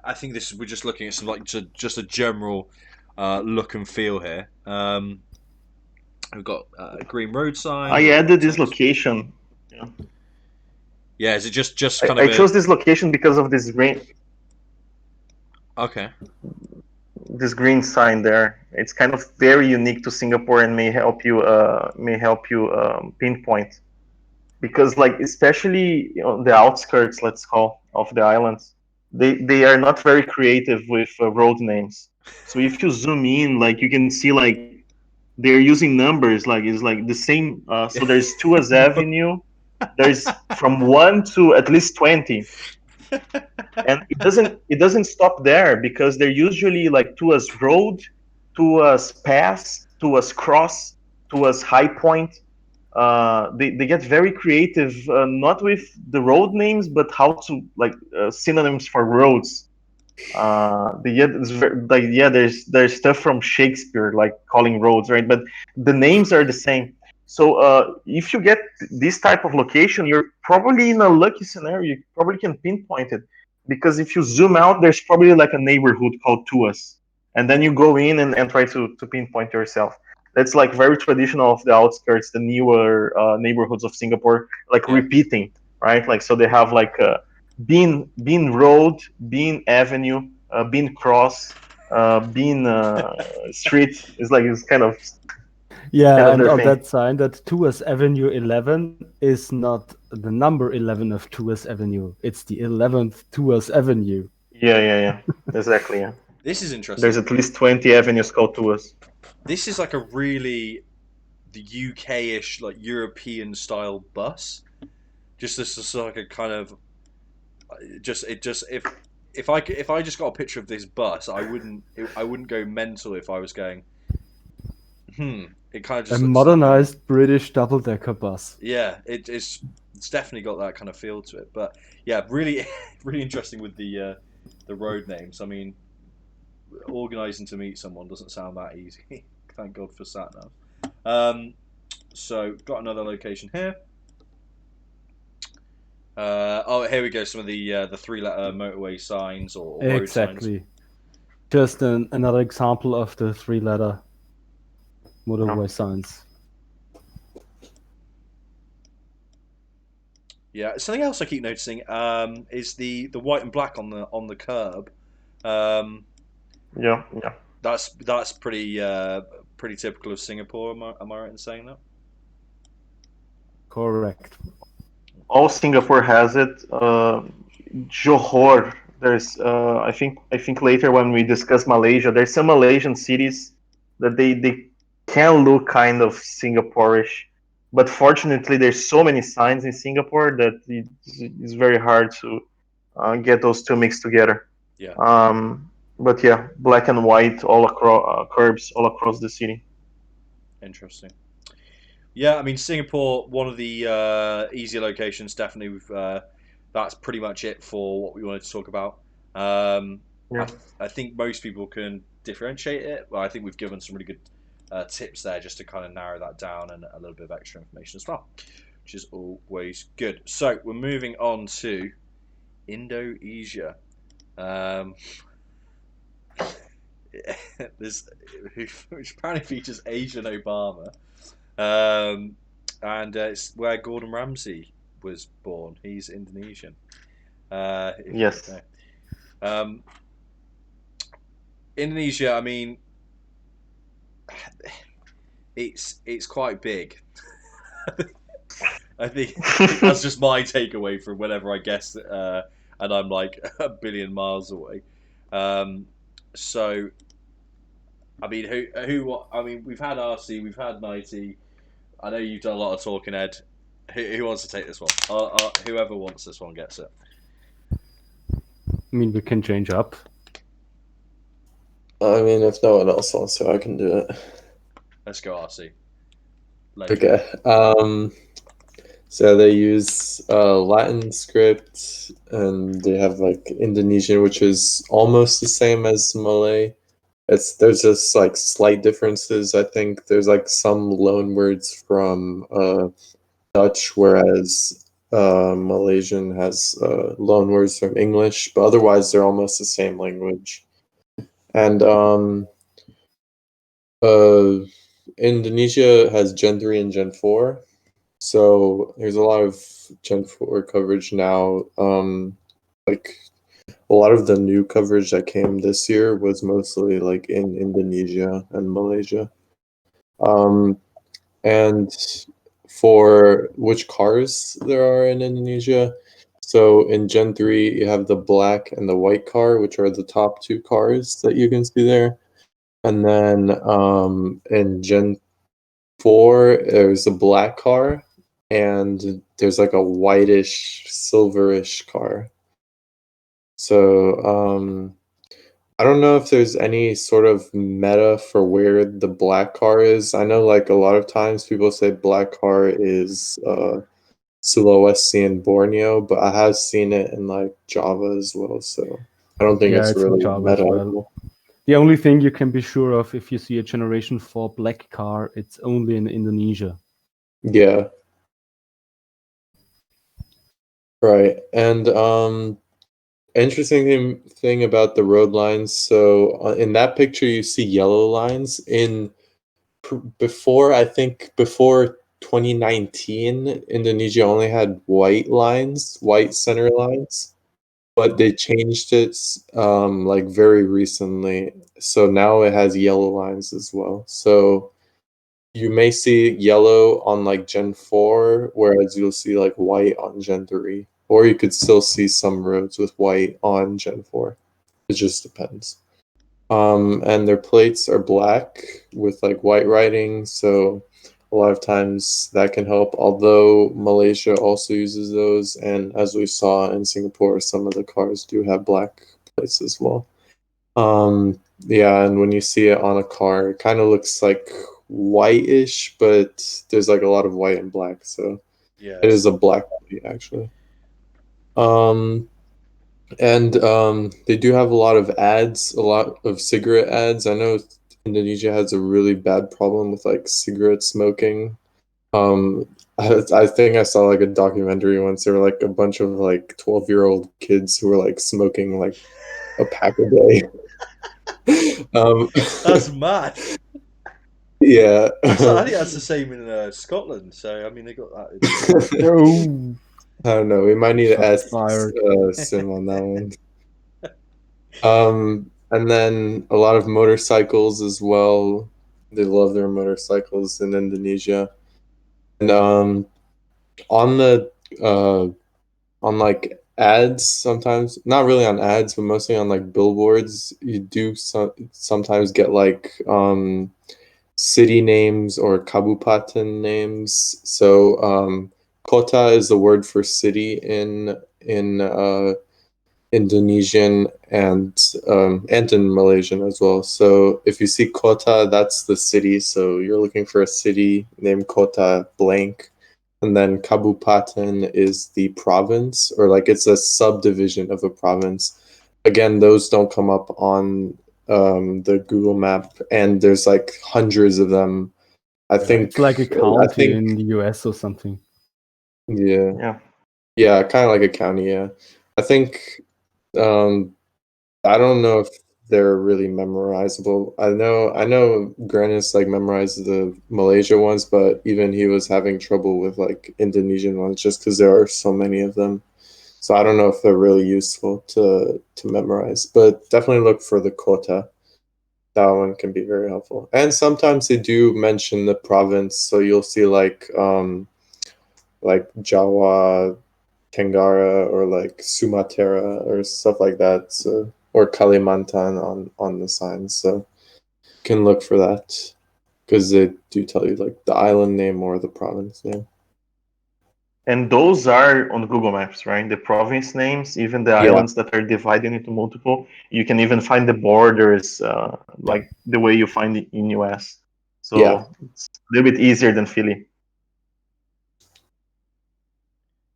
I think we're just looking at some like just a general look and feel here. We've got a green road sign. I added this location. Yeah, is it just kind I of? I chose this location because of this green. Okay. This green sign there. It's kind of very unique to Singapore and may help you pinpoint, because like especially the outskirts, let's call, of the islands, they are not very creative with road names. So if you zoom in, like you can see like they're using numbers, like it's like the same. So there's Tuas Avenue. There's from 1 to at least 20, and it doesn't stop there because they're usually like Tuas Road, Tuas Pass, Tuas Cross, Tuas High Point. They get very creative, not with the road names, but how to like synonyms for roads. There's stuff from Shakespeare like calling roads, right? But the names are the same. So if you get this type of location, you're probably in a lucky scenario. You probably can pinpoint it because if you zoom out, there's probably like a neighborhood called Tuas, and then you go in and try to pinpoint yourself. That's like very traditional of the outskirts, the newer neighborhoods of Singapore, like Yeah. repeating, right? Like so they have like Bean Road, Bean Avenue, Bean Cross, Bean Street. It's kind Yeah, of and their on thing. that sign, that Tuas Avenue 11 is not the number 11 of Tuas Avenue. It's the 11th Tuas Avenue. Yeah. Exactly. Yeah. This is There's interesting. at least 20 avenues called Tuas. This is like a really the UK-ish, like European style bus. Just this is like a kind of just it just if I just got a picture of this bus, I wouldn't go mental if I was going. It kind of A just looks like modernized British double-decker bus. yeah. It's definitely got that kind of feel to it. But yeah, really really interesting with the road names. I mean, organising to meet someone doesn't sound that easy. Thank God for sat nav. So got another location here. Here we go. Some of the three-letter motorway signs or road signs. Exactly. Just another example of the three-letter motorway signs. Yeah, something else I keep noticing is the white and black on the curb. Yeah. That's pretty typical of Singapore. Am I right in saying that? Correct. All Singapore has it. Johor. There's. I think later when we discuss Malaysia, there's some Malaysian cities that they can look kind of Singaporeish, but fortunately there's so many signs in Singapore that it's very hard to get those two mixed together. Yeah. But yeah, black and white all across curbs all across the city. Interesting. Yeah, I mean Singapore, one of the easier locations. Definitely, that's pretty much it for what we wanted to talk about. Yeah. I think most people can differentiate it. Well, I think we've given some really good tips there just to kind of narrow that down and a little bit of extra information as well, which is always good. So we're moving on to Indonesia. This which apparently features Asian Obama. And it's where Gordon Ramsay was born. He's Indonesian. Yes. Indonesia. I mean, it's quite big. I think that's just my takeaway from whenever I guess, and I'm like a billion miles away. So, I mean, who? I mean, we've had RC, we've had Nighty. I know you've done a lot of talking, Ed. Who wants to take this one? Whoever wants this one gets it. I mean, we can change up. I mean, if no one else wants to, I can do it. Let's go, RC. Okay. So they use Latin script, and they have like Indonesian, which is almost the same as Malay. There's just like slight differences. I think there's like some loan words from Dutch, whereas Malaysian has loan words from English, but otherwise they're almost the same language. And Indonesia has Gen 3 and Gen 4. So there's a lot of Gen 4 coverage now. Like a lot of the new coverage that came this year was mostly like in Indonesia and Malaysia. And for which cars there are in Indonesia, So in Gen 3, you have the black and the white car, which are the top two cars that you can see there. And then in Gen 4, there's a black car, and there's like a whitish, silverish car. So I don't know if there's any sort of meta for where the black car is. I know like a lot of times people say black car is Sulawesi and Borneo, but I have seen it in like Java as well, so I don't think Yeah, it's it's in really Java as meta. well. The only thing you can be sure of if you see a Generation 4 black car, it's only in Indonesia. Yeah. Right. And interesting thing about the road lines. So in that picture, you see yellow lines. Before, I think before 2019, Indonesia only had white lines, white center lines, but they changed it like very recently. So now it has yellow lines as well. So you may see yellow on like Gen 4, whereas you'll see like white on Gen 3. Or you could still see some roads with white on Gen 4. It just depends. And their plates are black with like white writing, so a lot of times that can help, although Malaysia also uses those, and as we saw in Singapore, some of the cars do have black plates as well. Yeah, and when you see it on a car, it kind of looks like whitish, but there's like a lot of white and black, so Yeah. it is a black plate actually. And they do have a lot of ads, a lot of cigarette ads. I know Indonesia has a really bad problem with like cigarette smoking. Um, I think I saw like a documentary once. There were like a bunch of like 12-year-old kids who were like smoking like a pack a day. That's mad. Yeah. I think that's the same in Scotland. So I mean, they got that. Oh, I don't know. We might need to shots ask fired. Sim on that one. And then a lot of motorcycles as well. They love their motorcycles in Indonesia. And on the on like ads sometimes, not really on ads, but mostly on like billboards, you do sometimes get like city names or kabupaten names. So kota is the word for city in Indonesian and in Malaysian as well. So if you see kota, that's the city. So you're looking for a city named Kota blank, and then kabupaten is the province, or like it's a subdivision of a province. Again, those don't come up on the Google map, and there's like hundreds of them. I think It's like a I county think in the US or something. yeah. Yeah. Yeah, kind of like a county, yeah. I think um I don't know if they're really memorizable. I know Granis like memorized the Malaysia ones, but even he was having trouble with like Indonesian ones just because there are so many of them. So I don't know if they're really useful to memorize, but definitely look for the quota. That one can be very helpful. And sometimes they do mention the province, so you'll see like Jawa, Tenggara, or like Sumatera or stuff like that. So or Kalimantan on the signs. So you can look for that because they do tell you like the island name or the province name. And those are on Google Maps, right? The province names, even the Yeah. islands that are divided into multiple. You can even find the borders, like the way you find it in US. So Yeah. it's a little bit easier than Philly.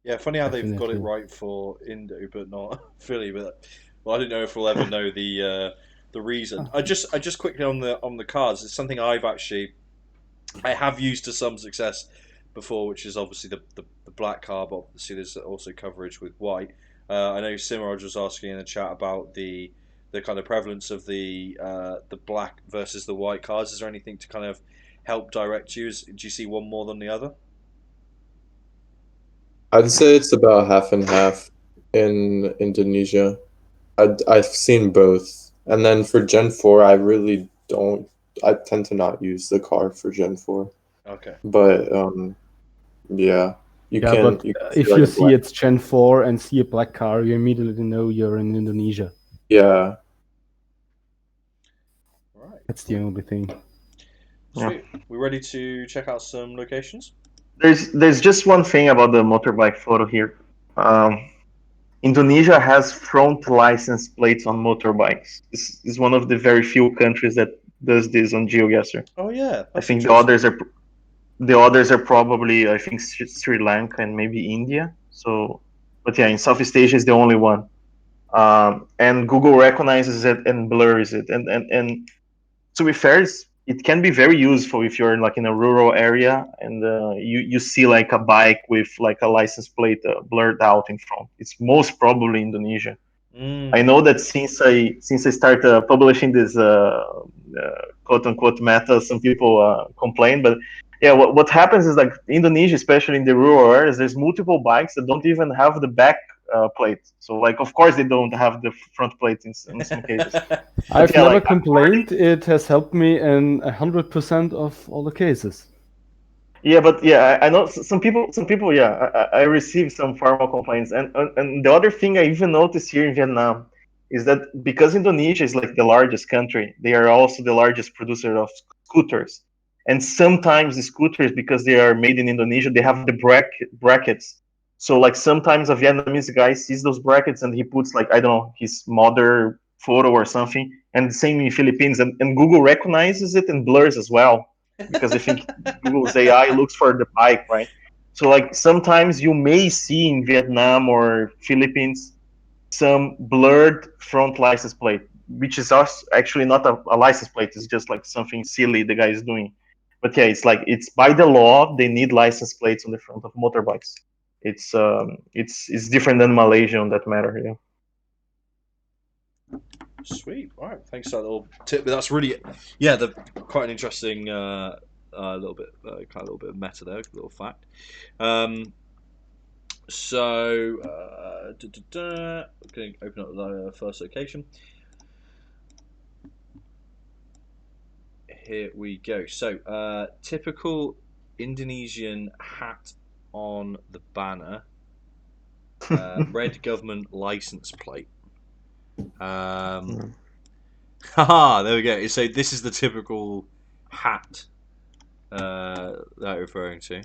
Yeah, funny how they've got it Definitely. right for Indo, but not Philly. But well, I didn't know if we'll ever know the reason. I just quickly on the cards. It's something I have used to some success before, which is obviously the black card. But obviously, there's also coverage with white. I know Simraj was asking in the chat about the kind of prevalence of the black versus the white cards. Is there anything to kind of help direct you? Do you see one more than the other? I'd say it's about half and half in Indonesia. I've seen both. And then for Gen 4, I really don't I tend to not use the car for Gen 4. Okay. But yeah. You Yeah, can but you can if like you a see black. it's Gen 4 and see a black car, you immediately know you're in Indonesia. Yeah. Right. That's the only thing. Sweet. We ready to check out some locations? There's just one thing about the motorbike photo here. Indonesia has front license plates on motorbikes. This is one of the very few countries that does this on Geoguessr. Oh yeah, I that's think interesting. the others are probably, I think, Sri Lanka and maybe India. So, but yeah, in Southeast Asia is the only one. And Google recognizes it and blurs it. And to be fair, it can be very useful if you're like in a rural area and you see like a bike with like a license plate blurred out in front. It's most probably Indonesia. I know that since I started publishing this quote unquote meta, some people complain, but yeah, what happens is like Indonesia, especially in the rural areas, there's multiple bikes that don't even have the back plate. So like, of course, they don't have the front plate in some cases. But I've yeah, never like complained. It has helped me in 100% of all the cases. yeah, but yeah, I know some people, yeah, I received some formal complaints, and the other thing I even noticed here in Vietnam is that because Indonesia is like the largest country, they are also the largest producer of scooters, and sometimes the scooters, because they are made in Indonesia, they have the brackets. So like sometimes a Vietnamese guy sees those brackets and he puts like I don't know his mother photo or something, and the same in Philippines, and Google recognizes it and blurs as well because I think Google's AI looks for the bike, right? So like sometimes you may see in Vietnam or Philippines some blurred front license plate, which is actually not a license plate. It's just like something silly the guy is doing. But yeah, it's like it's by the law they need license plates on the front of motorbikes. It's different than Malaysia on that matter. Yeah. Sweet. All right. Thanks for that little tip. But that's really, yeah, the quite an interesting little bit, kind of little bit of meta there, little fact. So, going to open up the first location. Here we go. So, typical Indonesian hat on the banner, red government license plate. Haha, there we go. So this is the typical hat that I'm referring to.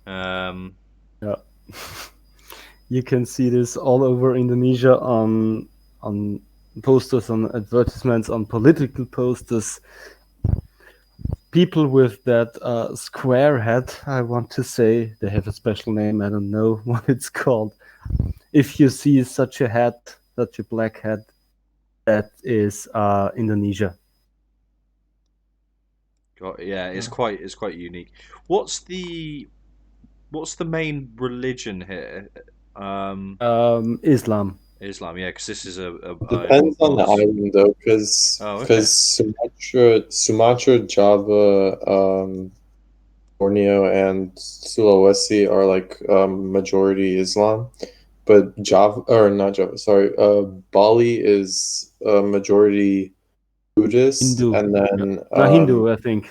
Yeah. You can see this all over Indonesia on posters, on advertisements, on political posters. People with that square hat, I want to say, they have a special name. I don't know what it's called. If you see such a hat, such a black hat, that is Indonesia. Yeah, it's quite unique. What's the main religion here? Islam. Islam, yeah, because this is a Depends on the Mos- island though, because Oh, okay. Sumatra, Java, Borneo, and Sulawesi are like majority Islam, but Java or not Java, sorry, Bali is majority Buddhist, Hindu. and then No, Hindu, I think.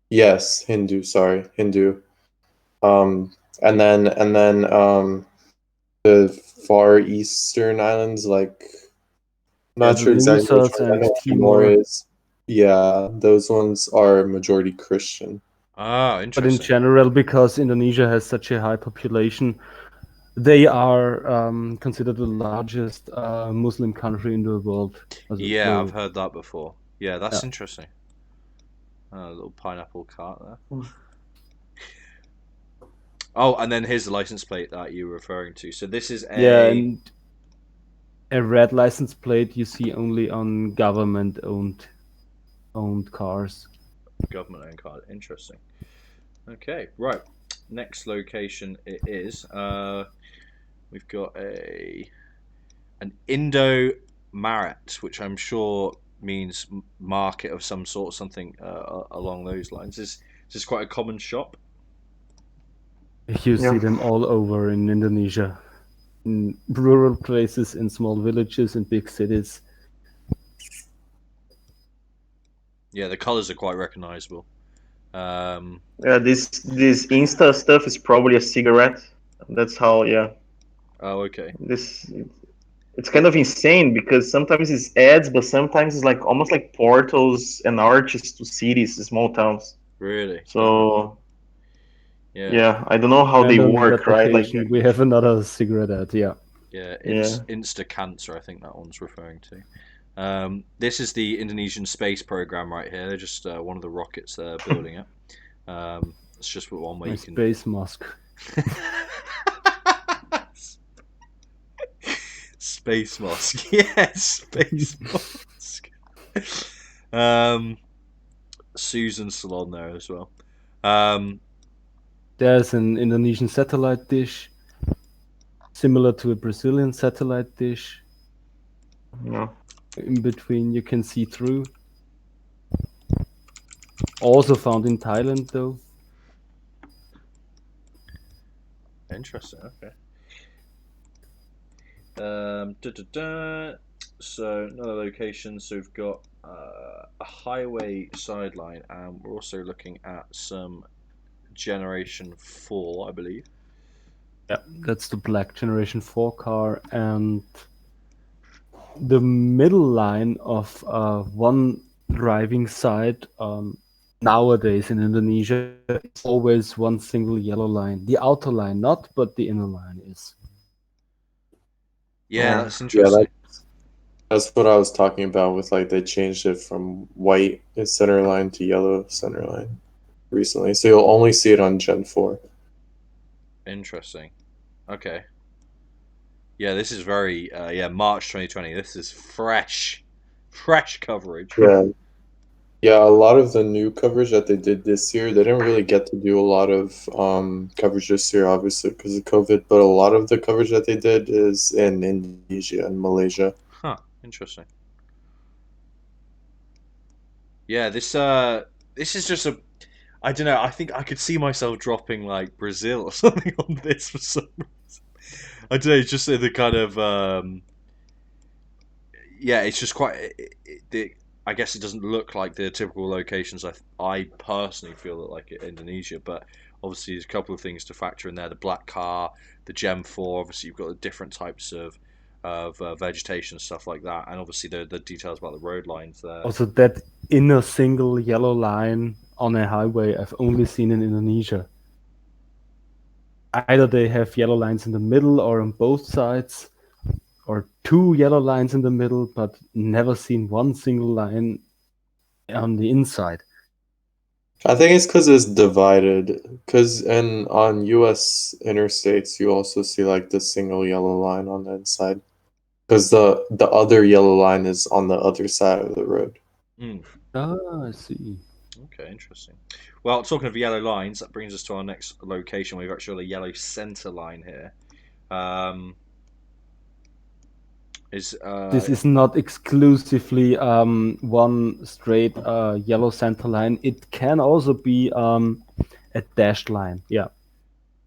yes, Hindu. Sorry, Hindu. And then the far eastern islands, like I'm Yeah, not the sure exactly which Lusas one. I and know Timor Timor. is. Yeah, those ones are majority Christian. Ah, But in interesting. general, because Indonesia has such a high population, they are considered the largest Muslim country in the world. Yeah, I've heard that before. Yeah, that's Yeah. interesting. A little pineapple cart there. Oh, and then here's the license plate that you were referring to. So this is Yeah, a and a red license plate you see only on government owned cars. government-owned card. Interesting. Okay, right. Next location it is. We've got an Indo Marat, which I'm sure means market of some sort, something along those lines. Is this quite a common shop? You see Yeah. them all over in Indonesia, in rural places, in small villages, in big cities. Yeah, the colours are quite recognisable. Yeah, this Insta stuff is probably a cigarette. That's how. Yeah, Oh, okay. this it's kind of insane because sometimes it's ads, but sometimes it's like almost like portals and arches to cities, small towns. Really? So Yeah. yeah, I don't know how they And on work, that right? Like location, we have another cigarette ad. Yeah. Yeah. yeah, Insta cancer. I think that one's referring to. This is the Indonesian space program right here. They're just one of the rockets they're building it. It's just one way My you can. space mask. Space mask. Yes, space mask. Um, Susan Salon there as well. There's an Indonesian satellite dish, similar to a Brazilian satellite dish. no. In between, you can see through. Also found in Thailand, though. Interesting. Okay. Da, da, da. So another location. So we've got a highway sideline, and we're also looking at some Generation 4, I believe. Yeah, that's the black Generation 4 car, and the middle line of one driving side nowadays in Indonesia is always one single yellow line. The outer line not, but the inner line is. Yeah, Yeah. that's Yeah, interesting. that's what I was talking about with like they changed it from white center line to yellow center line recently. So you'll only see it on Gen 4. Interesting. Okay. Yeah, this is very March 2020. This is fresh coverage. Yeah. Yeah, a lot of the new coverage that they did this year, they didn't really get to do a lot of coverage this year, obviously, because of COVID. But a lot of the coverage that they did is in Indonesia and Malaysia. Huh. Interesting. Yeah, this is just a I don't know. I think I could see myself dropping like Brazil or something on this for some reason. I don't know. It's just the kind of yeah. It's just quite. I guess it doesn't look like the typical locations. I personally feel that like Indonesia, but obviously there's a couple of things to factor in there. The black car, the Gem 4. Obviously you've got the different types of vegetation and stuff like that, and obviously the details about the road lines there. Also, that inner single yellow line on a highway I've only seen in Indonesia. Either they have yellow lines in the middle or on both sides, or two yellow lines in the middle, but never seen one single line on the inside. I think it's because it's divided. Because on U.S. interstates, you also see like the single yellow line on the inside. Because the other yellow line is on the other side of the road. Ah, I see. Okay, interesting. Well, talking of yellow lines, that brings us to our next location. We've actually got a yellow center line here. This is not exclusively one straight yellow center line. It can also be a dashed line. Yeah.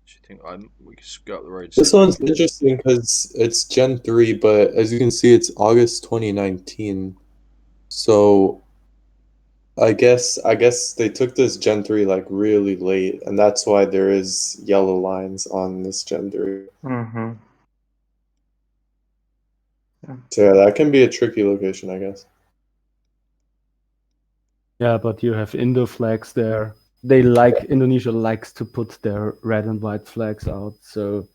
Do you think we can just go up the road? This one's interesting because it's Gen 3, but as you can see, it's August 2019. So I guess they took this Gen 3 like really late, and that's why there is yellow lines on this Gen 3. Mm-hmm. So yeah, that can be a tricky location, I guess. Yeah, but you have Indo flags there. Indonesia likes to put their red and white flags out, so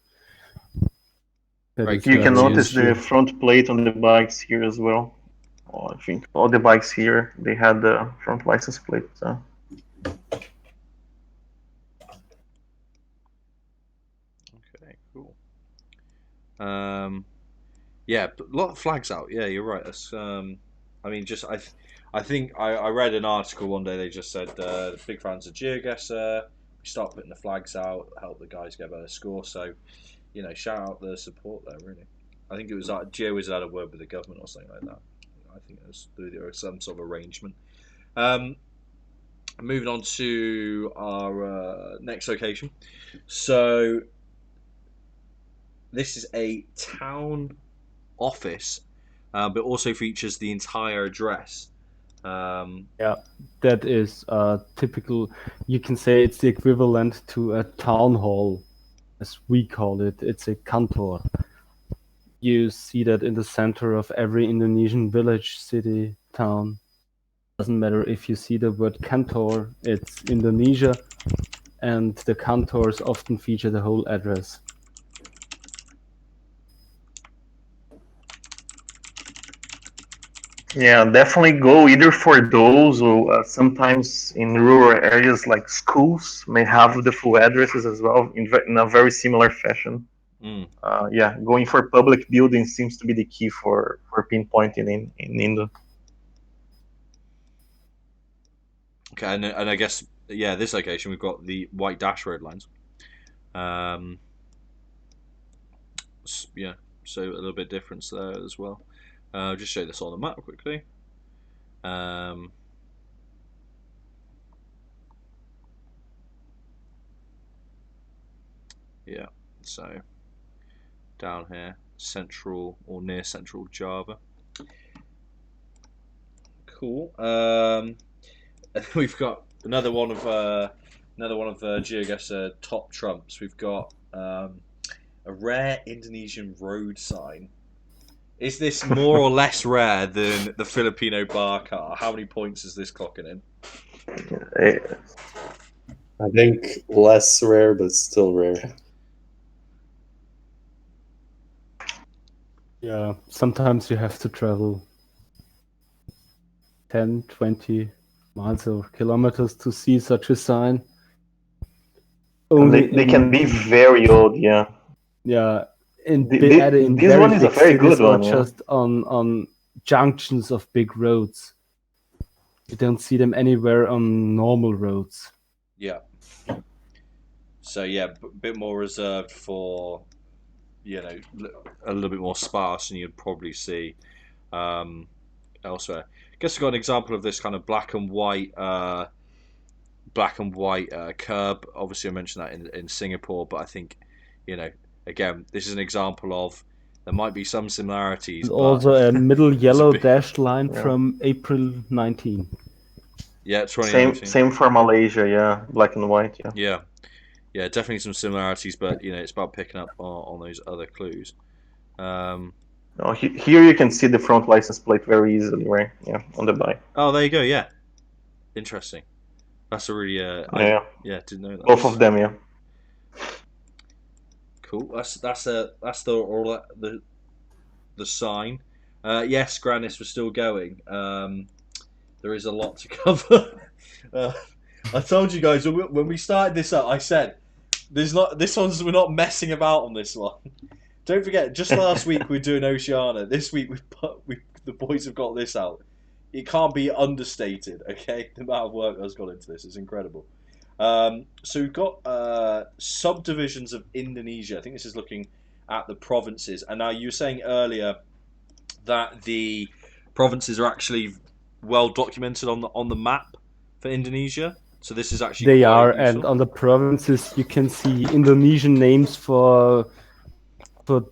that Right, is You can very notice the easy. front plate on the bikes here as well. Oh, I think all the bikes here they had the front license plate. So. Okay, cool. Yeah, a lot of flags out. Yeah, you're right. That's I mean, just I think I read an article one day. They just said big fans of Geoguessr. We start putting the flags out, help the guys get a better score. So, shout out the support there. Really, I think it was like Geo was had a word with the government or something like that. I think there was some sort of arrangement. Moving on to our next location. So this is a town office, but also features the entire address. Yeah, that is typical. You can say it's the equivalent to a town hall, as we call it. It's a kantor. You see that in the center of every Indonesian village, city, town. Doesn't matter if you see the word kantor, it's Indonesia, and the kantors often feature the whole address. Yeah, definitely go either for those or sometimes in rural areas like schools may have the full addresses as well in a very similar fashion. Mm. Yeah, going for public buildings seems to be the key for pinpointing in Indo. Okay, and I guess this location we've got the white dash road lines. Yeah, so a little bit difference there as well. I'll just show this on the map quickly. Yeah, so down here, central or near central Java. Cool. We've got another one of Geoguessr top trumps. We've got a rare Indonesian road sign. Is this more or less rare than the Filipino bar car? How many points is this clocking in? I think less rare, but still rare. Yeah, sometimes you have to travel 10, 20 miles or kilometers to see such a sign. They can be very old, yeah. Yeah, in This very one is a big very cities good or one, yeah. just on junctions of big roads. You don't see them anywhere on normal roads. Yeah. So yeah, a bit more reserved for, a little bit more sparse than you'd probably see elsewhere. I guess we've got an example of this kind of black and white curb. Obviously, I mentioned that in Singapore, but I think, again, this is an example of there might be some similarities. And but also a middle yellow big, dashed line yeah. from April 19. Yeah, 2019. Same for Malaysia, yeah, black and white, yeah. Yeah, definitely some similarities, but it's about picking up on those other clues. Here you can see the front license plate very easily, right? Yeah, on the bike. Oh, there you go. Yeah, interesting. That's a really didn't know that. Both of them, yeah. Cool. That's the sign. Yes, Granis, we're still going. There is a lot to cover. I told you guys when we started this up. I said we're not messing about on this one. Don't forget, just last week we were doing Oceania. This week the boys have got this out. It can't be understated, okay? The amount of work that's gone into this is incredible. So we've got subdivisions of Indonesia. I think this is looking at the provinces. And now you were saying earlier that the provinces are actually well documented on the map for Indonesia. So this is actually They quite are, useful. and on the provinces you can see Indonesian names for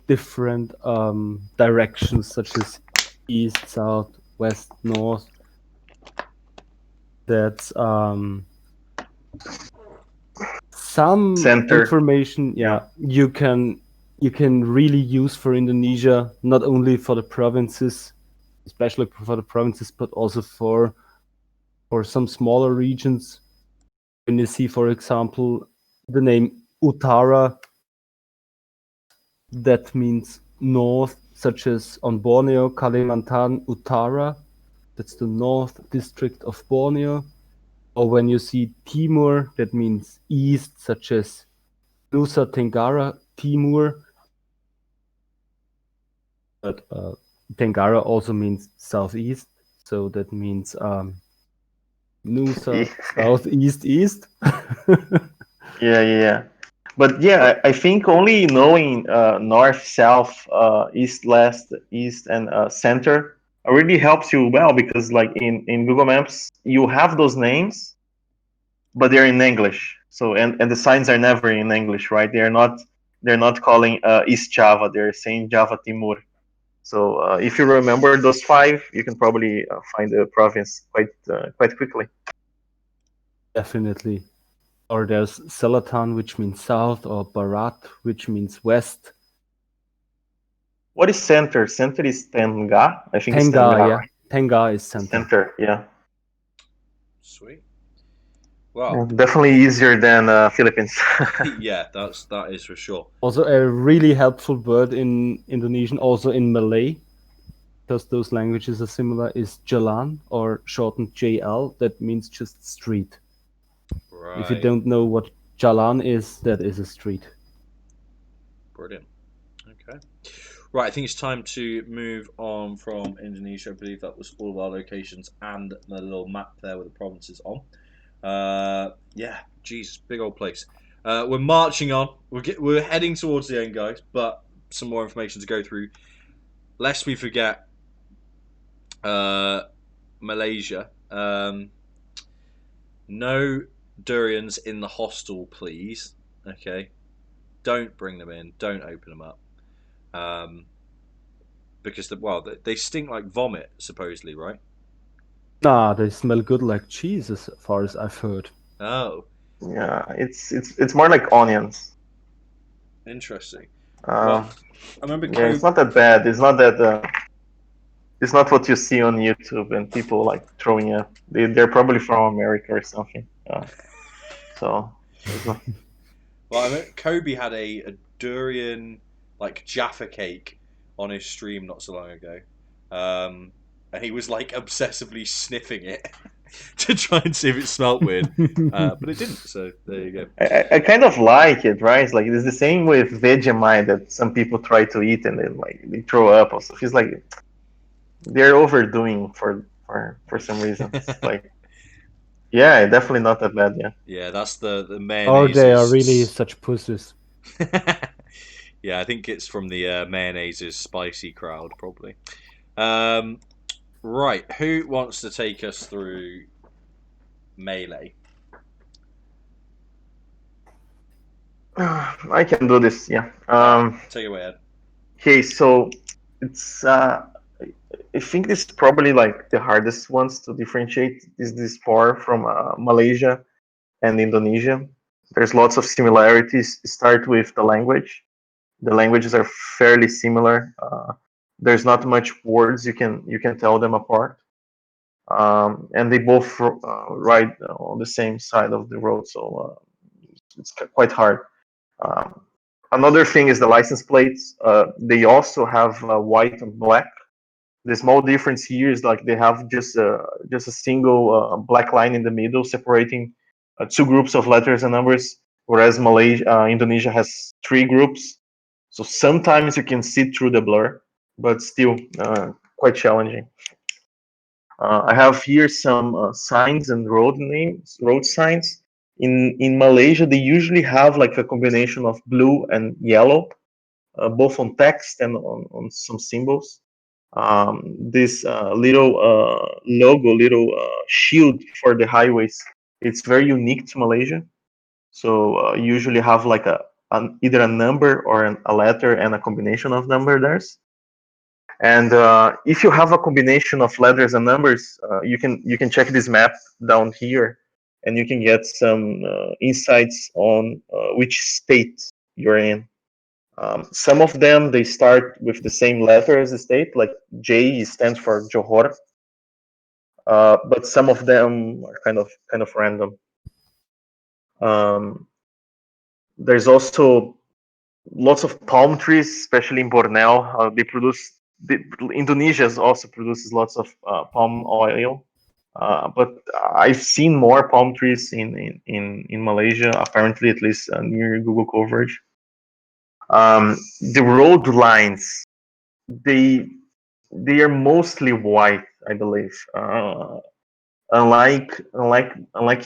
different directions, such as east, south, west, north. That's some Center. information. Yeah, you can really use for Indonesia, not only for the provinces, especially for the provinces, but also for some smaller regions. When you see, for example, the name Utara, that means north, such as on Borneo, Kalimantan, Utara, that's the north district of Borneo. Or when you see Timur, that means east, such as Nusa Tenggara, Timur. But Tenggara also means southeast, so that means Nusa, southeast, east. Yeah. But yeah, I think only knowing north, south, east, west, east, and center really helps you well, because like in Google Maps you have those names, but they're in English. So and the signs are never in English, right? They're not calling East Java. They're saying Java Timur. So if you remember those five, you can probably find the province quite quickly. Definitely. Or there's Selatan, which means south, or Barat, which means west. What is center? Center is Tenga. I think it's Tenga, Tenga, yeah. right? Tenga is center. Center, yeah. Sweet. Well, Definitely easier than Philippines. yeah, that is for sure. Also, a really helpful word in Indonesian, also in Malay, because those languages are similar, is jalan, or shortened JL. That means just street. If you Right. don't know what jalan is, that is a street. Brilliant. Okay. Right, I think it's time to move on from Indonesia. I believe that was all of our locations and the little map there with the provinces on. Yeah, Jesus, big old place. We're marching on. We're heading towards the end, guys. But some more information to go through. Lest we forget, Malaysia. No durians in the hostel, please. Okay, don't bring them in. Don't open them up. Because they stink like vomit, supposedly, right? Nah, they smell good like cheese, as far as I've heard. Oh, Yeah, it's more like onions. interesting. Uh, Well, I remember yeah, it's Kobe. not that bad. It's not that. It's not what you see on YouTube and people like throwing up. They're probably from America or something. So it's not. Well, I remember Kobe had a durian like Jaffa cake on his stream not so long ago, and he was like obsessively sniffing it to try and see if it smelt weird, but it didn't. So there you go. I kind of like it, right? It's like it's the same with Vegemite that some people try to eat and they throw up or stuff. It's like they're overdoing for some reason. It's like yeah, definitely not that bad. Yeah. Yeah, that's the Or they are really mayonnaise's. such pussies. Yeah, I think it's from the mayonnaise's spicy crowd, probably. Um, right, who wants to take us through Melee? I can do this. Yeah. Take it away, Ed. Okay, so it's I think this is probably like the hardest ones to differentiate is this four from Malaysia and Indonesia. There's lots of similarities. Start with the language. The languages are fairly similar. There's not much words you can tell them apart, and they both ride on the same side of the road, so it's quite hard. Um, Another thing is the license plates. They also have white and black. The small difference here is like they have just a single black line in the middle separating two groups of letters and numbers, whereas Indonesia has three groups. So sometimes you can see through the blur, but still quite challenging. I have here some signs and road names, road signs. In Malaysia, they usually have like a combination of blue and yellow, both on text and on some symbols. This little logo, little shield for the highways, it's very unique to Malaysia. So usually have like either a number or a letter and a combination of number there. And if you have a combination of letters and numbers, you can check this map down here, and you can get some insights on which state you're in. Some of them they start with the same letter as the state, like J stands for Johor, but some of them are kind of random. Um, there's also lots of palm trees, especially in Borneo. Indonesia also produces lots of palm oil, but I've seen more palm trees in Malaysia, apparently, at least near Google coverage. The road lines, they they are mostly white, I believe. Unlike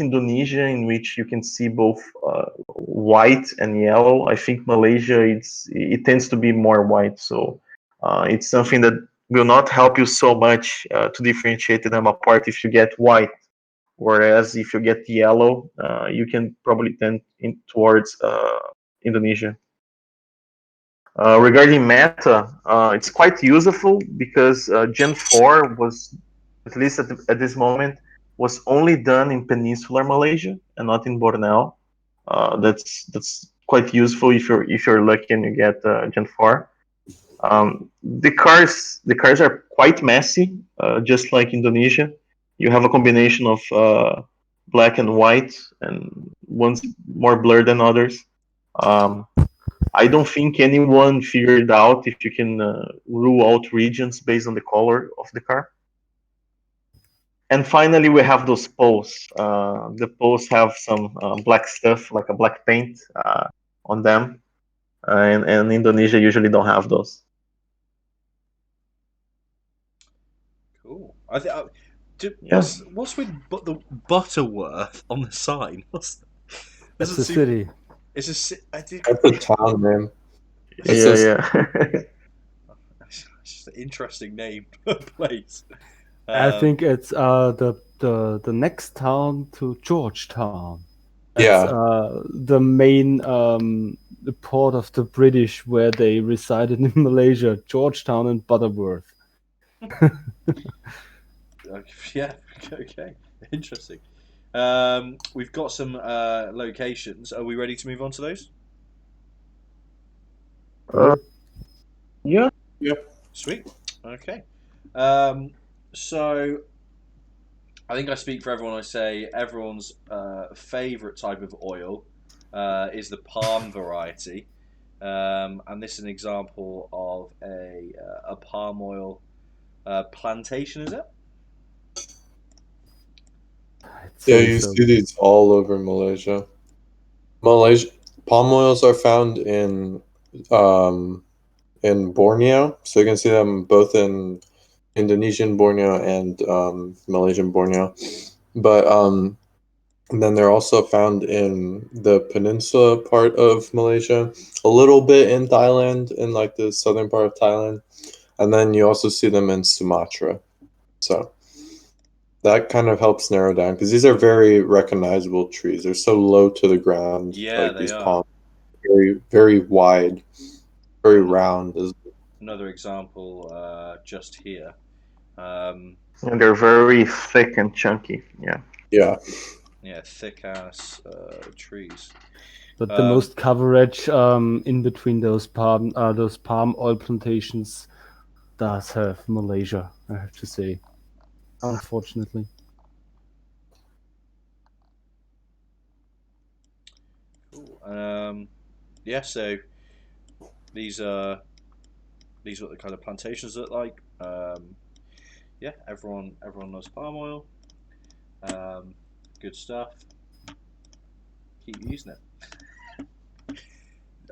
Indonesia, in which you can see both white and yellow, I think Malaysia it tends to be more white. So it's something that will not help you so much to differentiate them apart if you get white. Whereas if you get yellow, you can probably tend towards Indonesia. Regarding meta, it's quite useful because Gen 4 was, at least at this moment, was only done in peninsular Malaysia and not in Borneo. That's quite useful if you're lucky and you get Gen 4. The cars are quite messy, just like Indonesia. You have a combination of black and white, and one's more blurred than others. Um, I don't think anyone figured out if you can rule out regions based on the color of the car. And finally, we have those poles. The poles have some black stuff, like a black paint on them, and Indonesia usually don't have those. Cool. I think. Yeah. What's with the Butterworth on the sign? That's doesn't the seem. city. It's a. I did. That's a town name. It's Yeah, a- yeah. It's just an interesting name place. I think it's the next town to Georgetown. That's Yeah. the main port of the British where they resided in Malaysia, Georgetown and Butterworth. Yeah. Okay. Interesting. We've got some locations. Are we ready to move on to those? Yeah. Sweet. Okay. So I think I speak for everyone. I say everyone's favorite type of oil is the palm variety, and this is an example of a palm oil plantation. Is it? I'd Yeah, say you so. see these all over Malaysia. Malaysia palm oils are found in Borneo, so you can see them both in Indonesian Borneo and Malaysian Borneo. But and then they're also found in the peninsula part of Malaysia, a little bit in Thailand, in like the southern part of Thailand, and then you also see them in Sumatra. So that kind of helps narrow down because these are very recognizable trees. They're so low to the ground, Yeah, like they these are. palms, very very wide, very round. Another example just here. And they're very thick and chunky. Yeah. Yeah. Yeah, thick ass trees. But the most coverage in between those palm oil plantations does have Malaysia, I have to say, unfortunately. Cool. Yeah, so these are what the kind of plantations look like. Yeah, everyone loves palm oil. Good stuff. Keep using it,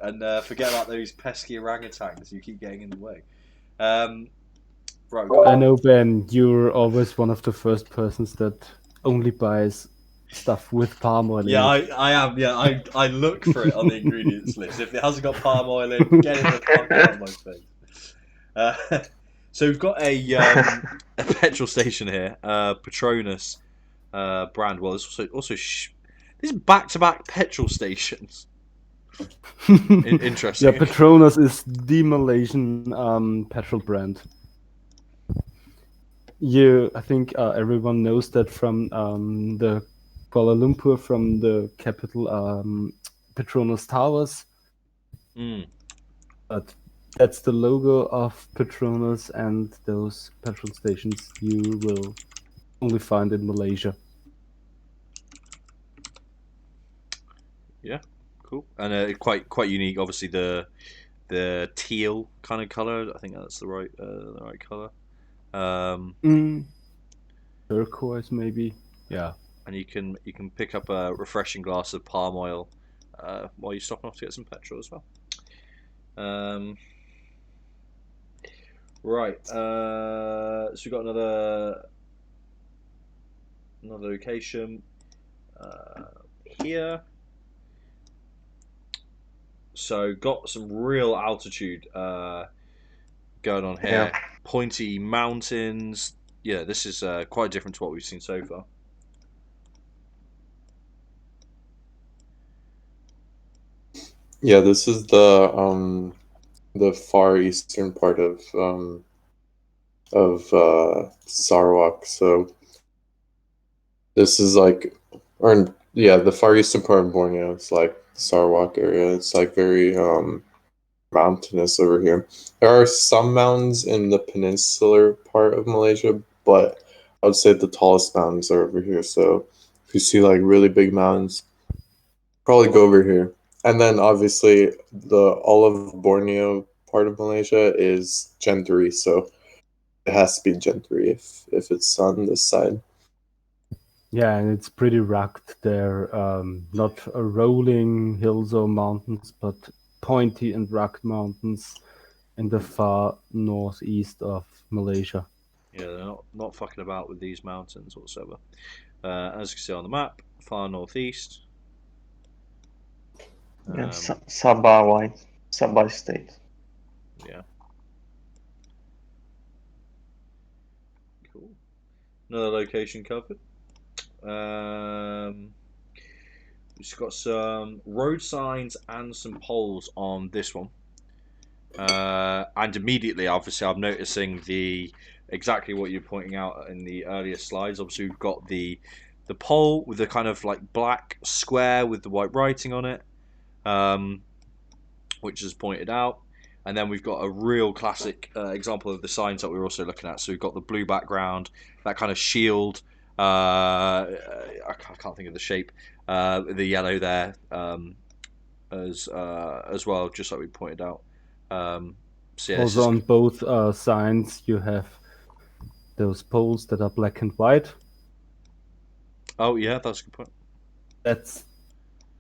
and forget about those pesky orangutans who keep getting in the way. Right, we I got. know, Ben, you're always one of the first persons that only buys stuff with palm oil Yeah, in it. I am. Yeah, I look for it on the ingredients list. If it hasn't got palm oil in, get it the fuck out of my face. So we've got a petrol station here, Petronas brand. Well, there's also this is back-to-back petrol stations. Interesting. Yeah, Petronas is the Malaysian petrol brand. I think everyone knows that from the Kuala Lumpur, from the capital, Petronas Towers. Mm. But that's the logo of Petronas, and those petrol stations you will only find in Malaysia. Yeah, cool, and quite unique. Obviously, the teal kind of color. I think that's the right color. Turquoise, maybe. Yeah. And you can pick up a refreshing glass of palm oil while you're stopping off to get some petrol as well. Right. So we've got another location here. So got some real altitude going on here. Yeah. Pointy mountains. Yeah, this is quite different to what we've seen so far. Yeah, this is the far eastern part of Sarawak. So This is like, or yeah, the far eastern part of Borneo. It's like Sarawak area. It's like very mountainous over here. There are some mountains in the peninsular part of Malaysia, but I would say the tallest mountains are over here. So if you see like really big mountains, probably go over here. And then obviously the all of Borneo part of Malaysia is Gen 3, so it has to be Gen 3 if it's on this side. Yeah, and it's pretty rugged there. Not rolling hills or mountains, but pointy and rugged mountains in the far northeast of Malaysia. Yeah, they're not fucking about with these mountains whatsoever. As you can see on the map, far northeast. Yeah, Sabah state. Yeah. Cool. Another location covered. We've got some road signs and some poles on this one. And immediately, obviously, I'm noticing exactly what you're pointing out in the earlier slides. Obviously, we've got the pole with the kind of like black square with the white writing on it, which is pointed out. And then we've got a real classic example of the signs that we're also looking at. So we've got the blue background, that kind of shield. I can't think of the shape. The yellow there as well, just like we pointed out. So yeah, Also on both signs, you have those poles that are black and white. Oh yeah, that's a good point. That's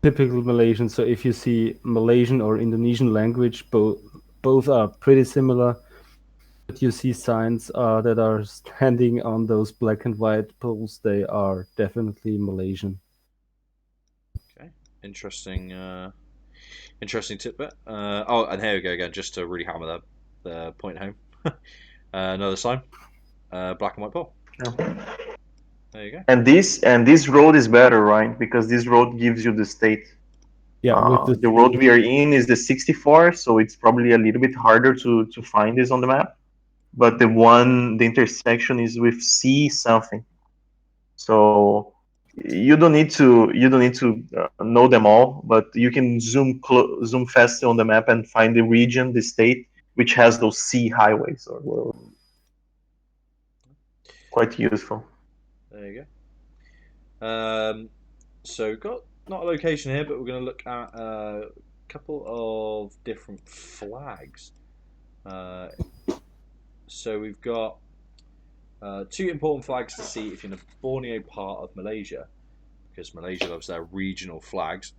typical Malaysian. So if you see Malaysian or Indonesian language, both are pretty similar. But you see signs that are standing on those black and white poles, they are definitely Malaysian. Okay, interesting tidbit. Oh, and here we go again, just to really hammer the point home. Another sign, black and white pole. Yeah. There you go. And this road is better, right? Because this road gives you the state. Yeah, with the road we are in is the 64, so it's probably a little bit harder to find this on the map. But the intersection is with C something. So you don't need to know them all, but you can zoom fast on the map and find the region, the state, which has those C highways or quite useful. There you go. So we've got not a location here, but we're going to look at a couple of different flags. So we've got two important flags to see if you're in the Borneo part of Malaysia, because Malaysia loves their regional flags.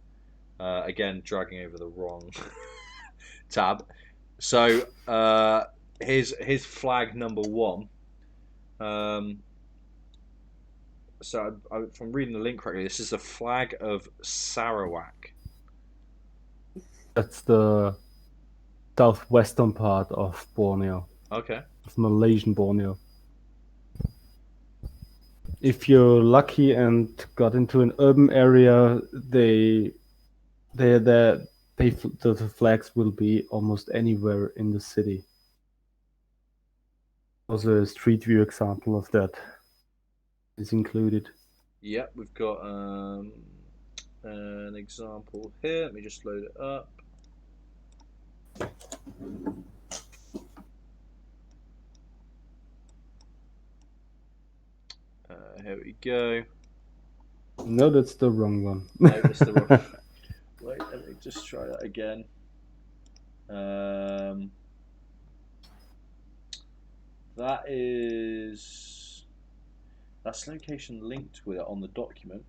Again, dragging over the wrong tab. So here's flag number 1. So if I'm reading the link correctly, this is the flag of Sarawak. That's the southwestern part of Borneo. Okay. Of Malaysian Borneo. If you're lucky and got into an urban area, the flags will be almost anywhere in the city. Also, a street view example of that is included. Yep, we've got an example here. Let me just load it up. Here we go. No, that's the wrong one. No, that's the wrong. Wait, let me just try that again. That's location linked with it on the document.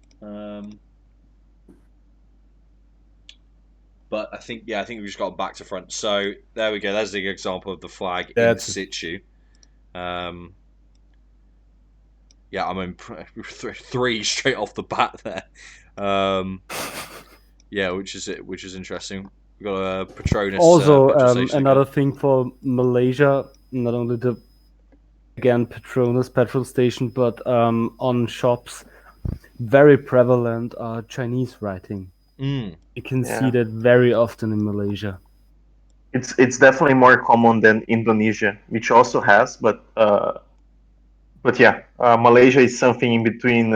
But I think we've just got back to front. So there we go. There's the example of the flag in situ. Yeah, I mean 3 straight off the bat there. Yeah, which is interesting. We've got a Petronas. Also, another thing for Malaysia, not only the Petronas petrol station, but on shops, very prevalent are Chinese writing. You can see that very often in Malaysia. It's definitely more common than Indonesia, which also has, but But yeah, Malaysia is something in between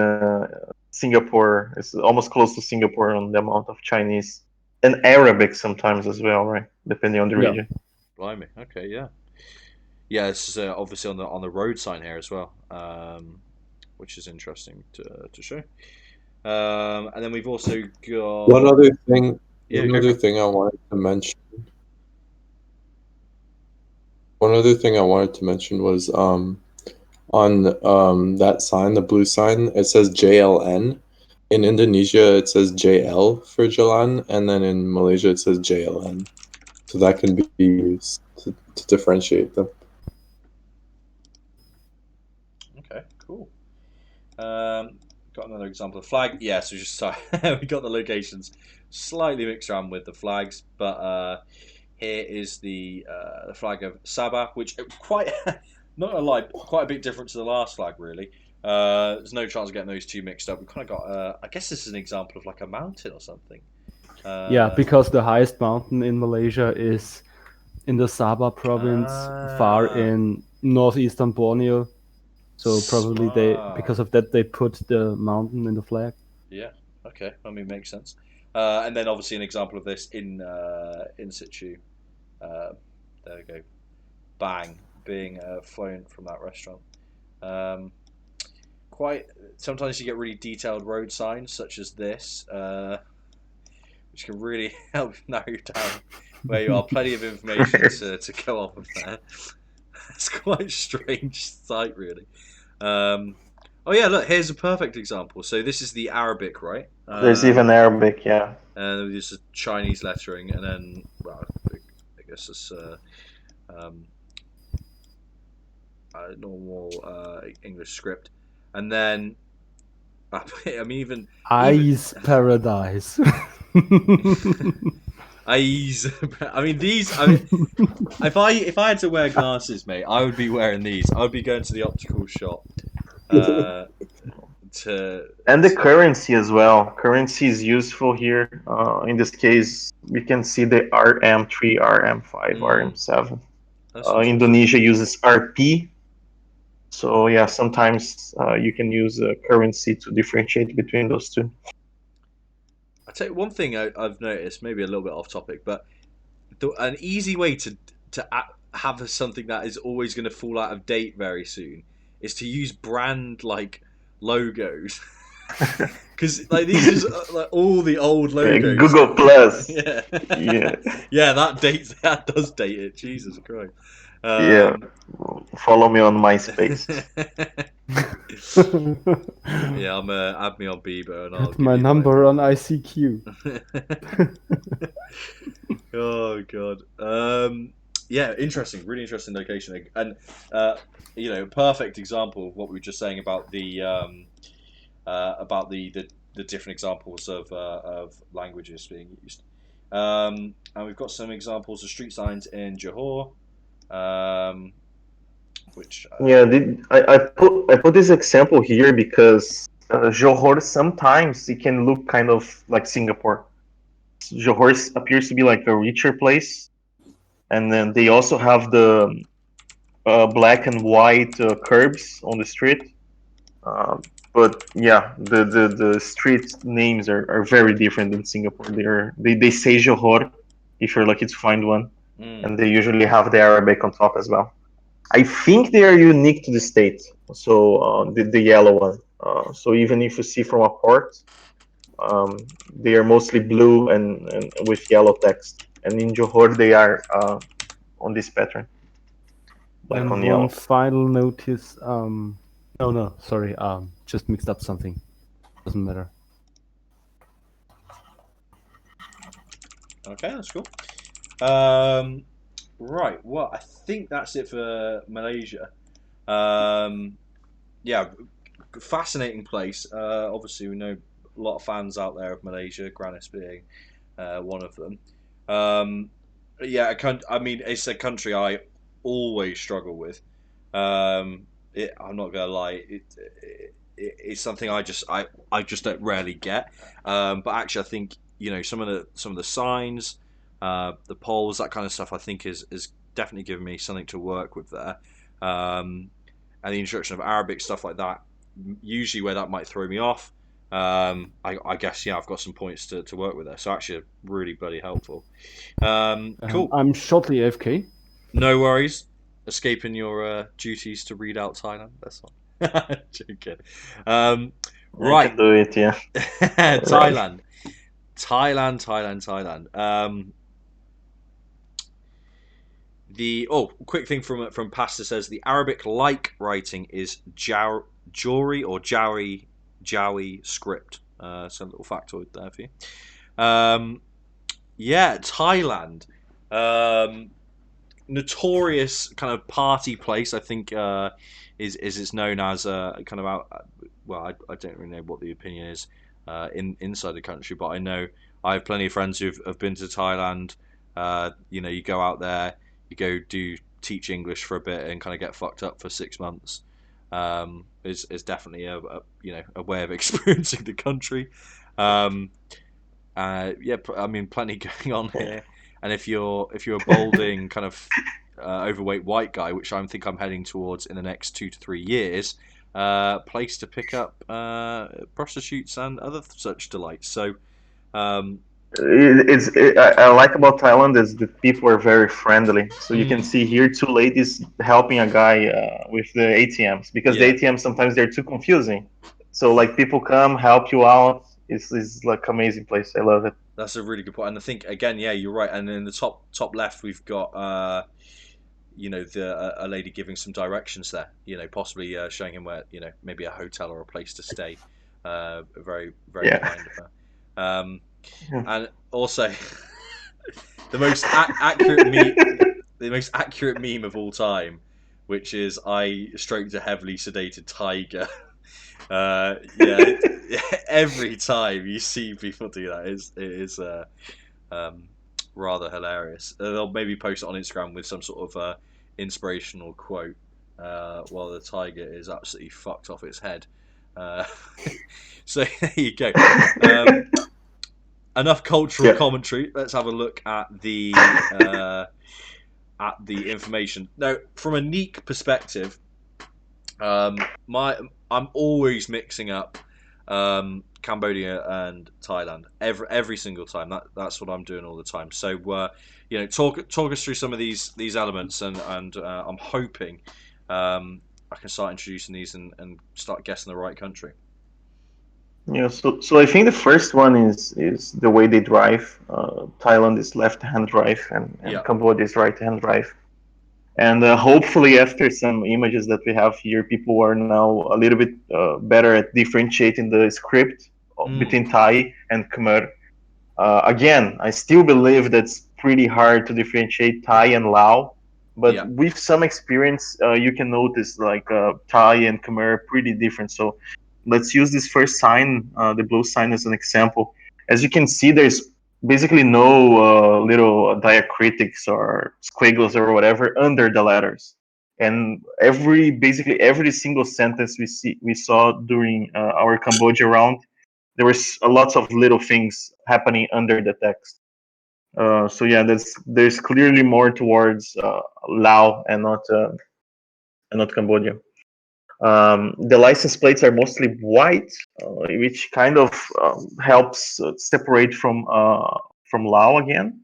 Singapore. It's almost close to Singapore on the amount of Chinese and Arabic sometimes as well, right? Depending on the Yeah. region. Blimey. Okay, yeah. Yeah, it's obviously on the road sign here as well, which is interesting to show. And then we've also got One other thing. Yeah, One go other for it. thing I wanted to mention. One other thing I wanted to mention was on that sign, the blue sign, it says JLN. In Indonesia, it says JL for Jalan, and then in Malaysia, it says JLN. So that can be used to differentiate them. Okay, cool. Got another example of flag. Yeah, so just sorry, we got the locations slightly mixed around with the flags, but here is the flag of Sabah, which quite not gonna lie, quite a bit different to the last flag, really. There's no chance of getting those two mixed up. We've kind of got, I guess this is an example of like a mountain or something. Yeah, because the highest mountain in Malaysia is in the Sabah province, far in northeastern Borneo. So probably because of that, they put the mountain in the flag. Yeah. Okay. I mean, makes sense. And then obviously an example of this in situ. There we go. Bang, being flown from that restaurant. Quite. Sometimes you get really detailed road signs, such as this, which can really help narrow down where you are. Plenty of information to go off of there. It's quite a strange sight, really. Oh yeah, look, here's a perfect example. So this is the Arabic, right? There's even Arabic, yeah. And there's a Chinese lettering, and then, well, I guess it's normal English script, and then I mean even Ice paradise. eyes. I mean these. I mean, if I had to wear glasses, mate, I would be wearing these. I would be going to the optical shop. And the currency as well. Currency is useful here. In this case, we can see the RM3, RM5, RM7. Indonesia uses RP. So yeah, sometimes you can use currency to differentiate between those two. I'll tell you one thing I've noticed, maybe a little bit off topic, but an easy way to have something that is always going to fall out of date very soon is to use brand like logos. Because like these are like all the old logos. Google Plus. Yeah. Yeah. Yeah, that does date it. Jesus Christ. Yeah. Follow me on MySpace. Yeah, add me on Bieber and I'll Get give my you number on ICQ. Oh god. Yeah, interesting, really interesting location, and perfect example of what we were just saying about the different examples of languages being used. And we've got some examples of street signs in Johor, which I put this example here because Johor sometimes it can look kind of like Singapore. Johor appears to be like a richer place, and then they also have the black and white curbs on the street. But yeah, the street names are very different in Singapore. They say Johor if you're lucky to find one, and they usually have the Arabic on top as well. I think they are unique to the state. So the yellow one. So even if you see from a port, they are mostly blue and with yellow text. And in Johor they are on this pattern, black And on one yellow. final notice. No, sorry. Just mixed up something. Doesn't matter. Okay, that's cool. Right, well, I think that's it for Malaysia. Yeah, fascinating place. Obviously, we know a lot of fans out there of Malaysia, Granis being one of them. Yeah, I mean, it's a country I always struggle with. I'm not gonna lie, it's something I just don't rarely get. But actually, I think some of the signs, the polls, that kind of stuff, I think is definitely giving me something to work with there. and the introduction of Arabic, stuff like that. Usually where that might throw me off. I guess I've got some points to work with there. So actually, really bloody helpful. Cool. I'm shortly AFK. No worries. Escaping your duties to read out Thailand. That's fine. Joking. Right. I can do it, yeah. Thailand. Quick thing from Pasta says the Arabic like writing is Jawri or Jawi script. So a little factoid there for you. Thailand. Notorious kind of party place. I think is it's known as kind of out. Well, I don't really know what the opinion is inside the country, but I know I have plenty of friends who've been to Thailand. You go out there, you go teach English for a bit and kind of get fucked up for 6 months. Is definitely a way of experiencing the country. I mean, plenty going on here. And if you're a balding kind of overweight white guy, which I think I'm heading towards in the next 2 to 3 years, place to pick up prostitutes and other such delights. So I like about Thailand is that people are very friendly. So you can see here 2 ladies helping a guy with the ATMs, because the ATMs sometimes they're too confusing. So like people come help you out. It's like amazing place. I love it. That's a really good point, and I think again, you're right. And in the top left, we've got a lady giving some directions there. Possibly showing him where maybe a hotel or a place to stay. Very very kind of her. And also the most accurate meme of all time, which is I stroked a heavily sedated tiger. Every time you see people do that, it is rather hilarious. They'll maybe post it on Instagram with some sort of inspirational quote while the tiger is absolutely fucked off its head. So there you go. Enough cultural commentary. Let's have a look at the information. Now, from a Neek perspective, I'm always mixing up Cambodia and Thailand every single time. That's what I'm doing all the time. So talk us through some of these elements, and I'm hoping I can start introducing these and start guessing the right country. Yeah, so I think the first one is the way they drive. Thailand is left-hand drive, and Cambodia is right-hand drive. And hopefully, after some images that we have here, people are now a little bit better at differentiating the script between Thai and Khmer. Again, I still believe that's pretty hard to differentiate Thai and Lao, but with some experience, you can notice like Thai and Khmer are pretty different. So let's use this first sign, the blue sign, as an example. As you can see, there's basically no little diacritics or squiggles or whatever under the letters, and basically every single sentence we saw during our Cambodia round, there was lots of little things happening under the text. So there's clearly more towards Lao and not Cambodia. The license plates are mostly white, which kind of helps separate from Lao again.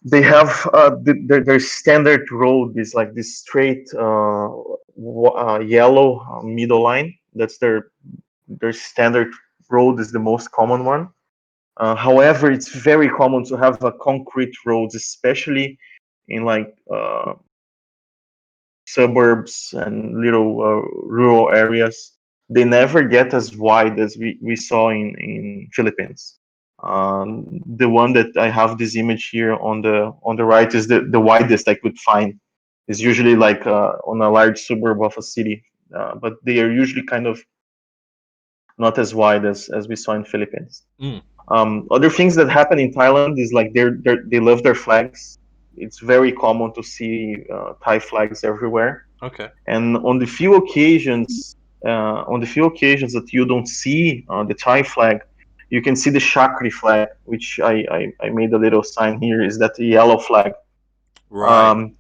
They have their standard road is like this straight yellow middle line. That's their standard road, is the most common one. However, it's very common to have a concrete roads, especially in like suburbs and little rural areas. They never get as wide as we saw in Philippines. The one that I have this image here on the right is the widest I could find. It's usually like on a large suburb of a city, but they are usually kind of not as wide as we saw in Philippines. Other things that happen in Thailand is like they love their flags. It's very common to see Thai flags everywhere. Okay. And on the few occasions that you don't see the Thai flag, you can see the Chakri flag, which I made a little sign here. Is that the yellow flag? Right.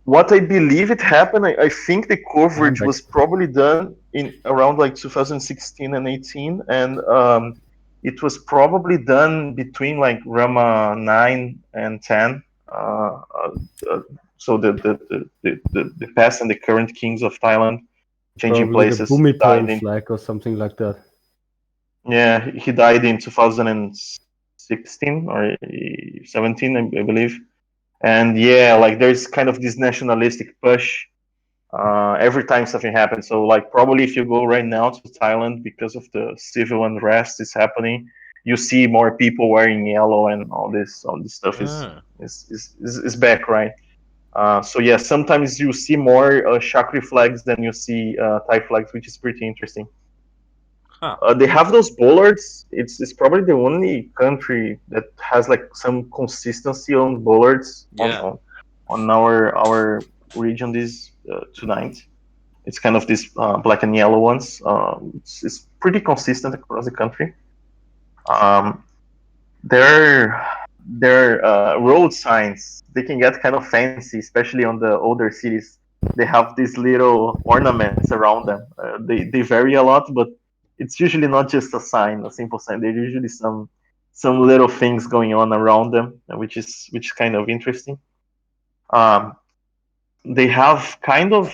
what I believe it happened, I think the coverage back. was probably done in around like 2016 and 18, and it was probably done between like Rama 9 and 10. So the past and the current kings of Thailand changing Probably the places. He died Bhumipol in, flag or something like that. yeah, he died in 2016 or 17, I believe. And yeah, like there's kind of this nationalistic push every time something happens. So like probably if you go right now to Thailand because of the civil unrest is happening, you see more people wearing yellow and all this stuff Ah. is back, right? So yeah, sometimes you see more Chakri flags than you see Thai flags, which is pretty interesting. Huh. They have those bollards. It's probably the only country that has like some consistency on bollards Yeah. on our region this tonight. It's kind of these black and yellow ones. It's pretty consistent across the country. Um, their their road signs, they can get kind of fancy, especially on the older cities. They have these little ornaments around them. They vary a lot, but it's usually not just a sign, a simple sign. There's usually some little things going on around them, which is kind of interesting. Um, they have kind of,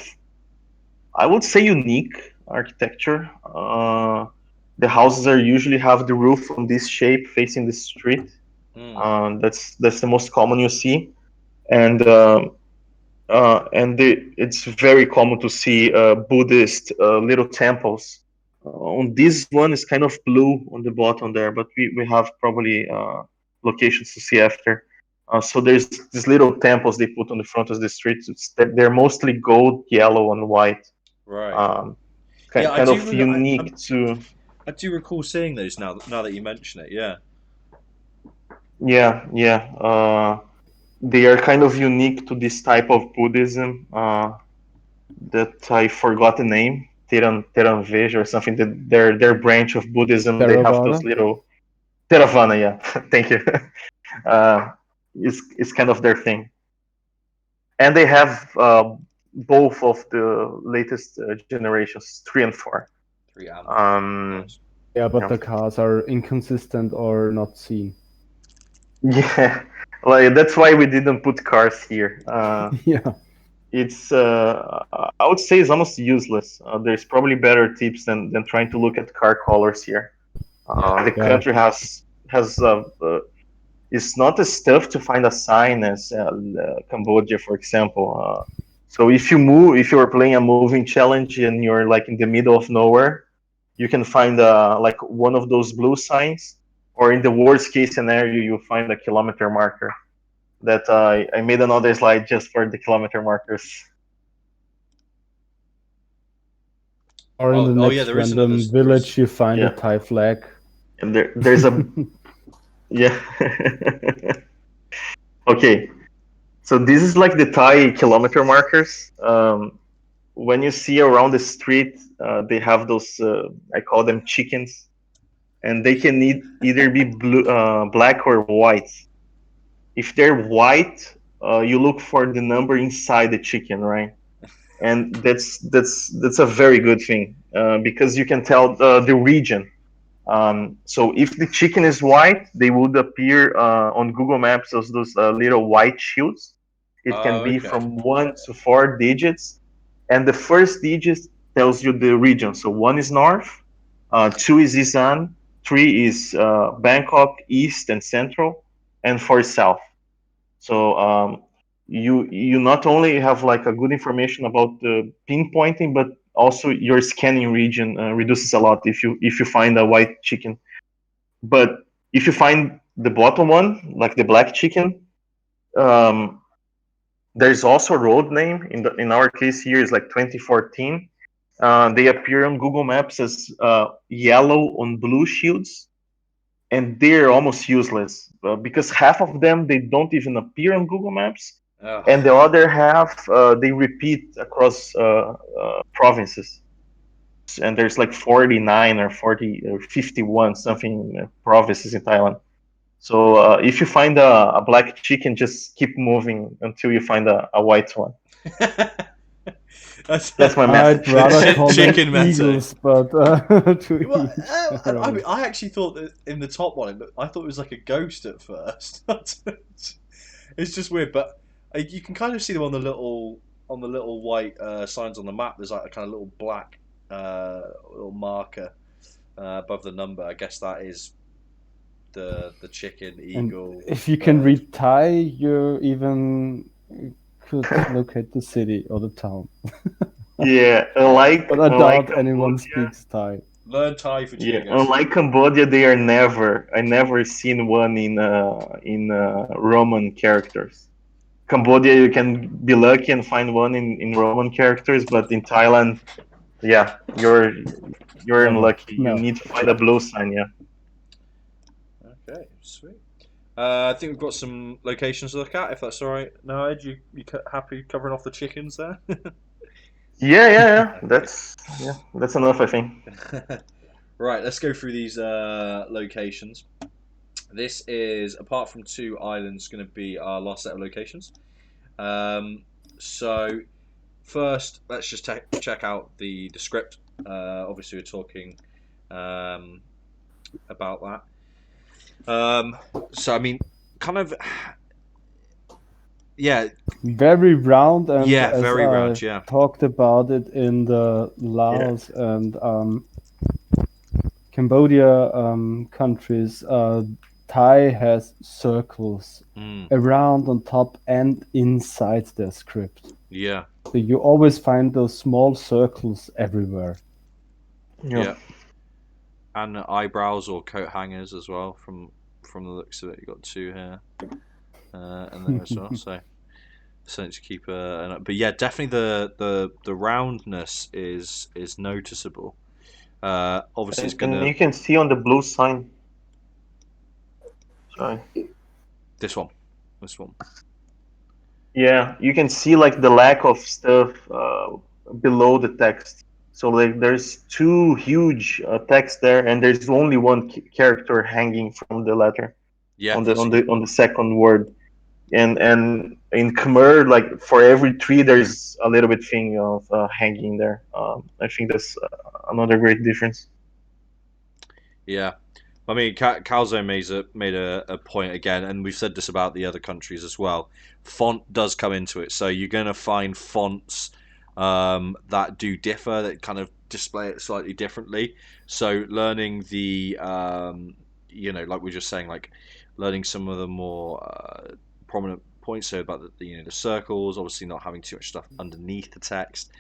I would say, unique architecture. The houses are usually have the roof on this shape facing the street. That's the most common you see, and it's very common to see Buddhist little temples. On this one is kind of blue on the bottom there, but we have probably locations to see after. So there's these little temples they put on the front of the streets. They're mostly gold, yellow, and white. Right. Um, Yeah, kind of unique to. I do recall seeing those now that you mention it. Yeah. Yeah. They are kind of unique to this type of Buddhism that I forgot the name, Theravada or something. That their branch of Buddhism. They have those Theravada. little Theravada. Yeah, thank you. uh, is kind of their thing, and they have both of the latest generations, 3 and 4. 3 and 4. Um, Nice. Yeah, but yeah. the cars are inconsistent or not seen. Yeah, like that's why we didn't put cars here. Yeah. It's I would say it's almost useless. There's probably better tips than trying to look at car colors here. Yeah. The Yeah. country has it's not as tough to find a sign as Cambodia, for example. So if you're playing a moving challenge and you're like in the middle of nowhere, you can find like one of those blue signs, or in the worst case scenario, you find a kilometer marker. That I made another slide just for the kilometer markers. Or in the yeah, next there is another. random village you find a Yeah. Thai flag. And there's a yeah. Okay, so this is like the Thai kilometer markers. When you see around the street, they have those. I call them chickens, and they can either be blue, black or white. If they're white, you look for the number inside the chicken, right? And that's a very good thing because you can tell the region. So if the chicken is white, they would appear on Google Maps as those little white shields. It can Oh, be okay. from 1 to 4 digits, and the first digit tells you the region. So 1 is north, 2 is Isan, 3 is Bangkok, east and central, and 4 is south. So you not only have like a good information about the pinpointing, but also your scanning region reduces a lot if you find a white chicken. But if you find the bottom one, like the black chicken, um, there's also a road name. In our case here is like 2014. They appear on Google Maps as yellow on blue shields, and they're almost useless because half of them they don't even appear on Google Maps, and the other half they repeat across provinces. And there's like 49 or 40 or 51 something provinces in Thailand. So if you find a black chicken, just keep moving until you find a white one. That's my I'd message. rather call them Chicken mete. eagles, but to Well, each their own. I actually thought that in the top one, I thought it was like a ghost at first. It's just weird, but you can kind of see them on the little white signs on the map. There's like a kind of little black little marker above the number. I guess that is the chicken, And eagle. if you can bird. read Thai, you even could locate the city or the town. Yeah, unlike But I unlike doubt anyone Cambodia, speaks Thai. Learn Thai for yeah, Geoguessr. unlike Cambodia, they are never. I never seen one in Roman characters. Cambodia, you can be lucky and find one in Roman characters, but in Thailand, yeah, you're Never. unlucky. You No. need to find a blue sign. Yeah. Okay, sweet. I think we've got some locations to look at, if that's all right. Now, Ed, you happy covering off the chickens there? Yeah. That's enough, I think. Right, let's go through these locations. This is, apart from 2 islands, going to be our last set of locations. So, first, let's just check out the script. Obviously, we're talking about that. So, I mean, kind of, yeah, Very round, and yeah, as very I round, yeah. talked about it in the Laos and Cambodia countries, Thai has circles around, on top, and inside their script. Yeah. So you always find those small circles everywhere. Yeah. And eyebrows or coat hangers as well. From the looks of it, you got 2 here, and there as well. So something to keep but yeah, definitely the roundness is noticeable. Obviously, it's And gonna you can see on the blue sign. Sorry. this one. Yeah, you can see like the lack of stuff below the text. So like there's 2 huge text there, and there's only one character hanging from the letter Yeah. on the second word. And in Khmer, like for every tree, there's a little bit thing of hanging there. I think that's another great difference. Yeah. I mean, Calzo made a point again, and we've said this about the other countries as well. Font does come into it, so you're going to find fonts that do differ, that kind of display it slightly differently. So learning the, like we were just saying, like learning some of the more prominent points, so about the circles, obviously not having too much stuff underneath the text.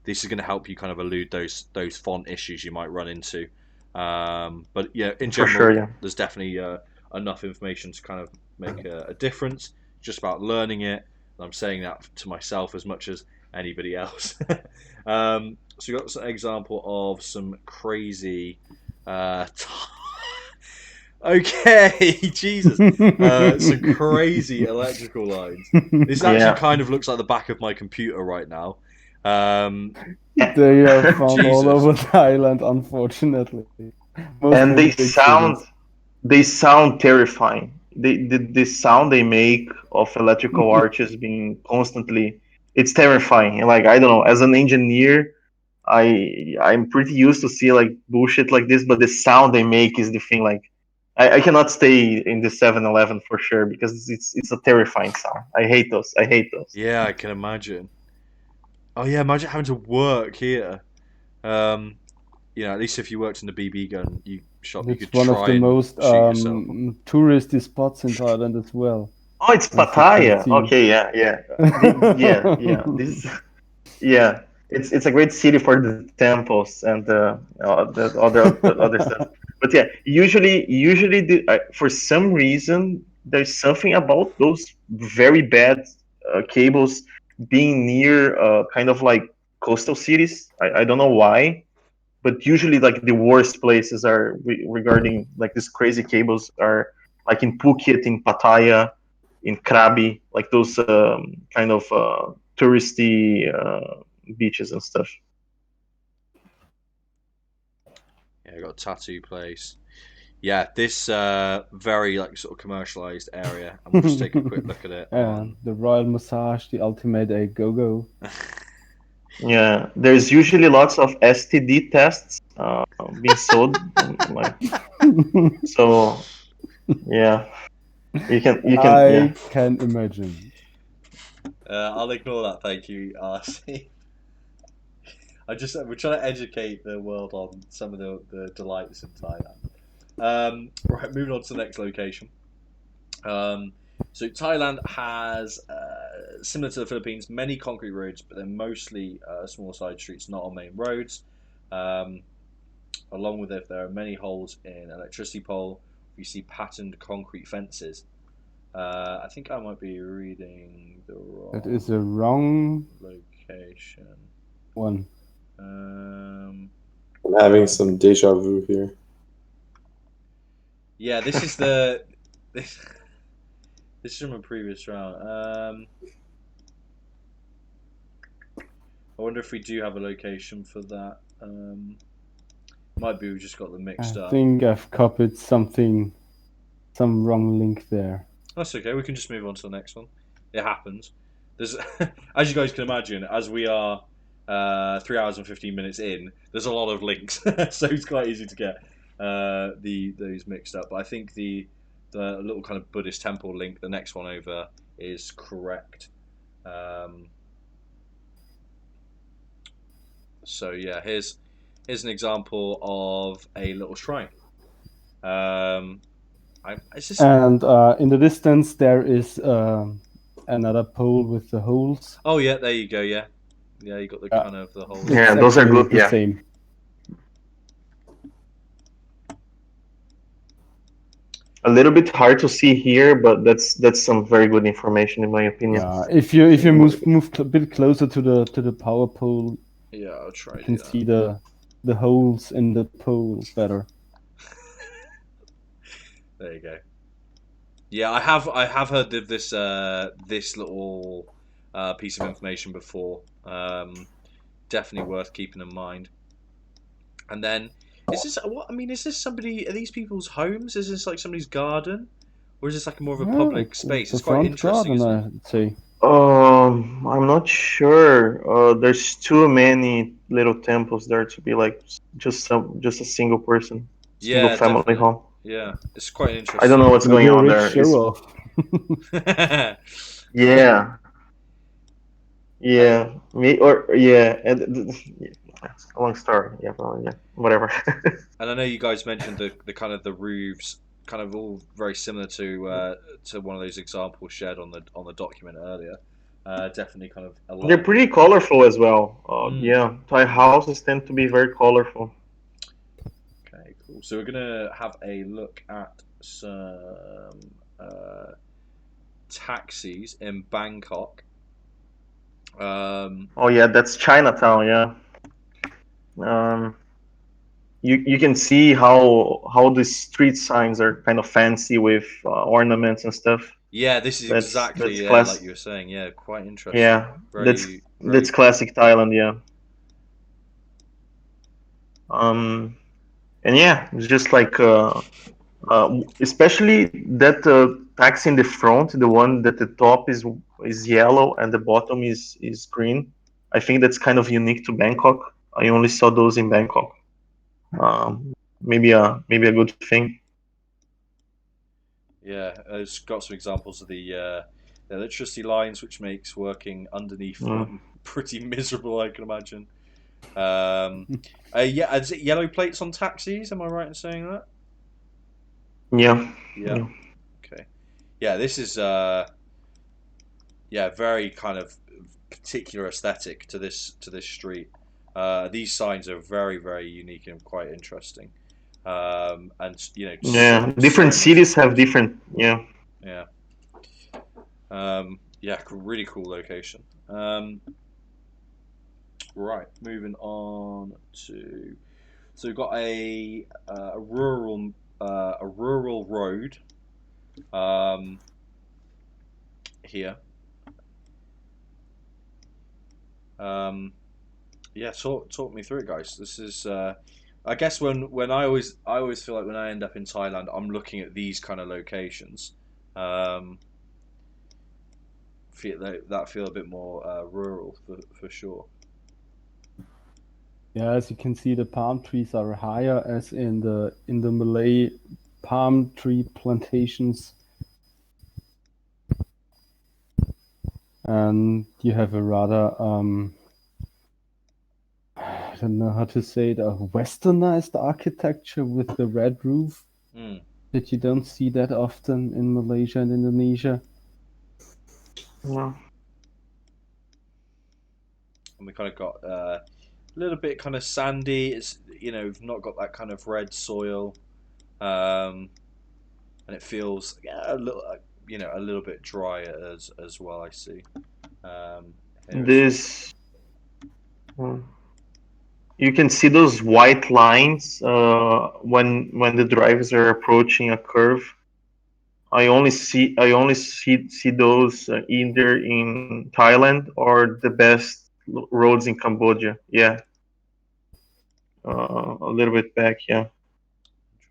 This is going to help you kind of elude those font issues you might run into. But yeah, in general, sure, yeah. there's definitely enough information to kind of make a difference. Just about learning it. And I'm saying that to myself as much as anybody else. So you got an example of some crazy. Okay, Jesus. Some crazy electrical lines. This actually kind of looks like the back of my computer right now. They are found all Jesus. over Thailand, unfortunately. And they sound terrifying. The sound they make of electrical arches being constantly, it's terrifying. Like I don't know, as an engineer, I'm pretty used to see like bullshit like this, but the sound they make is the thing. Like I cannot stay in the 7-Eleven for sure, because it's a terrifying sound. I hate those. Yeah, I can imagine. Oh yeah, imagine having to work here. At least if you worked in the BB gun shop, you It's could one try of the and most shoot yourself. touristy spots in Thailand as well. Oh, it's As you can Pattaya. see. Okay, yeah. Yeah, it's a great city for the temples and the other stuff. But yeah, usually for some reason there's something about those very bad cables being near kind of like coastal cities. I don't know why, but usually like the worst places are regarding like these crazy cables are like in Phuket, in Pattaya, in Krabi, like those kind of touristy beaches and stuff. Yeah, I got a tattoo place. Yeah, this very like sort of commercialized area, and we'll just take a quick look at it on. The Royal Massage, the ultimate a go-go. Yeah, there's usually lots of STD tests being sold. Like, so yeah, you can yeah. I can imagine. I'll ignore that. Thank you, RC. We're trying to educate the world on some of the delights in Thailand. Right, moving on to the next location. So Thailand has, similar to the Philippines, many concrete roads, but they're mostly small side streets, not on main roads. Along with it, there are many holes in electricity pole. You see patterned concrete fences. I think I might be reading the wrong. That is a wrong location. One. I'm having some deja vu here. Yeah, this is the this is from a previous round. I wonder if we do have a location for that. Might be we just got them mixed up. I think I've copied some wrong link there. That's okay. We can just move on to the next one. It happens. There's, as you guys can imagine, as we are 3 hours and 15 minutes in, there's a lot of links, so it's quite easy to get those mixed up. But I think the little kind of Buddhist temple link, the next one over, is correct. So yeah, here's an example of a little shrine. And in the distance there is another pole with the holes. Oh yeah, there you go. Yeah, you got the kind of the holes. Yeah, those are good. Yeah. Same. A little bit hard to see here, but that's some very good information in my opinion. If you move a bit closer to the power pole, yeah, I'll try. You can see the holes in the pole better. There you go. Yeah, I have heard of this this little piece of information before. Definitely worth keeping in mind. And then, is this what I mean? Is this somebody? Are these people's homes? Is this like somebody's garden, or is this like more of a public space? It's quite interesting. Garden, I'd say. I'm not sure. There's too many little temples there to be like just a single person, single family definitely. home. Yeah, it's quite interesting. I don't know what's going on there. Yeah. Yeah, a long story. Yeah, well, yeah, whatever. And I know you guys mentioned the kind of the roofs, kind of all very similar to one of those examples shared on the document earlier. Definitely kind of aligned. They're pretty colorful as well. Yeah, Thai houses tend to be very colorful. Okay, cool. So we're gonna have a look at some taxis in Bangkok. Oh yeah, that's Chinatown. Yeah. You can see how the street signs are kind of fancy with ornaments and stuff. Yeah, this is exactly like you were saying. Yeah, quite interesting. Yeah, that's classic Thailand. Yeah. And yeah, it's just like especially that taxi in the front, the one that the top is yellow and the bottom is green. I think that's kind of unique to Bangkok. I only saw those in Bangkok. Maybe a good thing. Yeah, it's got some examples of the electricity lines, which makes working underneath them pretty miserable, I can imagine. Yeah, is it yellow plates on taxis? Am I right in saying that? Yeah. Okay. Yeah, this is very kind of particular aesthetic to this street. These signs are very, very unique and quite interesting. And different cities have different yeah really cool location. Right, moving on to, so we've got a rural road here. Yeah, talk me through it, guys. This is I guess when I always feel like when I end up in Thailand, I'm looking at these kind of locations. Um, feel a bit more rural for sure. Yeah, as you can see, the palm trees are higher as in the Malay palm tree plantations, and you have a rather I don't know how to say it, a westernized architecture with the red roof Mm. that you don't see that often in Malaysia and Indonesia. Yeah. And we kind of got a little bit kind of sandy. It's we've not got that kind of red soil, and it feels a little a little bit dry as well. I see here as well. This mm, you can see those white lines when the drivers are approaching a curve. I only see those either in Thailand or the best roads in Cambodia. Yeah, a little bit back. Yeah,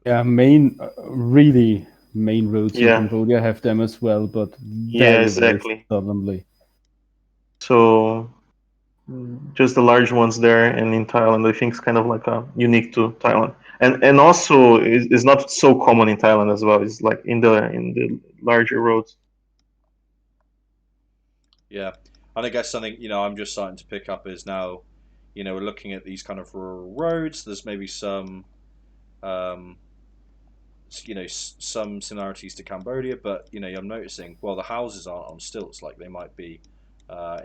Yeah, really main roads in yeah, Cambodia have them as well, but yeah, very exactly. seldomly. So just the large ones there, and in Thailand, I think it's kind of like unique to Thailand, and also is not so common in Thailand as well. It's like in the larger roads. Yeah, and I guess something I'm just starting to pick up is now, we're looking at these kind of rural roads. There's maybe some, um, some similarities to Cambodia, but I'm noticing the houses aren't on stilts like they might be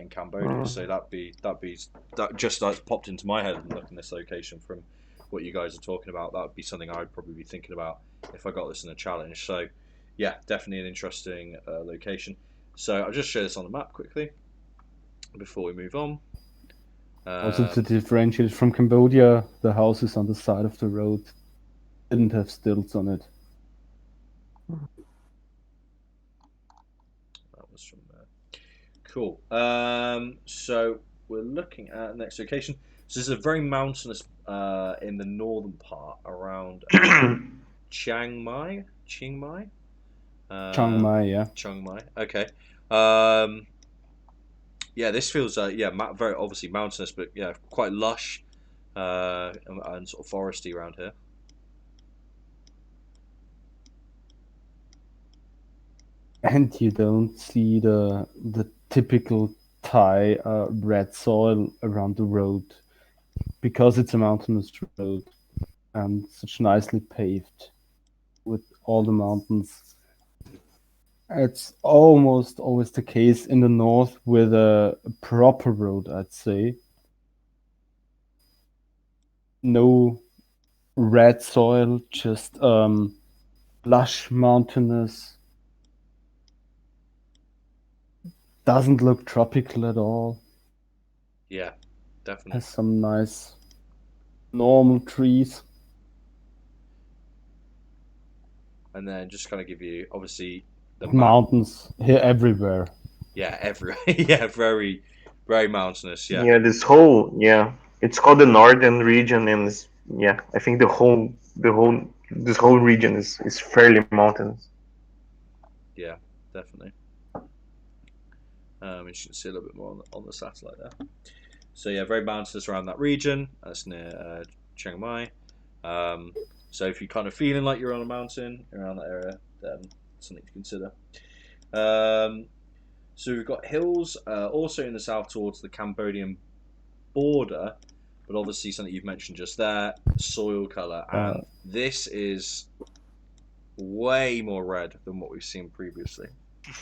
in Cambodia. Mm. So that just popped into my head and looking at this location from what you guys are talking about. That would be something I'd probably be thinking about if I got this in a challenge. So yeah, definitely an interesting location. So I'll just share this on the map quickly before we move on. Also, to differentiate from Cambodia, the houses on the side of the road didn't have stilts on it. That was from there. Cool. So we're looking at the next location. So this is a very mountainous in the northern part around Chiang Mai. Chiang Mai. Chiang Mai, yeah. Chiang Mai. Okay. Um, yeah, this feels very obviously mountainous, but yeah, quite lush and sort of foresty around here. And you don't see the typical Thai red soil around the road because it's a mountainous road and such nicely paved with all the mountains. It's almost always the case in the north with a proper road, I'd say. No red soil, just lush mountainous. Doesn't look tropical at all. Yeah, definitely. Has some nice normal trees. And then just kind of give you obviously the Mountains here everywhere. Yeah, everywhere. Yeah, very, very mountainous. Yeah, Yeah, it's called the northern region, and yeah, I think this whole region is fairly mountainous. yeah, definitely. You should see a little bit more on the satellite there. So yeah, very mountainous around that region. That's near Chiang Mai. So if you're kind of feeling like you're on a mountain around that area, then something to consider. So we've got hills also in the south towards the Cambodian border, but obviously something you've mentioned just there, soil color, and this is way more red than what we've seen previously.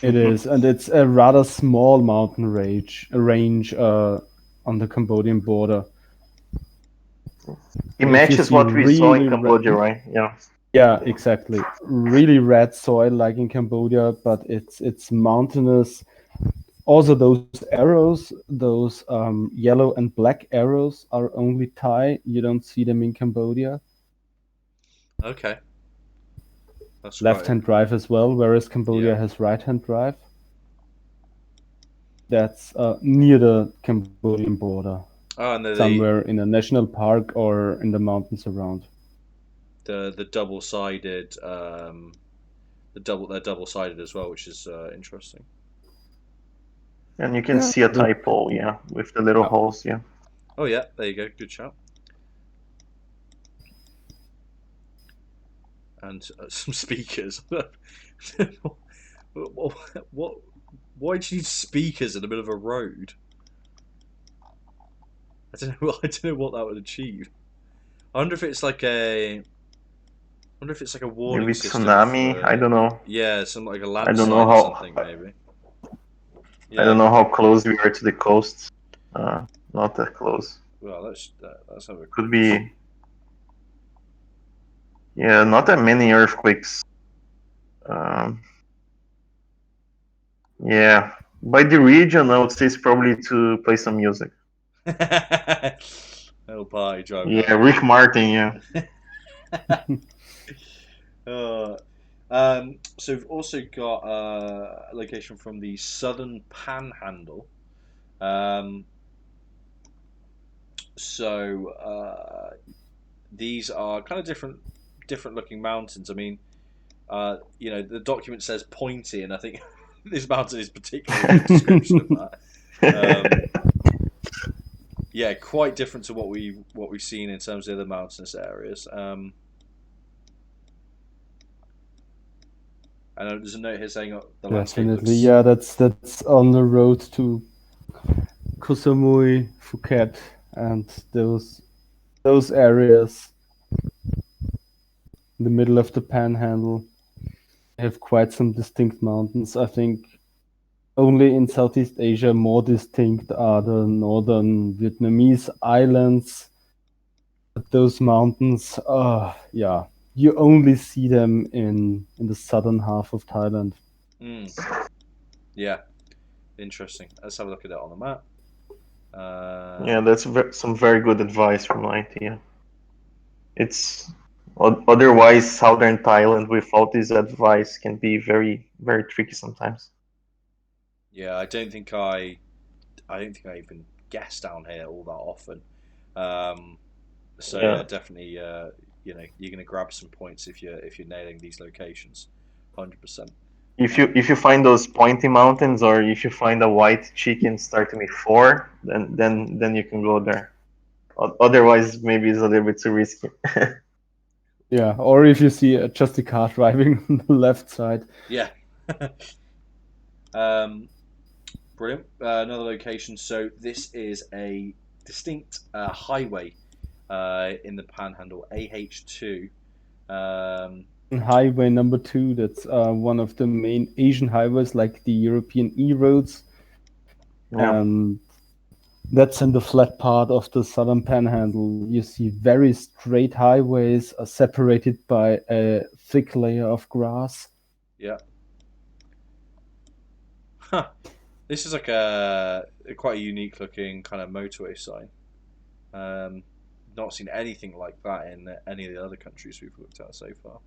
It is, and it's a rather small mountain range on the Cambodian border. It matches what we saw in really Cambodia, right? Yeah. Yeah, exactly. Really red soil like in Cambodia, but it's mountainous. Also, those arrows, those yellow and black arrows, are only Thai. You don't see them in Cambodia. Okay. That's Left-hand drive as well, whereas Cambodia Yeah. has right-hand drive. That's near the Cambodian border. Oh, and somewhere in a national park or in the mountains around. the double-sided they're double-sided as well, which is interesting. And you can Yeah. see a typo, yeah, with the little Yeah. holes, yeah. Oh yeah, there you go. Good shout. And some speakers. what? Why do you need speakers in the middle of a road? I don't know. I don't know what that would achieve. I wonder if it's like a. I wonder if it's like a warning Maybe system tsunami. for. I don't know. Yeah, some like a I don't know landslide or how. something maybe. I don't Yeah. know how close we are to the coast. Not that close. Well, let's have a Could quick see. be. Yeah, not that many earthquakes. Um, yeah, by the region, I would say it's probably to play some music. Little party driving Yeah, around. Rick Martin. Yeah. Uh, so we've also got a location from the southern Panhandle. Um, these are kind of different looking mountains. I mean, the document says pointy, and I think this mountain is particularly a good description of that. Yeah, quite different to what we've seen in terms of the other mountainous areas. And there's a note here saying the landscape Definitely, looks. yeah. That's on the road to Koh Samui, Phuket, and those areas in the middle of the Panhandle have quite some distinct mountains. I think only in Southeast Asia more distinct are the northern Vietnamese islands. But those mountains, yeah, you only see them in the southern half of Thailand. Yeah, interesting. Let's have a look at it on the map. Yeah, that's some very good advice from IT. Yeah. It's otherwise southern Thailand without this advice can be very very tricky sometimes. Yeah, I don't think I even guess down here all that often. So yeah, Yeah. definitely. You're gonna grab some points if you're nailing these locations, 100%. If you find those pointy mountains, or if you find a white chicken starting with four, then you can go there. Otherwise, maybe it's a little bit too risky. Yeah, or if you see just a car driving on the left side. Yeah. Brilliant. Another location. So this is a distinct highway in the Panhandle, AH2. Highway number 2, that's one of the main Asian highways, like the European E-roads. Yeah. And that's in the flat part of the southern Panhandle. You see very straight highways separated by a thick layer of grass. Yeah. Huh. This is like a quite a unique looking kind of motorway sign. Not seen anything like that in any of the other countries we've looked at so far.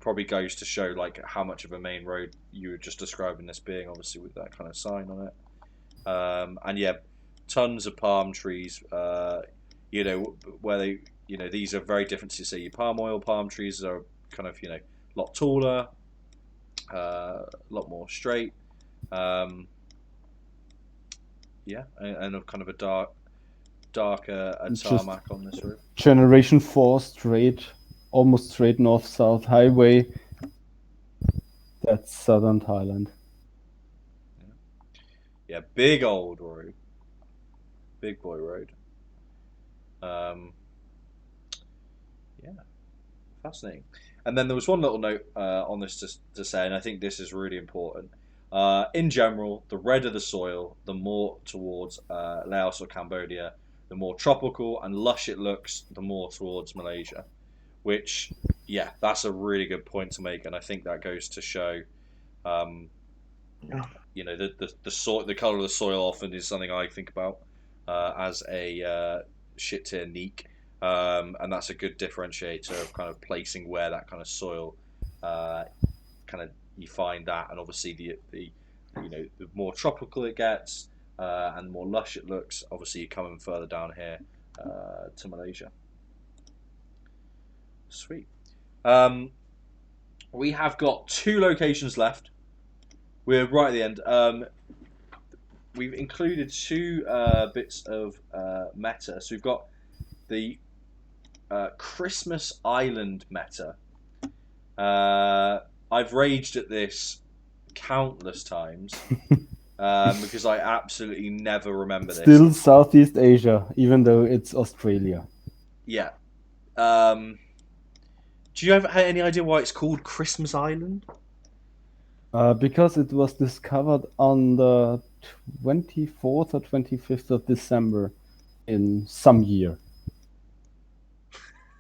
Probably goes to show like how much of a main road you were just describing this being, obviously with that kind of sign on it. And yeah, tons of palm trees. Where they, these are very different to say your palm oil. Palm trees are kind of a lot taller, a lot more straight. Yeah, and a kind of a darker tarmac on this road. Generation 4 almost straight north-south highway. That's southern Thailand. Yeah, big old road. Big boy road. Yeah, fascinating. And then there was one little note on this to say, and I think this is really important. In general, the redder the soil, the more towards Laos or Cambodia, the more tropical and lush it looks, the more towards Malaysia. Which, yeah, that's a really good point to make, and I think that goes to show, the soil, the color of the soil often is something I think about as a shit tier neek, and that's a good differentiator of kind of placing where that kind of soil, kind of you find that, and obviously the more tropical it gets, and the more lush it looks, obviously you're coming further down here to Malaysia. Sweet. We have got 2 locations left. We're right at the end. We've included 2 bits of meta. So we've got the Christmas Island meta. I've raged at this countless times because I absolutely never remember this. Still Southeast Asia, even though it's Australia. Yeah. Do you have any idea why it's called Christmas Island? Because it was discovered on the 24th or 25th of December in some year.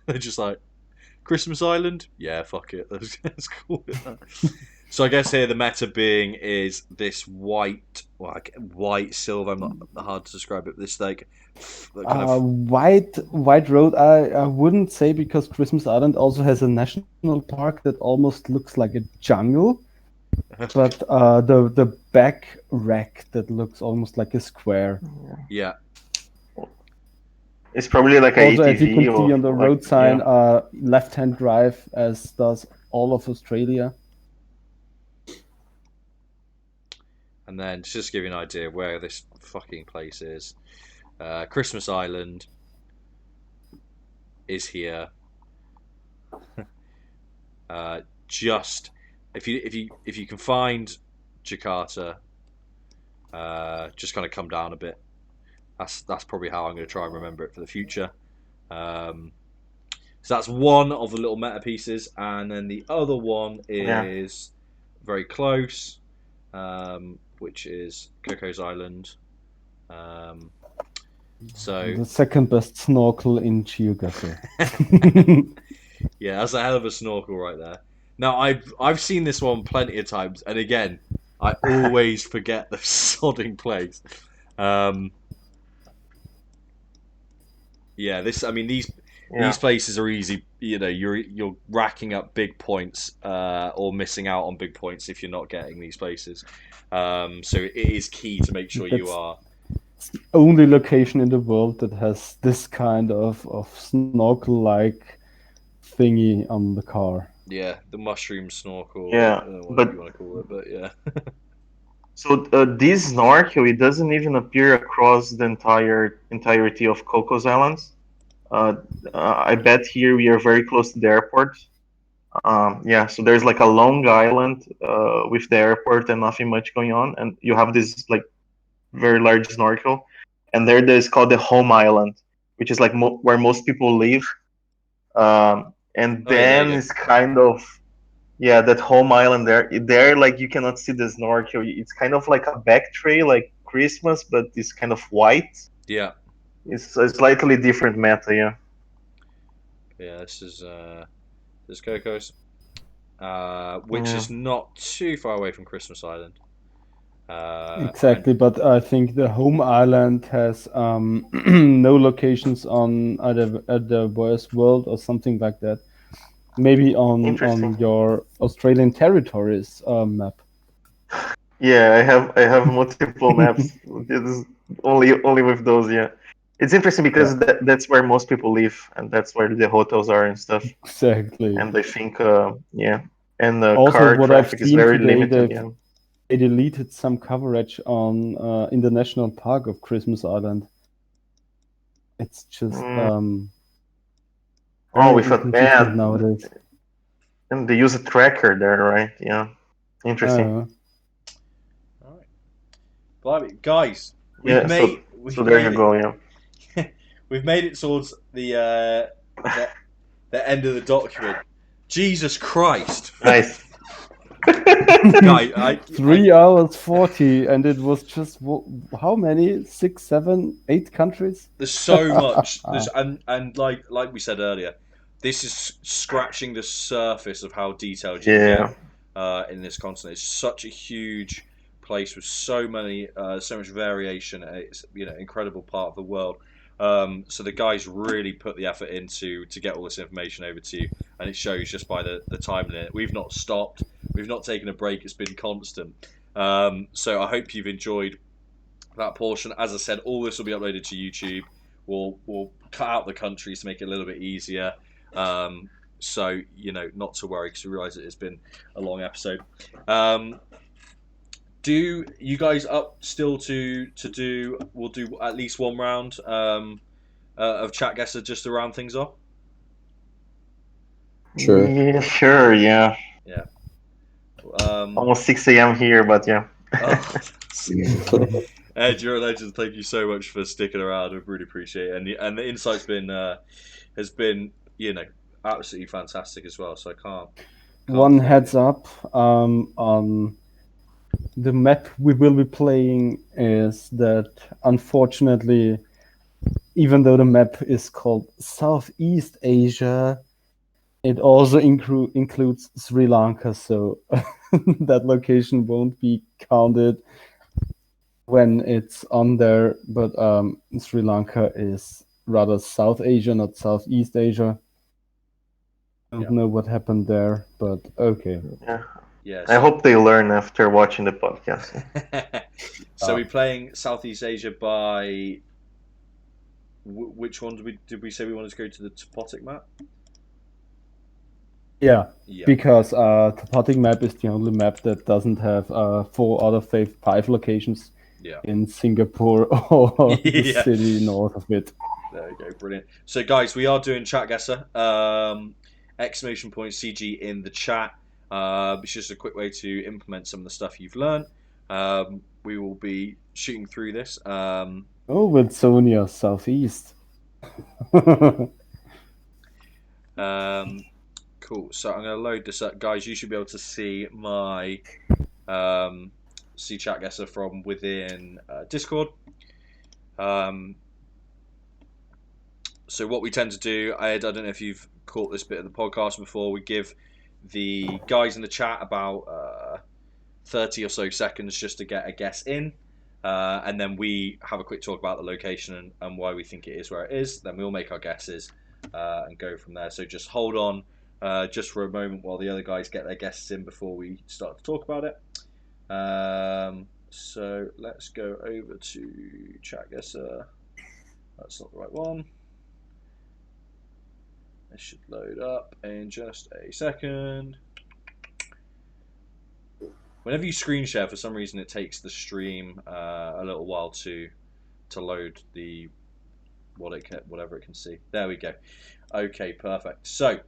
They're just like, Christmas Island? Yeah, fuck it. Let's call it that. So I guess here the meta being is this white, silver. I'm not hard to describe it. This like kind of White road. I wouldn't say, because Christmas Island also has a national park that almost looks like a jungle. But the back rack that looks almost like a square. Yeah. It's probably like a Also, ATV, as you can see on the like, road sign, left-hand drive, as does all of Australia. And then just to give you an idea where this fucking place is, Christmas Island is here. Just if you can find Jakarta, just kind of come down a bit. That's probably how I'm going to try and remember it for the future. So that's one of the little meta pieces, and then the other one is very close, which is Cocos Island. So The second best snorkel in Geoguessr. yeah, that's a hell of a snorkel right there. Now I've seen this one plenty of times, and again, I always forget the sodding place. Yeah, these places are easy. You know, you're racking up big points or missing out on big points if you're not getting these places. So it is key to make sure you are. It's the only location in the world that has this kind of snorkel-like thingy on the car. Yeah, the mushroom snorkel. Yeah, I don't know what but you want to call it, but yeah. so this snorkel, it doesn't even appear across the entirety of Cocos Islands. I bet here we are very close to the airport. So there's like a long island with the airport and nothing much going on, and you have this like very large snorkel, and there's called the home island, which is like where most people live. And then it's kind of that home island there like you cannot see the snorkel. It's kind of like a back tray like Christmas, but it's kind of white. Yeah. It's a slightly different meta, yeah. Yeah, this is Cocos, which is not too far away from Christmas Island. Exactly, but I think the home island has no locations on either at the Boy's World or something like that. Maybe on your Australian territories map. Yeah, I have multiple maps. It's only with those. Yeah, it's interesting because that's where most people live, and that's where the hotels are and stuff. Exactly. And I think and the also, car what traffic I've is seen very today, limited. they deleted some coverage on in the national park of Christmas Island. It's just with a band nowadays. And they use a tracker there, right? Yeah, interesting. All right, guys, there you go. Yeah, we've made it towards the end of the document. Jesus Christ! Nice. Guy, 3 hours 40, and it was just how many? 6, 7, 8 countries? There's so much. And like we said earlier, this is scratching the surface of how detailed you can get in this continent. It's such a huge place with so much variation. It's incredible part of the world. So the guys really put the effort into to get all this information over to you, and it shows just by the time limit. We've not stopped. We've not taken a break. It's been constant. So I hope you've enjoyed that portion. As I said, all this will be uploaded to YouTube. We'll cut out the countries to make it a little bit easier. So not to worry, because we realise it has been a long episode. Do you guys up still to do? We'll do at least one round of Chat Guesser just to round things off. Sure. Yeah, sure, yeah. Yeah. Almost 6 a.m. here, but yeah. Ed, you're a legend. Thank you so much for sticking around. I really appreciate it, and the insight's been has been absolutely fantastic as well. So I can't One fault heads you. up, on the map we will be playing is that, unfortunately, even though the map is called Southeast Asia, it also includes Sri Lanka, so that location won't be counted when it's on there. But Sri Lanka is rather South Asia, not Southeast Asia. Don't know what happened there, but okay. Yeah. Yeah. I hope they learn after watching the podcast. So we're playing Southeast Asia by which one did we say we wanted to go to the topographic map? Yeah, Yeah. because topographic map is the only map that doesn't have 4 out of 5 locations in Singapore or the city north of it. There we go, brilliant. So guys, we are doing Chat Guesser. Exclamation point CG in the chat. It's just a quick way to implement some of the stuff you've learned. We will be shooting through this. With Sonia, Southeast. Cool. So I'm going to load this up, guys. You should be able to see my Chat Guesser from within Discord. So what we tend to do, I don't know if you've caught this bit of the podcast before, we give the guys in the chat about 30 or so seconds just to get a guess in, and then we have a quick talk about the location and why we think it is where it is. Then we'll make our guesses and go from there. So just hold on just for a moment while the other guys get their guesses in before we start to talk about it. So let's go over to Chat Guesser. That's not the right one. It should load up in just a second. Whenever you screen share, for some reason it takes the stream a little while to load the whatever it can see. There we go. Okay, perfect. So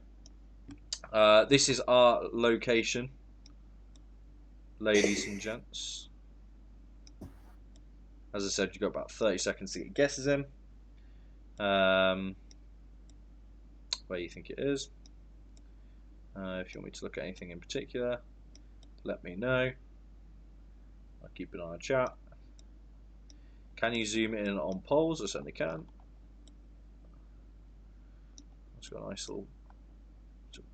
this is our location, ladies and gents. As I said, you've got about 30 seconds to get guesses in. Where you think it is. If you want me to look at anything in particular, let me know. I'll keep an eye on chat. Can you zoom in on polls? I certainly can. It's got a nice little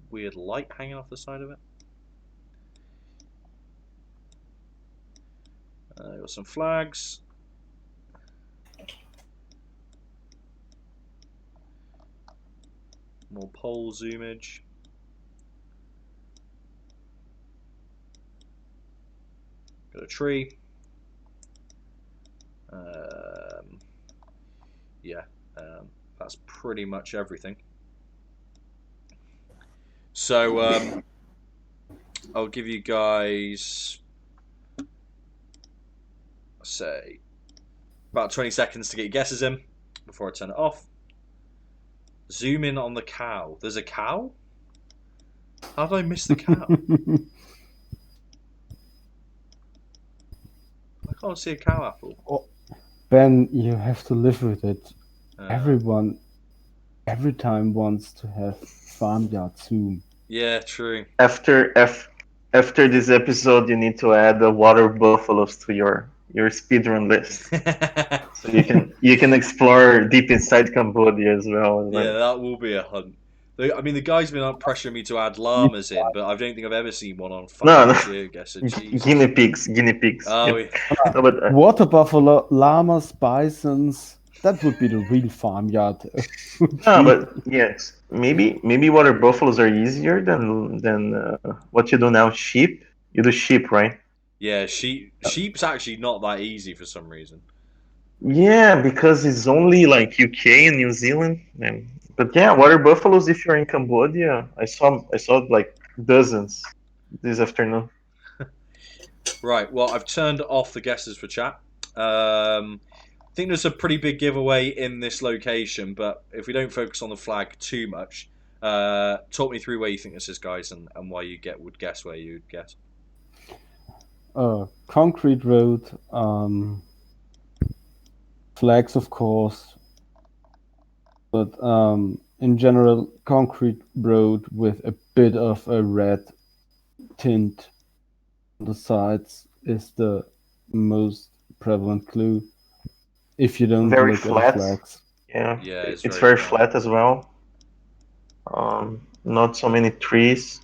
weird light hanging off the side of it. Got some flags. More poll zoomage. Got a tree. That's pretty much everything. So I'll give you guys, say, about 20 seconds to get your guesses in before I turn it off. Zoom in on the cow. There's a cow? How did I miss the cow? I can't see a cow apple. Ben, you have to live with it. Everyone, every time wants to have farmyard zoom. Yeah, true. After this episode, you need to add the water buffaloes to your speedrun list, so you can explore deep inside Cambodia as well. Yeah, that will be a hunt. I mean, the guy's been pressuring me to add llamas in, but I don't think I've ever seen one on Geoguessr. Guinea pigs. Oh, yeah. No, but, water buffalo, llamas, bisons. That would be the real farmyard. No, but yes, maybe water buffaloes are easier than what you do now. Sheep, you do sheep, right? Yeah, sheep's actually not that easy for some reason. Yeah, because it's only like UK and New Zealand. But yeah, water buffaloes. If you're in Cambodia, I saw like dozens this afternoon. Right. Well, I've turned off the guesses for chat. I think there's a pretty big giveaway in this location, but if we don't focus on the flag too much, talk me through where you think this is, guys, and why you would guess where you'd guess. Concrete road, flags, of course, but in general, concrete road with a bit of a red tint on the sides is the most prevalent clue. If you don't Very look at the flat. flags. Yeah, Yeah, it's very flat as well. Not so many trees.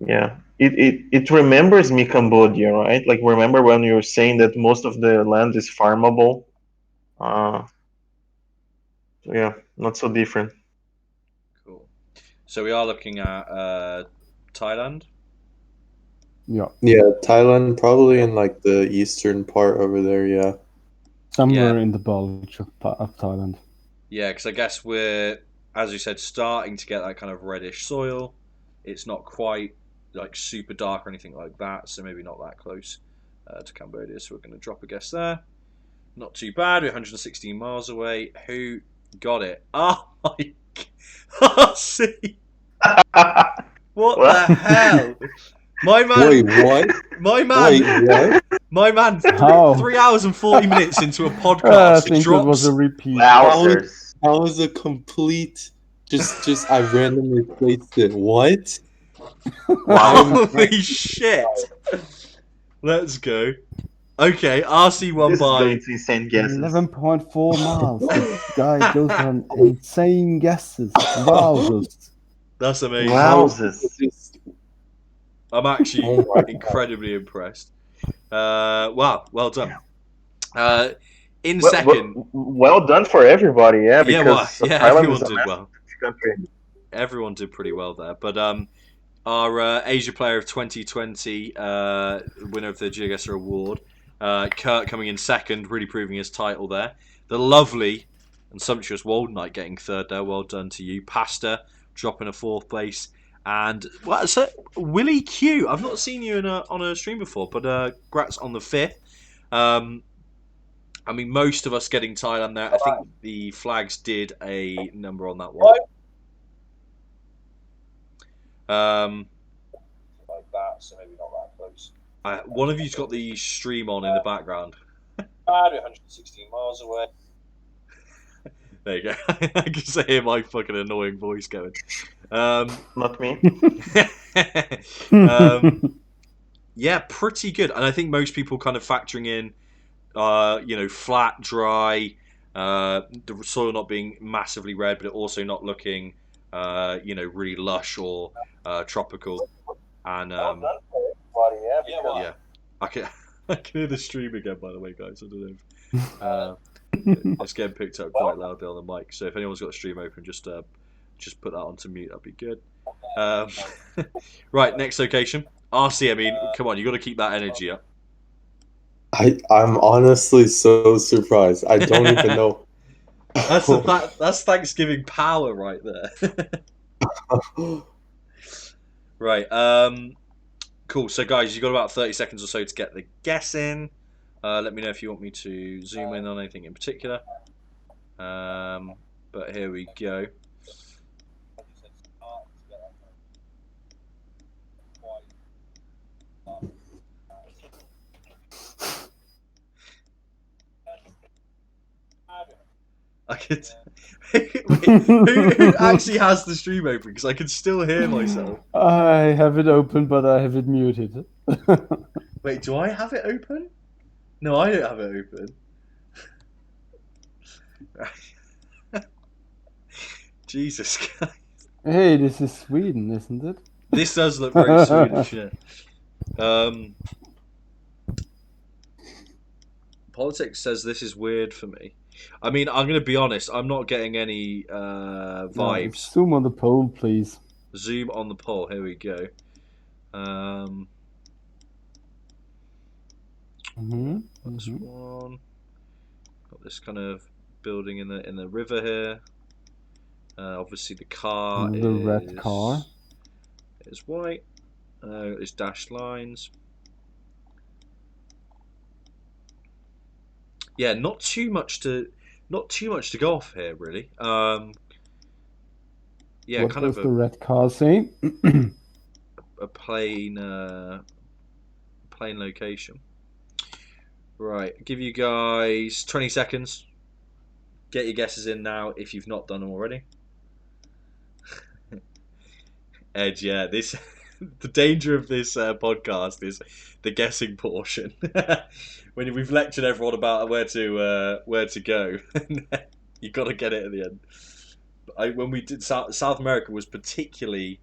Yeah, it remembers me Cambodia, right? Like remember when you were saying that most of the land is farmable. So yeah, not so different. Cool. So we are looking at Thailand. Yeah, Yeah, Thailand, probably in like the eastern part over there. Yeah. somewhere in the bulge of Thailand. Yeah, because I guess we're, as you said, starting to get that kind of reddish soil. It's not quite like super dark or anything like that, so maybe not that close to Cambodia. So we're going to drop a guess there. Not too bad. We're 116 miles away. Who got it? Oh my! See, what the Well, hell? My man. Wait, what? My man. Wait, what? My man. How? 3 hours and 40 minutes into a I podcast, it think that was drops. a repeat. wowzers. That was a complete. Just I randomly placed it. What? Wow. Holy shit! Let's go. Okay, RC won This is by. going to insane guesses. 11.4 miles. This guy goes on insane guesses. Wowzers. That's amazing. Wowzers. I'm actually Oh my God. incredibly impressed. Wow, well done. In Well, second, well done for everybody, yeah, yeah, because well, yeah, Thailand everyone is a did massive well. country. Everyone did pretty well there. But our Asia Player of 2020, winner of the Geoguessr Award, Kurt coming in second, really proving his title there. The lovely and sumptuous Walden Knight getting third there. Well done to you. Pasta dropping a fourth place. And well, so Willie Q, I've not seen you on a stream before, but congrats on the fifth. I mean, most of us getting Thailand there. I think the flags did a number on that one. Like that, so maybe not that close. One of you's got the stream on in the background. 116 miles away. There you go. I can just hear my fucking annoying voice going. Not me. Yeah, pretty good. And I think most people kind of factoring in, flat, dry, the soil not being massively red, but it also not looking, really lush or tropical. And yeah, I can hear the stream again. By the way, guys, I don't know. It's getting picked up quite loudly on the mic. So if anyone's got a stream open, just put that onto mute. That'd be good. Right, next location. RC. I mean, come on, you got to keep that energy up. I'm honestly so surprised. I don't even know. That's Thanksgiving power right there. Right. Cool. So, guys, you got about 30 seconds or so to get the guess in. Let me know if you want me to zoom in on anything in particular. But here we go. I could. Wait, who actually has the stream open? Because I can still hear myself. I have it open, but I have it muted. Wait, do I have it open? No, I don't have it open. Jesus Christ. Hey, this is Sweden, isn't it? This does look very Swedish, yeah. Politics says this is weird for me. I mean, I'm going to be honest. I'm not getting any vibes. Zoom on the poll, please. Zoom on the poll. Here we go. That's one. Got this kind of building in the river here. Obviously, the car The red car. is white. It's dashed lines. Yeah, not too much to go off here, really. Yeah, What kind does of the red car say? a plain location. Right, give you guys 20 seconds. Get your guesses in now if you've not done them already. Ed, yeah, this the danger of this podcast is the guessing portion. When we've lectured everyone about where to go, you got to get it at the end. When we did South America was particularly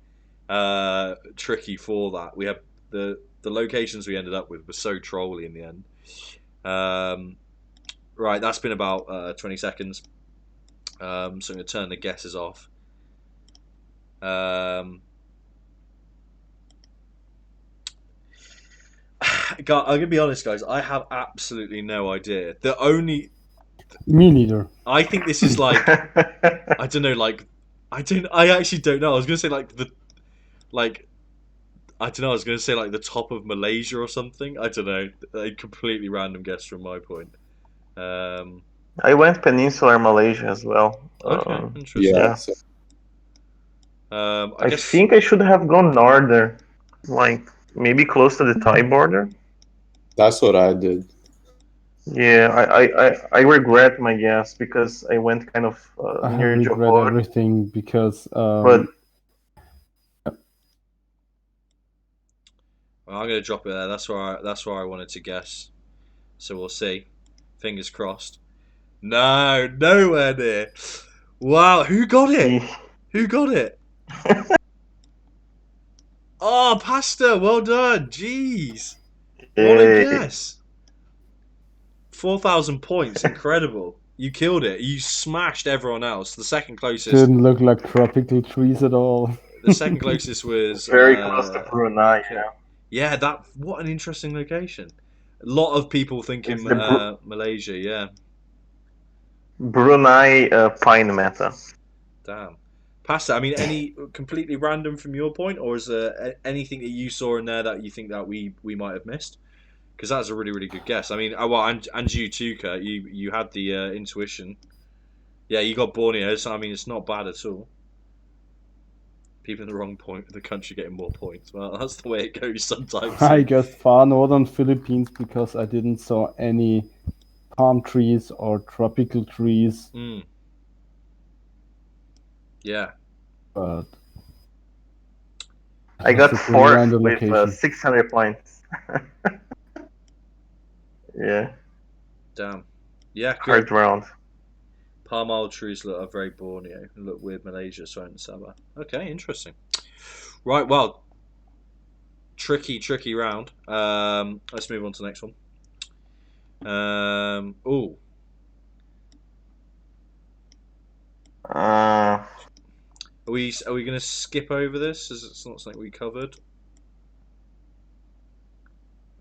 tricky for that. We had the locations we ended up with were so trolly in the end. Right, that's been about 20 seconds. So I'm going to turn the guesses off. I'm going to be honest, guys. I have absolutely no idea. Me neither. I think this is like I don't know. I actually don't know. I was going to say I don't know. I was going to say like the top of Malaysia or something. I don't know. A completely random guess from my point. I went peninsular Malaysia as well. Okay, interesting. Yeah. Yeah. So I guess think I should have gone northern, like maybe close to the Thai border. that's what I did. Yeah, I regret my guess because I went kind of I near regret Johor, everything because but well, I'm going to drop it there. That's where I wanted to guess. So we'll see. Fingers crossed. No, nowhere near. Wow, who got it? Who got it? Oh, pasta. Well done. Jeez. What a guess. 4,000 points. Incredible. You killed it. You smashed everyone else. The second closest. didn't look like tropical trees at all. The second closest was very close to Brunei. okay. Yeah, Yeah, what an interesting location. A lot of people thinking it's the Malaysia. Yeah. Brunei pine meta. Damn. Pasta. I mean, any completely random from your point, or is there anything that you saw in there that you think that we might have missed? Because that's a really, really good guess. I mean, well, and you too, Kurt. You had the intuition. Yeah, you got Borneo, so I mean, it's not bad at all. People in the wrong point, the country getting more points. Well, that's the way it goes sometimes. I guessed far northern Philippines because I didn't saw any palm trees or tropical trees. Mm. Yeah. But I got that's a fourth random with location. 600 points. Yeah, Damn. Yeah, hard good. round. Palm oil trees look very Borneo. Look weird Malaysia, sorry, in Sabah. Okay, interesting. Right, well, tricky round. Let's move on to the next one. Oh, Uh, are we going to skip over this? As it's not something we covered,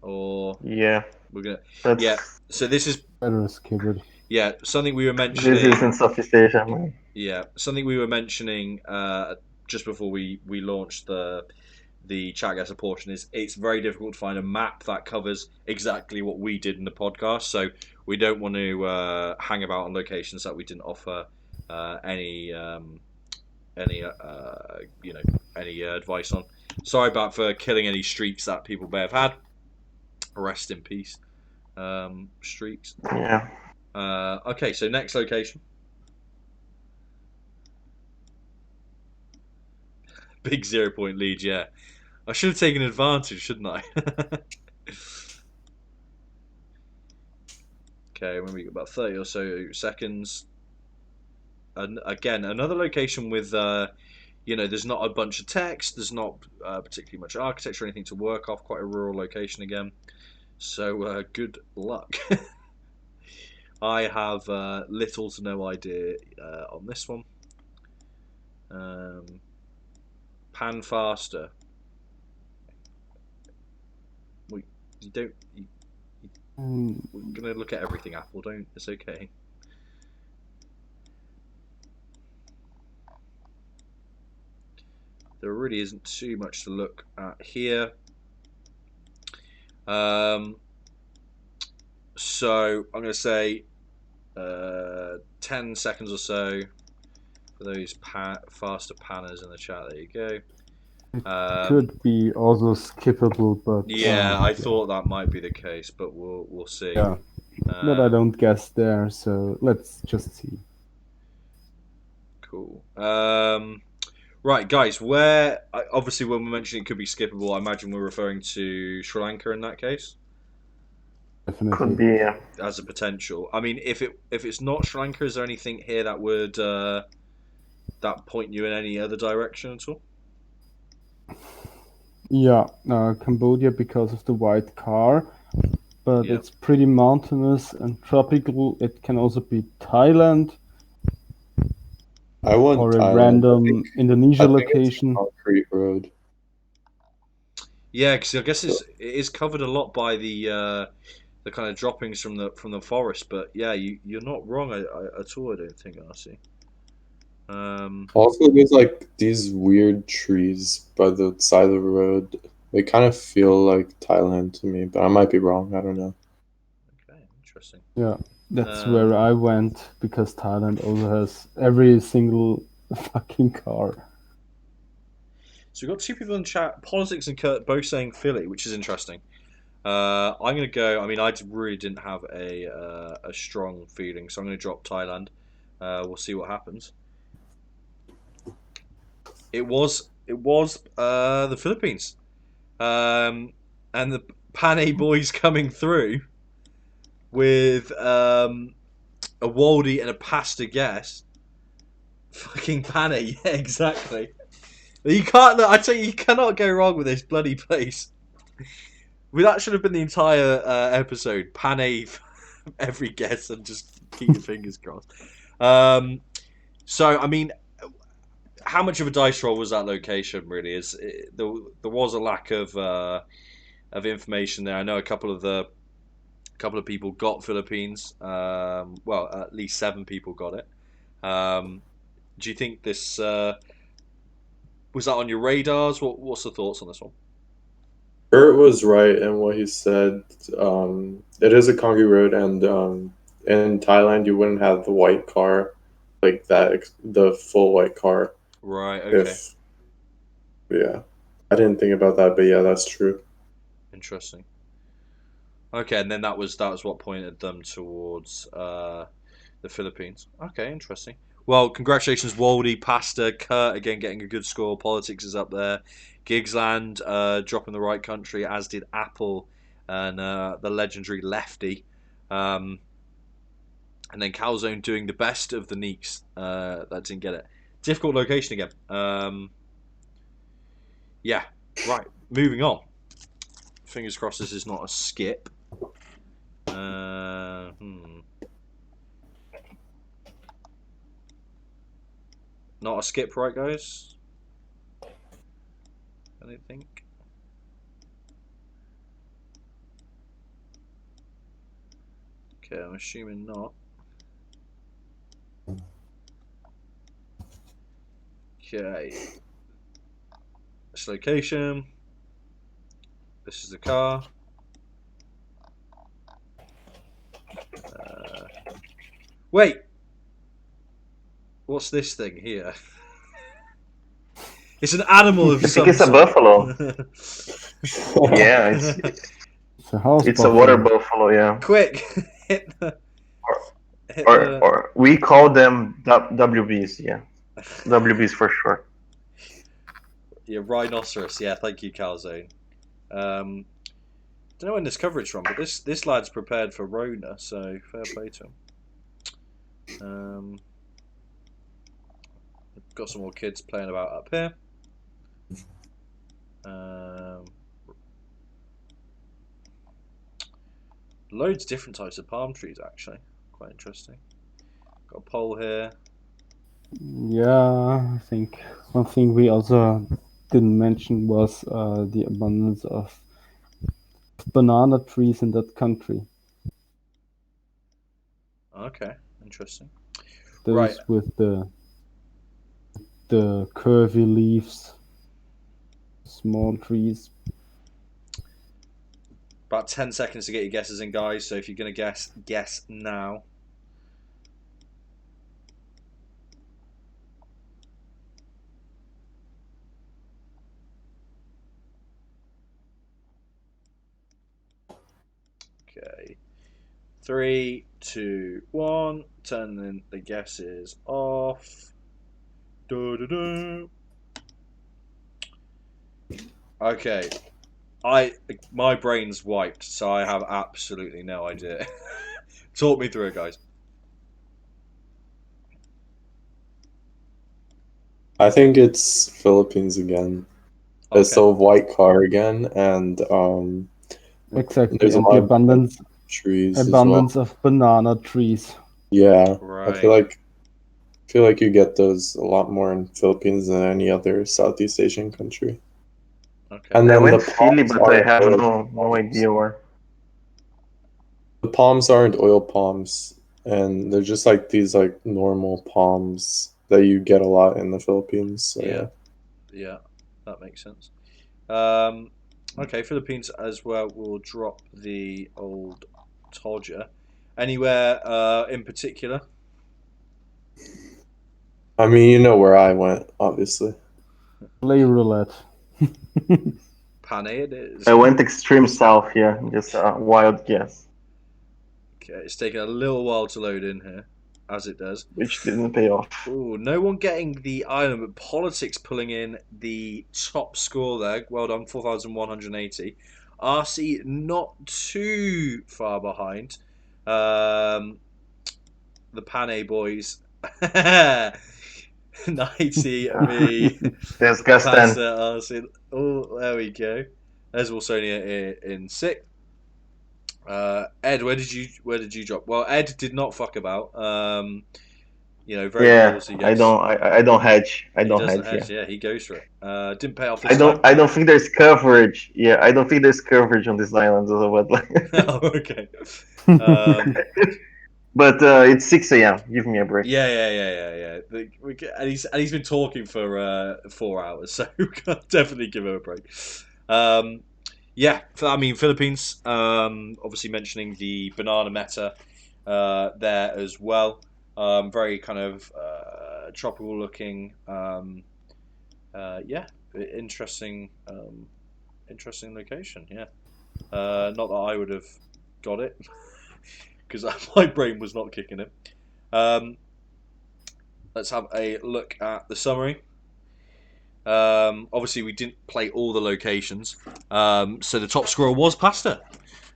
or yeah, we're gonna? that's, Yeah. So this is Better skip it. yeah something we were this mentioning. is in Southeast Asia, man. Yeah, something we were mentioning just before we launched the Geoguessr portion is it's very difficult to find a map that covers exactly what we did in the podcast. So we don't want to hang about on locations that we didn't offer any advice on. Sorry about for killing any streaks that people may have had. Rest in peace, streaks. Yeah. Okay, so next location. Big 0-point lead, yeah. I should have taken advantage, shouldn't I? Okay, when we got about 30 or so seconds. And again, another location with, there's not a bunch of text, there's not particularly much architecture or anything to work off, quite a rural location again. So, good luck. I have little to no idea on this one. Pan faster. You We're gonna look at everything, Apple. Don't. It's okay. There really isn't too much to look at here. So I'm gonna say 10 seconds or so for those faster panners in the chat. There you go. Could be also skippable, but yeah, I thought that might be the case, but we'll see. Yeah, but I don't guess there, so let's just see. Cool. Right, guys. Where obviously when we're mentioning it could be skippable, I imagine we're referring to Sri Lanka in that case Definitely. Could be, yeah. as a potential. I mean, if it's not Sri Lanka, is there anything here that would that point you in any other direction at all? Yeah, Cambodia because of the white car, but Yeah. it's pretty mountainous and tropical. It can also be Thailand I want or a Thailand. random Indonesia I think it's a location. concrete road. Yeah, because I guess it is covered a lot by the kind of droppings from the forest. But yeah, you're not wrong at all. I don't think, Arcee. Also, there's like these weird trees by the side of the road. They kind of feel like Thailand to me, but I might be wrong. I don't know. Okay, interesting. Yeah, that's where I went because Thailand also has every single fucking car. So we've got two people in the chat, Politics and Kurt, both saying Philly, which is interesting. I'm going to go. I mean, I really didn't have a strong feeling, so I'm going to drop Thailand. We'll see what happens. It was the Philippines, and the Panay boys coming through with a Waldy and a pasta guess. Fucking Panay, yeah, exactly. You can't. I tell you cannot go wrong with this bloody place. That should have been the entire episode. Panay, every guess, and just keep your fingers crossed. So I mean, how much of a dice roll was that location? Really, there was a lack of information there. I know a couple of people got Philippines. Well, at least 7 people got it. Do you think this was that on your radars? What's the thoughts on this one? Kurt was right in what he said. It is a concrete road, and in Thailand, you wouldn't have the white car like that, the full white car. Right. Okay. Yeah, I didn't think about that, but yeah, that's true. Interesting. Okay, and then that was what pointed them towards the Philippines. Okay, interesting. Well, congratulations, Waldy, Pasta, Kurt again getting a good score. Politics is up there. Gigsland dropping the right country, as did Apple and the legendary Lefty. And then Calzone doing the best of the Neeks that didn't get it. Difficult location again. Yeah, right. Moving on. Fingers crossed this is not a skip. Not a skip, right, guys? I don't think. Okay, I'm assuming not. Okay. This location. This is the car. Wait! What's this thing here? It's an animal of some I think it's a buffalo. Yeah, it's a water buffalo, yeah. Quick! Or we call them WBs, yeah. WBs for sure. Yeah, rhinoceros. Yeah, thank you, Calzone. Don't know when this coverage from, but this lad's prepared for Rona, so fair play to him. Got some more kids playing about up here. Loads of different types of palm trees, actually. Quite interesting. Got a pole here. Yeah, I think one thing we also didn't mention was the abundance of banana trees in that country. Okay, interesting. Those Right. with the curvy leaves, small trees. About 10 seconds to get your guesses in, guys. So if you're going to guess now. Okay. 3, 2, 1. Turning the guesses off. Okay. My brain's wiped, so I have absolutely no idea. Talk me through it, guys. I think it's Philippines again. It's Okay. the white car again, and Exactly, there's a and lot the of different abundance trees as well. abundance of banana trees. Yeah, Right. I feel like you get those a lot more in Philippines than any other Southeast Asian country. Okay. And I then the went Philly, palms but I aren't have oil no palms. idea where. The palms aren't oil palms, and they're just like these like normal palms that you get a lot in the Philippines. So Yeah. yeah. Yeah. That makes sense. Okay, Philippines as well. We'll drop the old Todger. Anywhere in particular? I mean, you know where I went, obviously. Play roulette. Panay it is. I went extreme south here, just a wild guess, Okay, it's taking a little while to load in here, as it does. which didn't pay off. Ooh, no one getting the island, but politics pulling in the top score there. Well done, 4,180. RC not too far behind. The Panay boys. 90, me, Disgusting. Pasta, RC. Oh, there we go. There's Wilsonia in sixth. Ed, where did you drop? Well, Ed did not fuck about. Very Yeah, ballsy I guess. don't. I don't hedge. I He don't doesn't hedge. hedge. Yeah. Yeah, he goes for it. Didn't pay off I this don't. time. I don't think there's coverage. Yeah, I don't think there's coverage on this island. So what? Oh, okay. Um, But it's 6 a.m. Give me a break. yeah. And he's been talking for 4 hours, so we can definitely give him a break. Yeah, I mean Philippines. Obviously mentioning the banana meta there as well. Very kind of tropical looking. Yeah, interesting. Interesting location. Yeah. Not that I would have got it because my brain was not kicking it. Um, let's have a look at the summary. Obviously, we didn't play all the locations, so the top scorer was Pasta.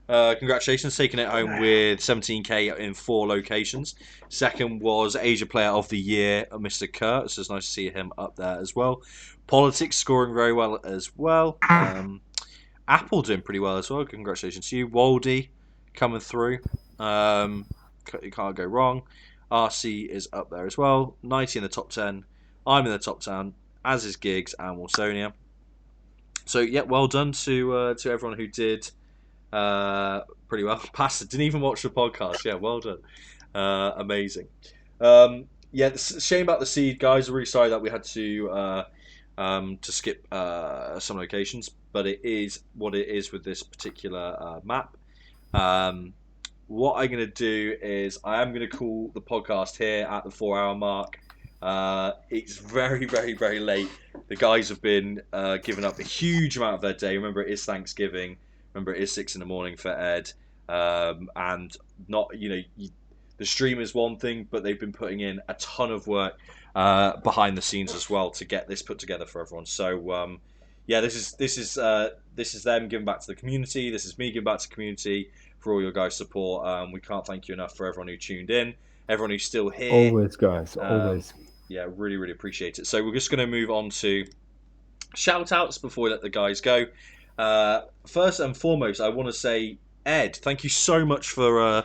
Congratulations, taking it home with 17k in 4 locations. Second was Asia Player of the Year, Mr. Kurt. So it's nice to see him up there as well. Politics scoring very well as well. Apple doing pretty well as well. Congratulations to you. Waldy coming through. You can't go wrong. RC is up there as well. 90 in the top 10. I'm in the top 10, as is Gigs and Wilsonia. So, yeah, well done to everyone who did pretty well. Pastor didn't even watch the podcast. Yeah, well done. Amazing. Yeah, shame about the seed, guys. I'm really sorry that we had to skip some locations, but it is what it is with this particular map. What I'm going to do is I am going to call the podcast here at the 4 hour mark. It's very, very, very late. The guys have been giving up a huge amount of their day. Remember, it is Thanksgiving. Remember, it is 6 in the morning for Ed. And not, the stream is one thing, but they've been putting in a ton of work behind the scenes as well to get this put together for everyone. So, yeah, this is them giving back to the community. This is me giving back to the community for all your guys' support. We can't thank you enough for everyone who tuned in, everyone who's still here. Always, guys. Always. Yeah, really, really appreciate it. So we're just going to move on to shout outs before we let the guys go. First and foremost, I want to say, Ed, thank you so much for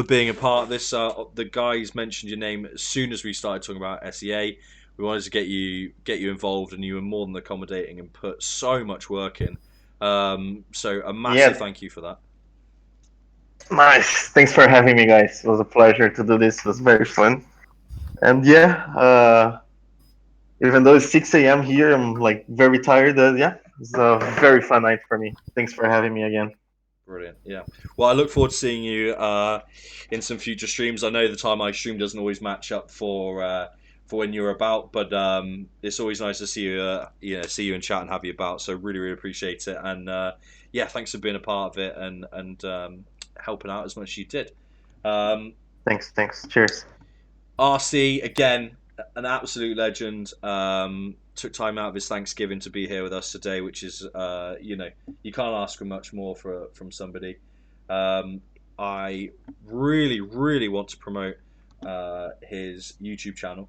being a part of this. The guys mentioned your name as soon as we started talking about SEA. We wanted to get you involved, and you were more than accommodating and put so much work in. So a massive Yeah, thank you for that. Nice. Thanks for having me, guys. It was a pleasure to do this. It was very fun. And yeah, even though it's 6 a.m. here, I'm like very tired. Yeah, it's a very fun night for me. Thanks for having me again. Brilliant. Yeah. Well, I look forward to seeing you in some future streams. I know the time I stream doesn't always match up for when you're about, but it's always nice to see you. See you in chat and have you about. So really, really appreciate it. And yeah, thanks for being a part of it and helping out as much as you did. Thanks. Cheers. RC again, an absolute legend. Took time out of his Thanksgiving to be here with us today, which is you can't ask for much more from somebody. I really, really want to promote his YouTube channel.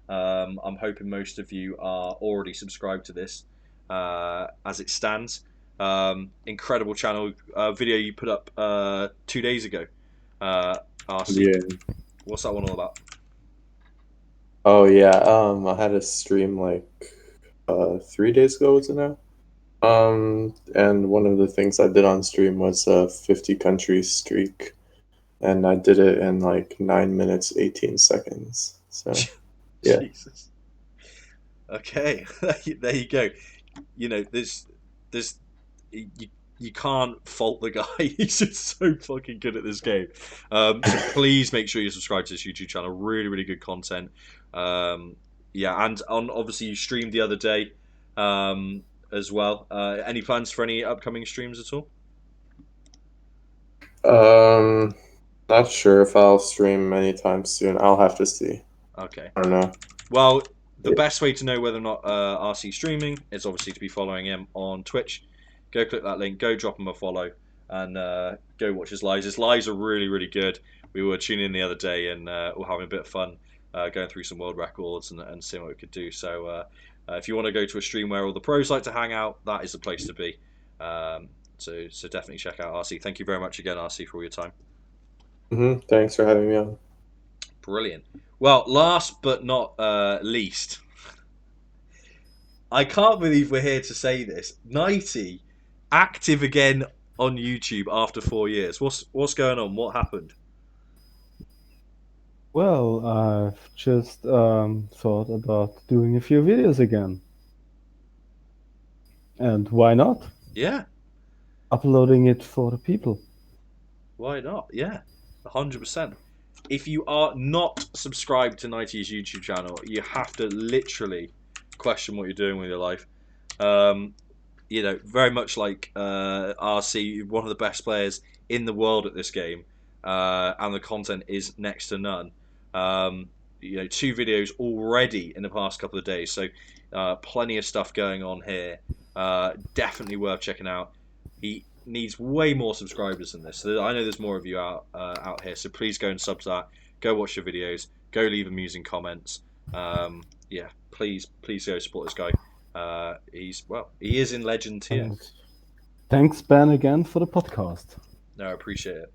I'm hoping most of you are already subscribed to this as it stands. Incredible channel video you put up 2 days ago. RC, Yeah. what's that one all about? Oh yeah. I had a stream like 3 days ago, was it now? And one of the things I did on stream was a 50 country streak, and I did it in like 9 minutes 18 seconds. So yeah. Jesus. Okay, there you go. You know, there's you can't fault the guy. He's just so fucking good at this game. So please make sure you subscribe to his YouTube channel. Really, really good content. Yeah, and obviously you streamed the other day as well. Any plans for any upcoming streams at all? Not sure if I'll stream anytime soon. I'll have to see. Okay. I don't know. Well, the Yeah. best way to know whether or not RC streaming is obviously to be following him on Twitch. Go click that link, go drop him a follow, and go watch his lives. His lives are really, really good. We were tuning in the other day and we're having a bit of fun going through some world records and seeing what we could do. So if you want to go to a stream where all the pros like to hang out, that is the place to be. So definitely check out RC. Thank you very much again, RC, for all your time. Thanks for having me on. Brilliant. Well, last but not least, I can't believe we're here to say this. Nighty, active again on YouTube after 4 years. What's going on? What happened? Well, I've just thought about doing a few videos again. And why not? Yeah, Uploading it for the people. why not? Yeah, 100%. If you are not subscribed to Nighty's YouTube channel, you have to literally question what you're doing with your life. Very much like RC, one of the best players in the world at this game, and the content is next to none. 2 videos already in the past couple of days, so plenty of stuff going on here. Definitely worth checking out. He needs way more subscribers than this. So I know there's more of you out here, so please go and sub to that. Go watch your videos. Go leave amusing comments. Please go support this guy. He is in legend tier. And thanks, Ben, again for the podcast. No, I appreciate it.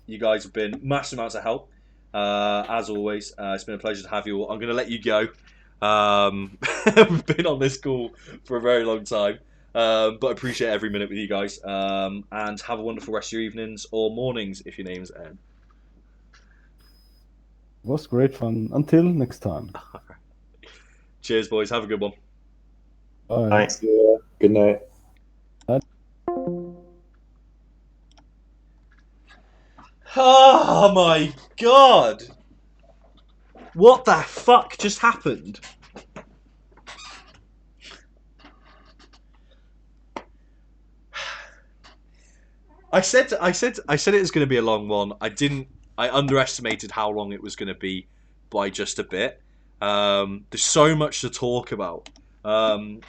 You guys have been massive amounts of help. As always, it's been a pleasure to have you all. I'm going to let you go. We've been on this call for a very long time, but I appreciate every minute with you guys. And have a wonderful rest of your evenings or mornings if your name's Ed. It was great fun. Until next time. Cheers, boys. Have a good one. Bye. Bye. Yeah. Good night. Oh my god! What the fuck just happened? I said it was going to be a long one. I underestimated how long it was going to be by just a bit. There's so much to talk about in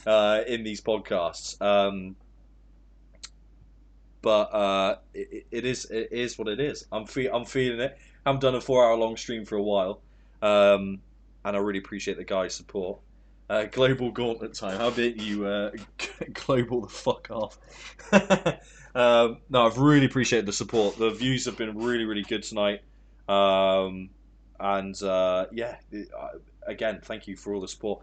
these podcasts. But it is what it is. I'm feeling it. I haven't done a 4 hour long stream for a while, and I really appreciate the guys' support. Global gauntlet time. How about you global the fuck off? No, I've really appreciated the support. The views have been really, really good tonight. Again, thank you for all the support.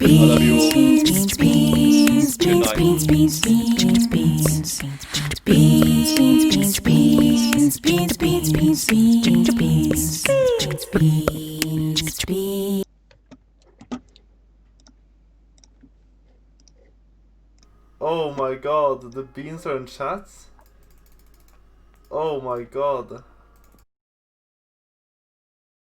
I love you all. Good night. Oh my god. Beans are in chat? Oh my god.